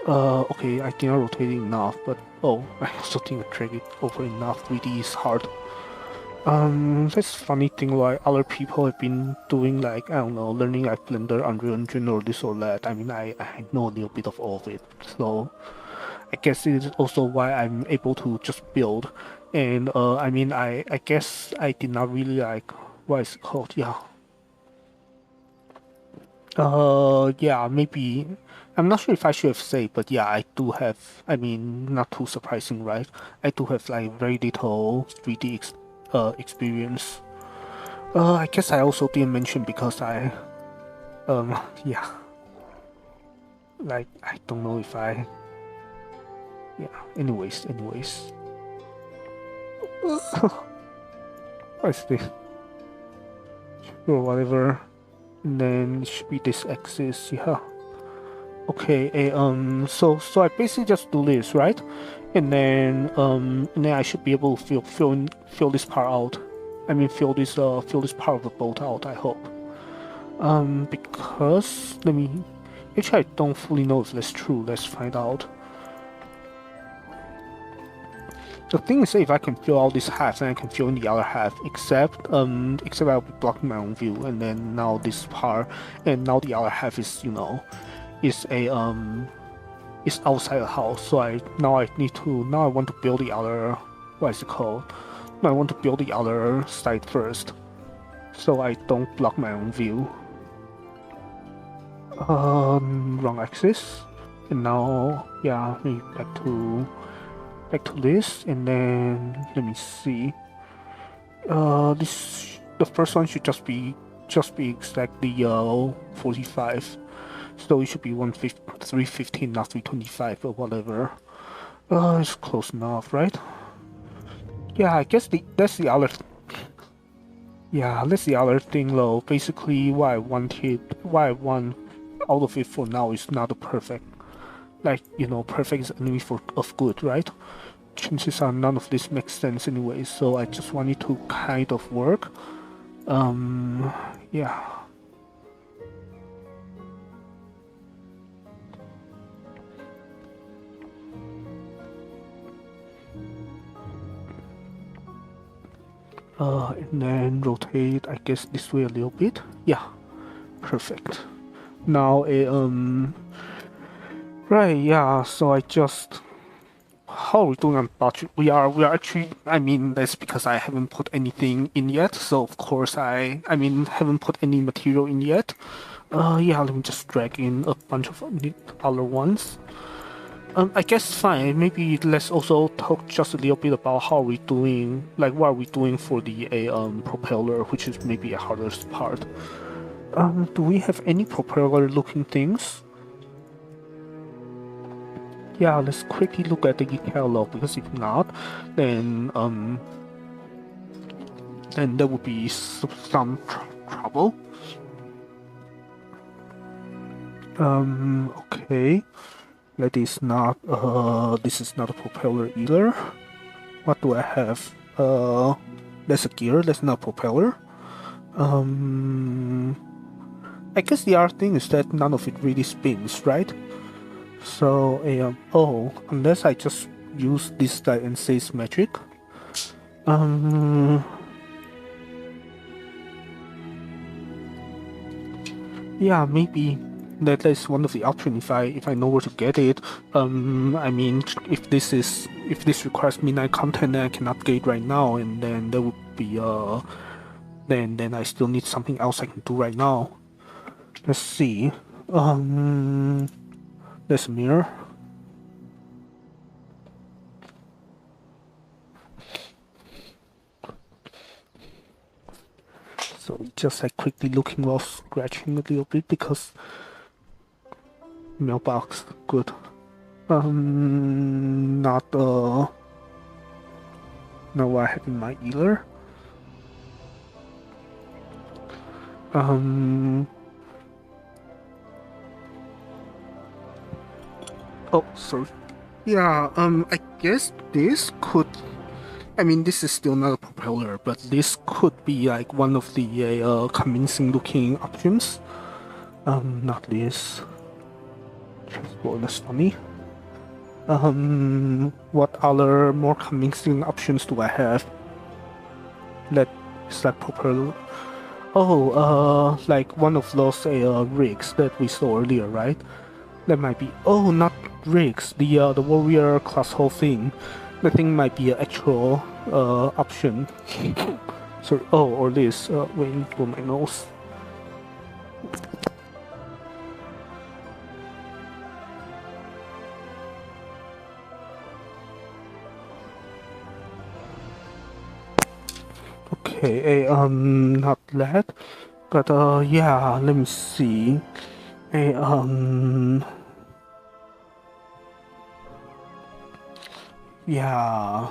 Speaker 1: Okay, I did not rotate it enough, but oh, I also didn't drag it over enough. 3D is hard. That's funny thing, like other people have been doing, like, I don't know, learning like Blender, Unreal Engine or this or that. I mean, I know a little bit of all of it, so I guess it is also why I'm able to just build. And I mean, I guess I did not really like, what is it called? Yeah. Yeah, maybe. I'm not sure if I should have said, but yeah, I do have, I mean, not too surprising, right? I do have like very little 3D experience. I guess I also didn't mention because yeah. Like, I don't know if I, yeah, anyways. What's this? Sure, whatever. And then it should be this axis, yeah. Okay, so I basically just do this, right? And then I should be able to fill this part out. I mean, fill this part of the boat out, I hope. Because let me. Actually, I don't fully know if that's true. Let's find out. The thing is, if I can fill out this half, then I can fill in the other half. Except I'll be blocking my own view, and then now this part, and now the other half is, you know, is a is outside the house. So I want to build the other, what is it called? I want to build the other side first, so I don't block my own view. Wrong axis, and now yeah, maybe back to this, and then let me see. The first one should just be exactly 45. So it should be 315, not 325 or whatever. It's close enough, right? Yeah, I guess that's the other. Yeah, that's the other thing though. Basically, what I want out of it for now is not a perfect. Like, you know, perfect is enemy of good, right? Chances are none of this makes sense anyway, so I just want it to kind of work. Yeah. And then rotate, I guess, this way a little bit. Yeah, perfect. Now, right, yeah, so I just... How are we doing on budget? We are actually, I mean, that's because I haven't put anything in yet, so of course I mean, haven't put any material in yet. Yeah, let me just drag in a bunch of other ones. I guess fine, maybe let's also talk just a little bit about how we're doing, like what are we doing for the propeller, which is maybe a hardest part. Do we have any propeller looking things? Yeah, let's quickly look at the catalog, because if not, then there would be some trouble. Okay. That is not, this is not a propeller either. What do I have? That's a gear, that's not a propeller. I guess the other thing is that none of it really spins, right? So, oh, unless I just use this die and say it's magic. Yeah, maybe that is one of the options if I know where to get it. I mean, if this requires midnight content that I cannot get right now, and then there would be then I still need something else I can do right now. Let's see. There's a mirror. So just like quickly looking while scratching a little bit because mailbox, good. Not what I have in mind either. Oh, sorry. Yeah, I guess this could. I mean, this is still not a propeller, but this could be like one of the convincing looking options. Not this. Transport, that's funny. What other more convincing options do I have? That is like propeller. Oh, like one of those rigs that we saw earlier, right? That might be. Oh, not rigs. The warrior class whole thing. The thing might be an actual option. Sorry. Oh, or this. Wait, blow my nose. Okay, not that, but yeah, let me see. Yeah,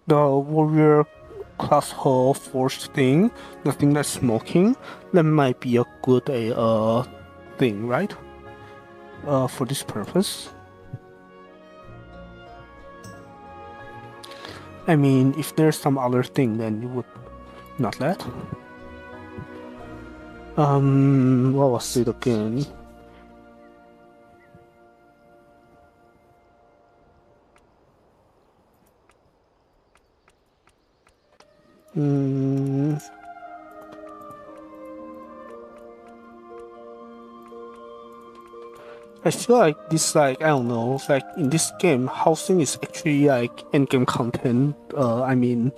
Speaker 1: the warrior class hall forged thing, the thing that's smoking, that might be a good thing, right? For this purpose. I mean, if there's some other thing, then you would not let. What was it again? I feel like this, like, I don't know, like in this game, housing is actually like endgame content. I mean,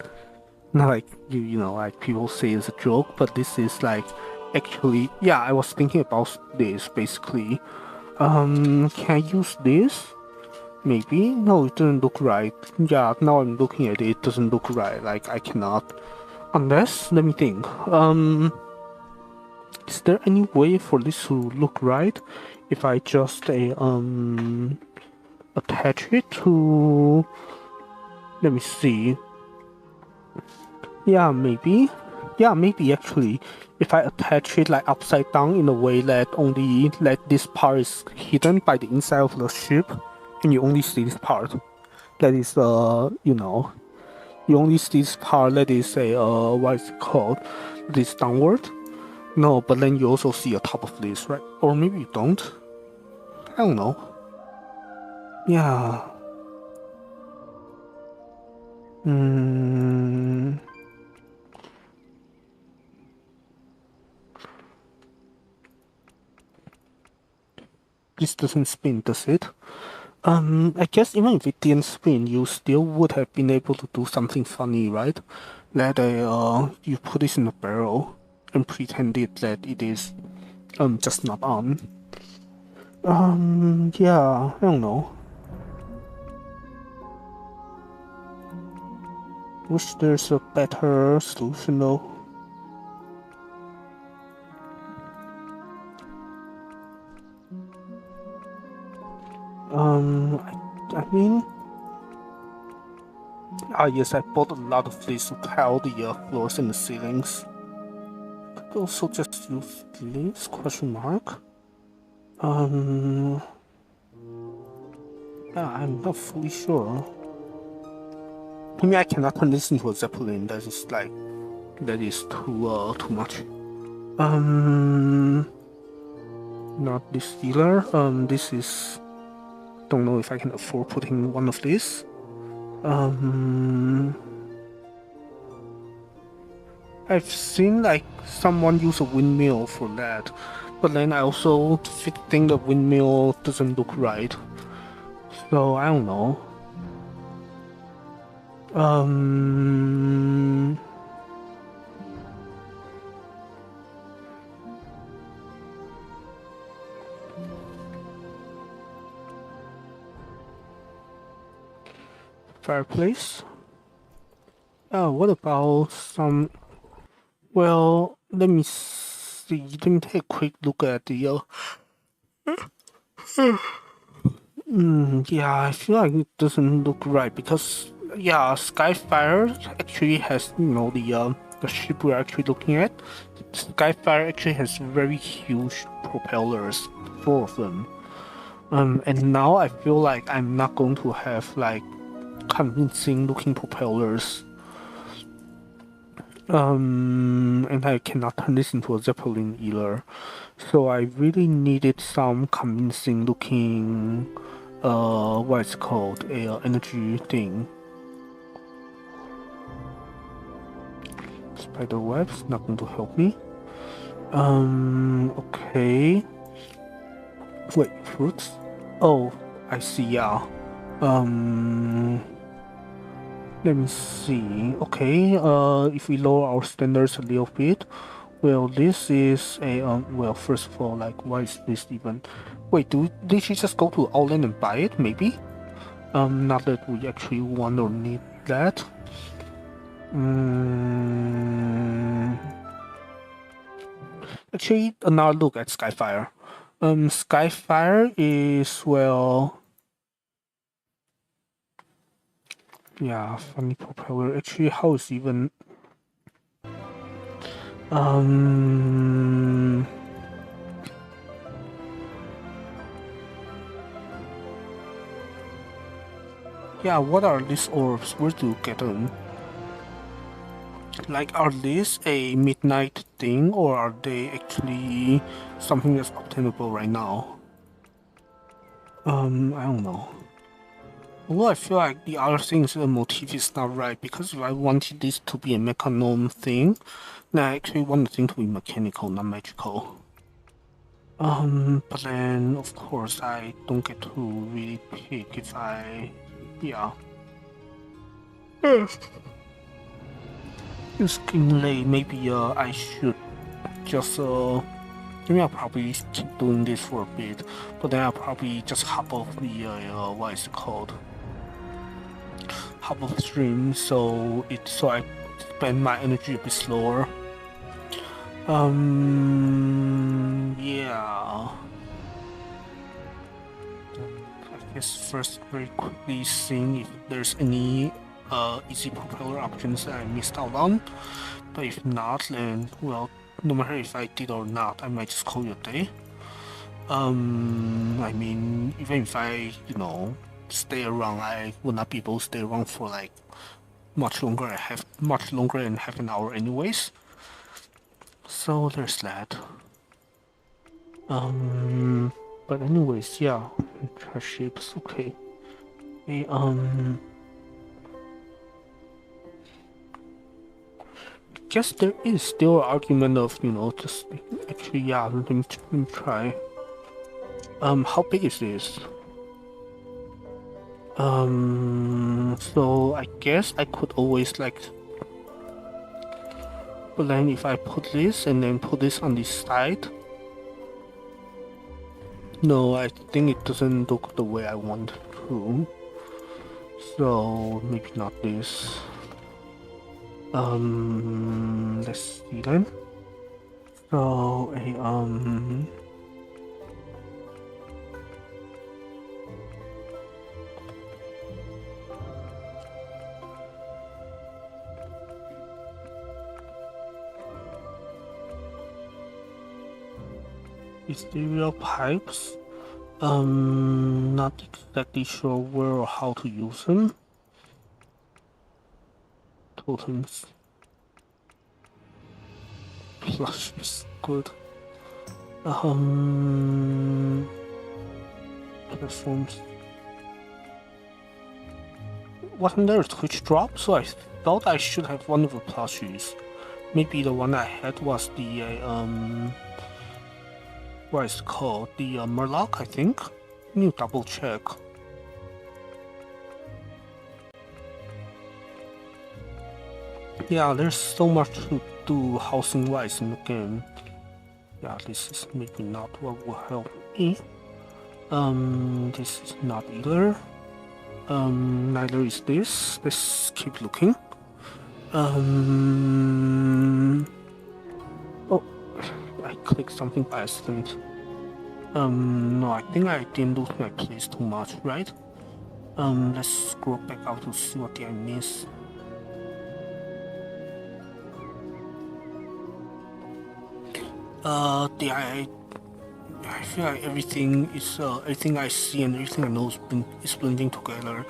Speaker 1: not like you know, like people say it's a joke, but this is like actually, yeah, I was thinking about this basically. Can I use this? Maybe? No, it doesn't look right. Yeah, now I'm looking at it, it doesn't look right. Like, I cannot. Unless, let me think. Is there any way for this to look right if I just attach it to, let me see. Yeah, maybe actually if I attach it like upside down in a way that only this part is hidden by the inside of the ship and you only see this part that is you know, you only see this part that is a what is it called, this downward. No, but then you also see a top of this, right? Or maybe you don't. I don't know. Yeah. This doesn't spin, does it? I guess even if it didn't spin, you still would have been able to do something funny, right? That you put this in a barrel and pretend that it is just not on. Yeah, I don't know. Wish there's a better solution though. I mean, yes, I bought a lot of these to tile the floors and the ceilings. Could also just use this, question mark. Yeah, I'm not fully sure. Maybe I cannot turn this into a zeppelin. That is like, that is too much. Not this either. This is. Don't know if I can afford putting one of these. I I've seen like someone use a windmill for that, but then I also think the windmill doesn't look right. So I don't know. Fireplace. Oh, what about some? Well, let me see. Let me take a quick look at the. Yeah, I feel like it doesn't look right because yeah, Skyfire actually has the ship we're actually looking at. Skyfire actually has very huge propellers, four of them. And now I feel like I'm not going to have like convincing looking propellers. And I cannot turn this into a Zeppelin either. So I really needed some convincing looking, what it's called, a energy thing. Spider webs, not going to help me. Okay. Wait, fruits? Oh, I see, yeah. Let me see. Okay, if we lower our standards a little bit, well, this is a well, first of all, like, why is this even? Wait, did she just go to Outland and buy it? Maybe. Not that we actually want or need that. Actually, another look at Skyfire. Skyfire is well. Yeah, funny propeller. Actually, how is even? Yeah, what are these orbs? Where do you get them? Like, are these a midnight thing, or are they actually something that's obtainable right now? I don't know. Although I feel like the other thing is the motif is not right, because if I wanted this to be a mechanom thing, then I actually want the thing to be mechanical, not magical. But then, of course, I don't get to really pick if I... yeah. It's getting late, maybe I should just maybe I'll probably keep doing this for a bit, but then I'll probably just hop off the what is it called? Hop off stream, so I spend my energy a bit slower. Yeah. I guess first very quickly seeing if there's any easy propeller options that I missed out on. But if not, then well, no matter if I did or not, I might just call it a day. I mean, even if I, stay around, I will not be able to stay around for like much longer. I have much longer than half an hour anyways. So there's that. But anyways, yeah, trash ships, okay. Hey, guess there is still an argument of, just actually, yeah, let me try. How big is this? So I guess I could always like, but then if I put this and then put this on this side, no, I think it doesn't look the way I want to. So maybe not this. Let's see then. So ethereal pipes. Not exactly sure where or how to use them. Totems. Plush is good. Platforms. Wasn't there a Twitch drop? So I thought I should have one of the plushies. maybe the one I had was the what is it called? The Murloc, I think. Need to double check. Yeah, there's so much to do housing-wise in the game. Yeah, this is maybe not what will help me. This is not either. Neither is this. Let's keep looking. Oh, I clicked something by accident. No, I think I didn't lose my place too much, right? Let's scroll back out to see what did I miss. I feel like everything I see and everything I know is blending together.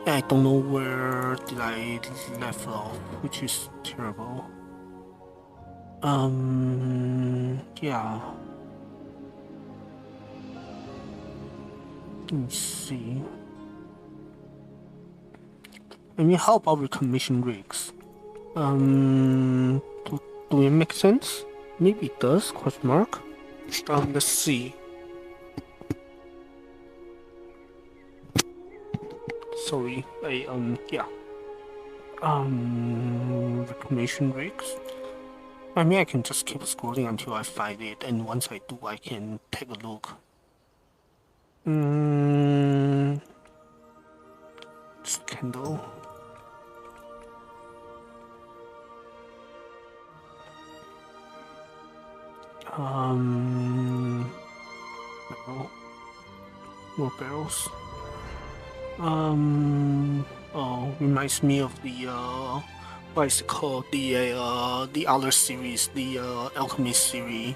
Speaker 1: And I don't know where did I left off, which is terrible. Yeah. Let me see. I mean, how about recognition rigs? Do it make sense? Maybe it does, question mark. Let's see. Sorry, yeah. Recognition rigs. I mean, I can just keep scrolling until I find it, and once I do, I can take a look. Candle. Barrel. More barrels. Oh, reminds me of the what is it called? The other series, the Alchemist series.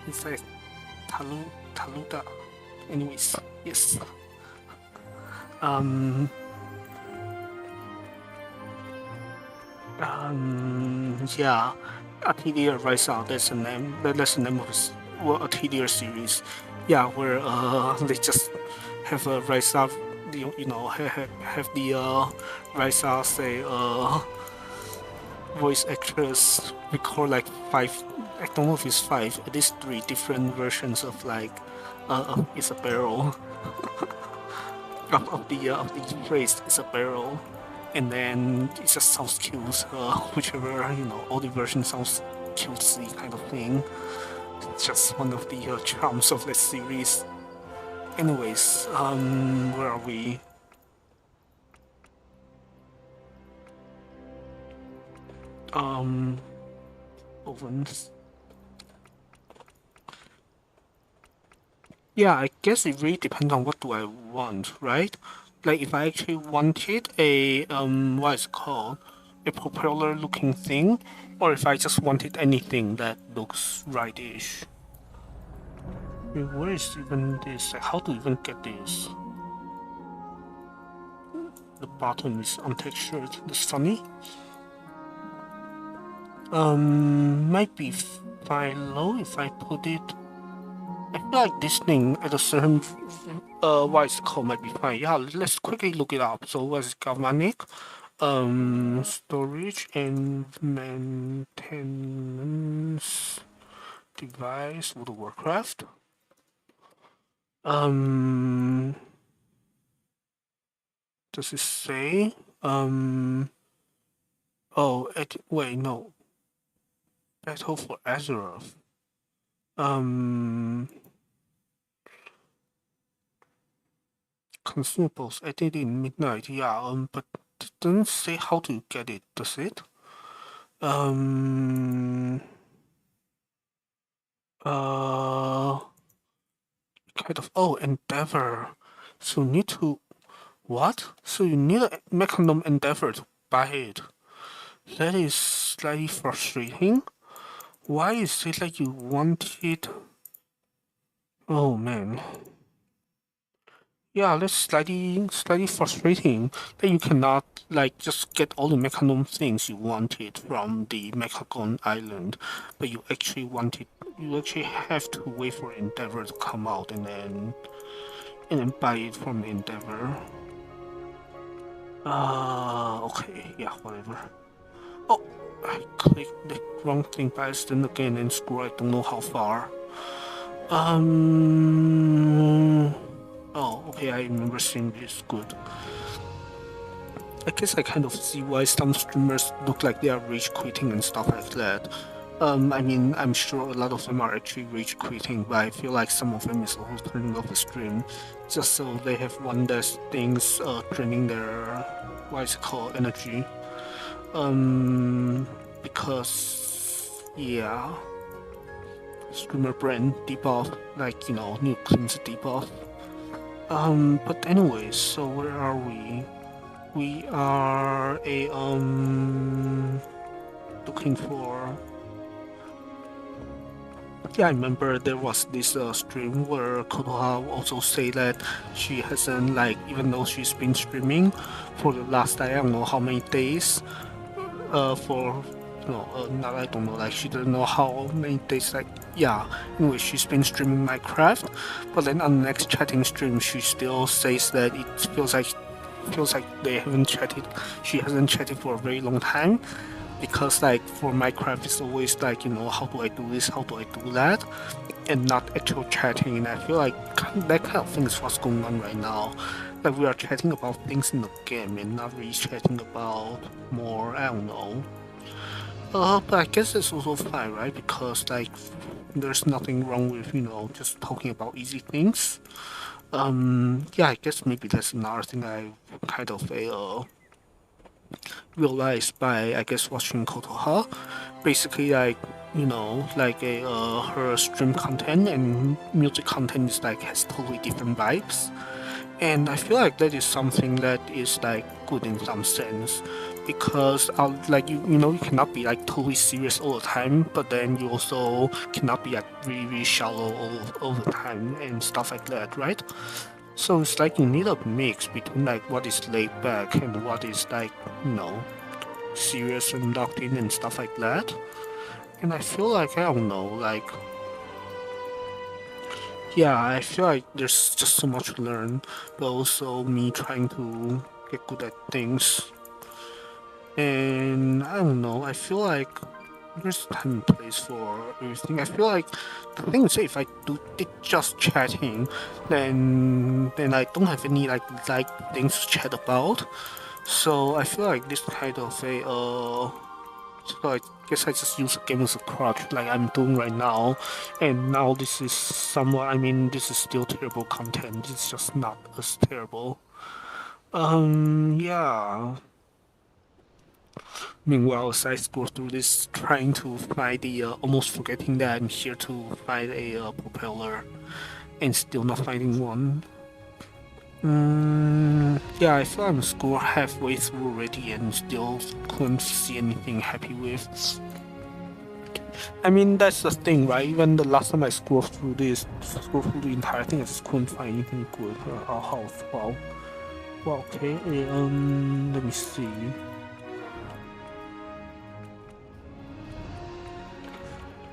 Speaker 1: It's like Taluda. Anyways, yes. Yeah, Atelier Rise Out. That's the name. That's the name of this Atelier series. Yeah, where they just have a Rise Up. You know, have the Rise Out say voice actress record like 5. I don't know if it's 5. At least 3 different versions of like it's a barrel. of the phrase it's a barrel, and then it just sounds cute. Whichever, you know, all the versions sounds cutesy kind of thing. It's just one of the charms of this series. Anyways, where are we? Ovens. Yeah, I guess it really depends on what do I want, right? Like if I actually wanted a what is it called? A propeller looking thing, or if I just wanted anything that looks rightish. Wait, where is even this? Like, how to even get this? The bottom is untextured. That's funny. Might be fine low if I put it. I feel like this thing at a certain what is it called might be fine. Yeah, let's quickly look it up. So what is galvanic? Storage and maintenance device with Warcraft. Does it say? Oh, wait, no. Battle for Azeroth. Consumables added in midnight. Yeah. But it doesn't say how to get it, does it? Kind of. Oh, Endeavor. So you need to. What? So you need a Mechanom Endeavor to buy it. That is slightly frustrating. Why is it like you want it? Oh man. Yeah, that's slightly frustrating that you cannot like just get all the Mechanom things you wanted from the Mechagon Island, but you actually have to wait for Endeavor to come out and then buy it from Endeavor. Okay, yeah, whatever. Oh, I clicked the wrong thing by accident again and screw, I don't know how far. Oh, okay, I remember seeing this. Good. I guess I kind of see why some streamers look like they are rage quitting and stuff like that. I mean, I'm sure a lot of them are actually rage quitting, but I feel like some of them is also turning off the stream just so they have one less things draining their, what is it called, energy. Because, yeah, streamer brand debuff, like, you know, new cleanse debuff. But anyways, so where are we? We are looking for. Yeah, I remember there was this stream where Kotoha also say that she hasn't, like, even though she's been streaming for the last I don't know how many days, for not I don't know, like she doesn't know how many days, like, yeah, anyway, she's been streaming Minecraft, but then on the next chatting stream she still says that it feels like they haven't chatted, she hasn't chatted for a very long time, because like for Minecraft it's always like, you know, how do I do this, how do I do that, and not actual chatting. And I feel like that kind of thing is what's going on right now. Like we are chatting about things in the game and not really chatting about more, I don't know. But I guess it's also fine, right? Because like there's nothing wrong with, you know, just talking about easy things. Yeah, I guess maybe that's another thing I kind of realized by, I guess, watching Kotoha. Basically, like, you know, like her stream content and music content is like has totally different vibes. And I feel like that is something that is like good in some sense, because like you know, you cannot be like totally serious all the time, but then you also cannot be like really shallow all the time and stuff like that, right? So it's like you need a mix between like what is laid back and what is like, you know, serious and locked in and stuff like that. And I feel like, I don't know, like, yeah, I feel like there's just so much to learn, but also me trying to get good at things. And I don't know, I feel like there's time and place for everything. I feel like the thing is, if I did just chatting, then I don't have any like things to chat about. So I feel like this kind of a so I guess I just use the game as a crutch, like I'm doing right now. And now this is somewhat, I mean, this is still terrible content. It's just not as terrible. Yeah. Meanwhile, as I scroll through this, trying to find the, almost forgetting that I'm here to find a propeller, and still not finding one. Yeah, I feel I'm score halfway through already and still couldn't see anything happy with. I mean, that's the thing, right? Even the last time I scrolled through the entire thing, I just couldn't find anything good. Wow. Well, okay, let me see.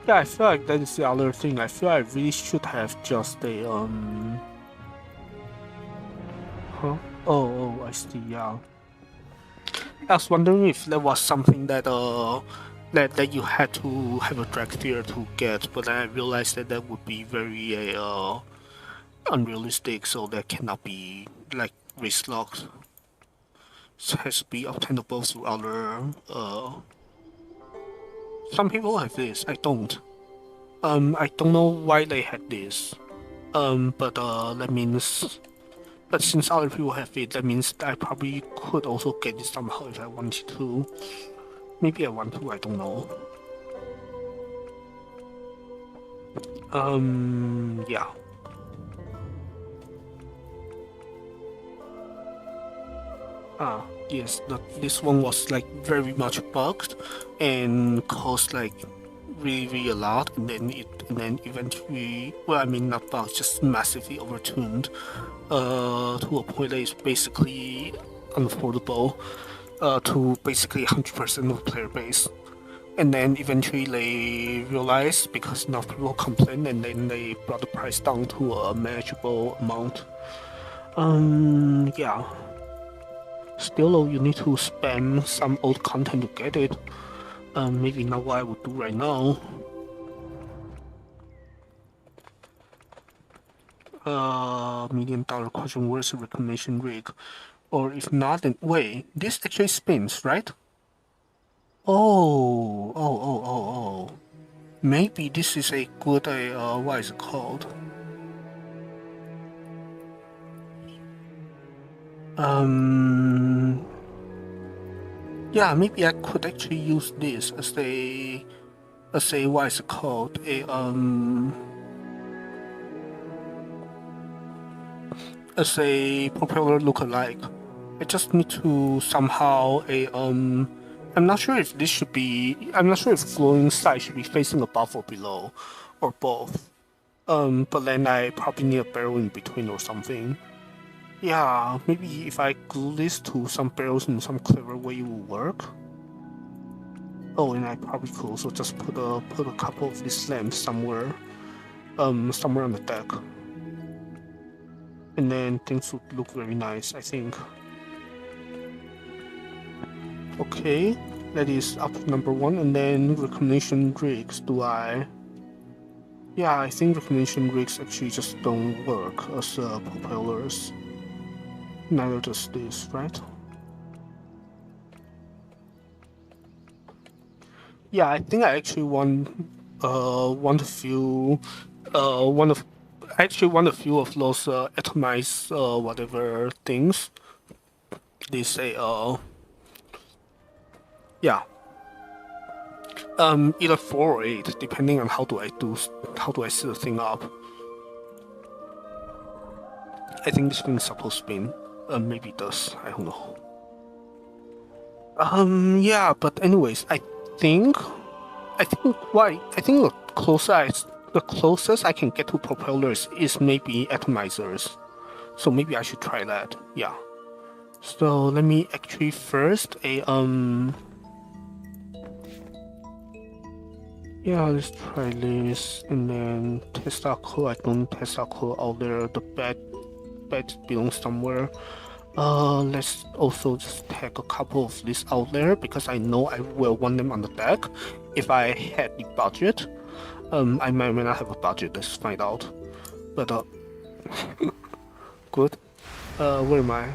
Speaker 1: Yeah, I feel like that is the other thing. I feel I really should have just a Huh? Oh, I see. Yeah. I was wondering if there was something that that you had to have a drag tier to get, but then I realized that that would be very unrealistic, so that cannot be like race locked. It has to be obtainable through other Some people have this, I don't. I don't know why they had this. But that means. But since other people have it, that means I probably could also get it somehow if I wanted to. Maybe I want to, I don't know. Yeah. Yes, this one was like very much bugged and cost like really a lot, and then eventually, well, I mean not bugged, just massively overtuned, to a point that is basically unaffordable, to basically 100% of the player base. And then eventually they realized, because enough people complained, and then they brought the price down to a manageable amount. Yeah. Still, though, you need to spam some old content to get it. Maybe not what I would do right now. $1 million question, where's the reclamation rig? Or if not, then wait, this actually spins, right? Oh. Maybe this is a good, what is it called? Yeah, maybe I could actually use this as a, what is it called? As a propeller lookalike. I just need to somehow I'm not sure if glowing side should be facing above or below, or both. But then I probably need a barrel in between or something. Yeah, maybe if I glue this to some barrels in some clever way, it will work. Oh, and I probably could also just put a couple of these lamps somewhere on the deck. And then things would look very nice, I think. Okay, that is up to number 1, and then reclamation rigs, Yeah, I think reclamation rigs actually just don't work as propellers. Neither does this, right? Yeah, I think I actually want a few of those atomized whatever things. They say yeah. Either 4 or 8, depending on how do I set the thing up. I think this thing is supposed to spin. Maybe it does. I don't know. Yeah, but anyways, I think the closest I can get to propellers is maybe atomizers. So maybe I should try that. Yeah. So let me actually first yeah, let's try this and then test our code. I don't test our code out there. The bed belongs somewhere. Let's also just take a couple of these out there because I know I will want them on the deck if I had the budget. I might or may not have a budget. Let's find out. But good. Where am I?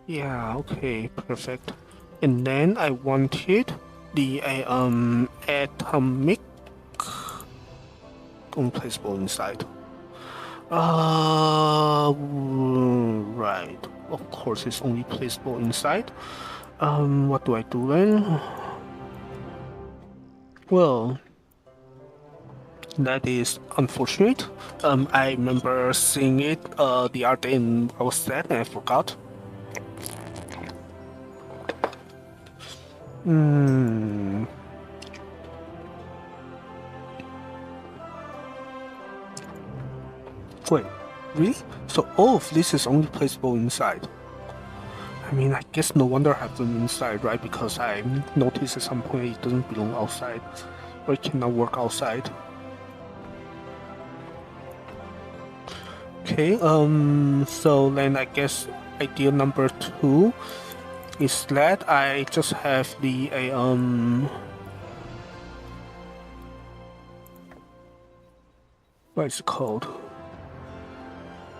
Speaker 1: Yeah. Okay. Perfect. And then I wanted the atomic unplaceable inside. Right. Of course, it's only placeable inside. What do I do then? Well, that is unfortunate. I remember seeing it the other day and I was sad and I forgot. Wait, really? So all of this is only placeable inside? I mean, I guess no wonder I have them inside, right? Because I noticed at some point it doesn't belong outside, or it cannot work outside. Okay, so then I guess idea number 2 is that I just have the what is it called?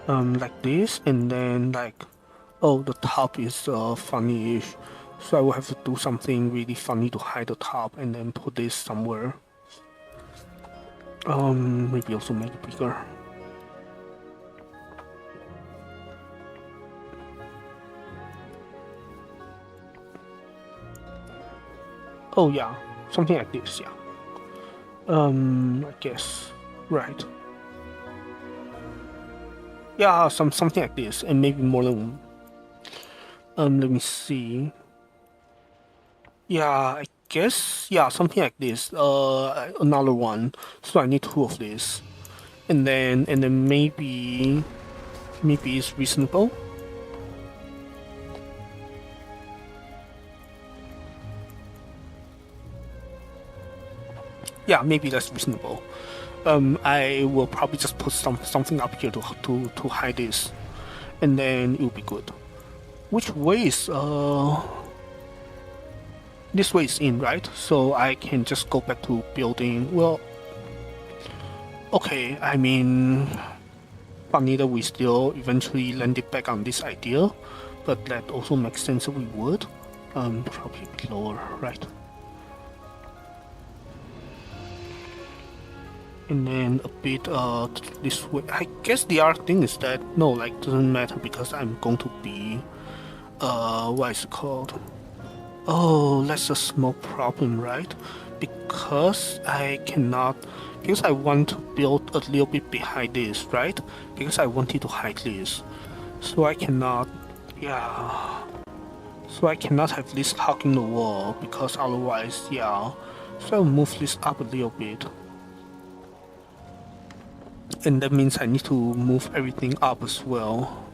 Speaker 1: Like this, and then like, oh, the top is funny-ish, so I will have to do something really funny to hide the top, and then put this somewhere. Maybe also make it bigger. Oh yeah, something like this, yeah. I guess, right. Yeah, something like this, and maybe more than one. Let me see. Yeah, I guess, yeah, something like this. Another one. So I need 2 of these, and then maybe it's reasonable. Yeah, maybe that's reasonable. I will probably just put something up here to hide this, and then it will be good. which way is this way is in, right? So I can just go back to building. Well, okay, I mean, funny that we still eventually landed back on this idea, but that also makes sense that we would. Probably a bit lower, right? And then a bit this way. I guess the other thing is that no, like doesn't matter because I'm going to be what is it called? Oh, that's a small problem, right? Because I cannot, because I want to build a little bit behind this, right? Because I wanted to hide this. So I cannot, yeah. So I cannot have this hugging the wall because otherwise, yeah. So I'll move this up a little bit. And that means I need to move everything up as well.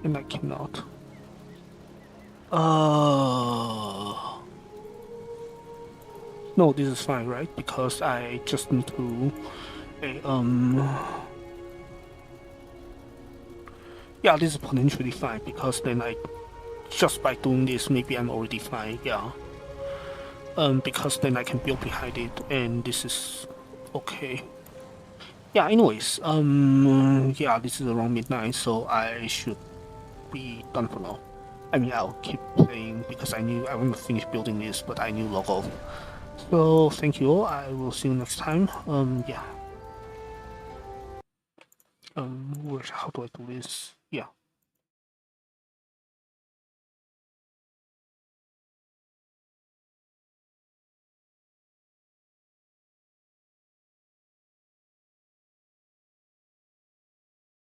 Speaker 1: And I cannot. No, this is fine, right? Because I just need to yeah, this is potentially fine because then I just by doing this maybe I'm already fine, yeah. Because then I can build behind it and this is okay. Yeah, anyways, yeah, this is around midnight, so I should be done for now. I mean, I'll keep playing because I want to finish building this, but I knew logo. So thank you all. I will see you next time. Yeah. How do I do this? Yeah.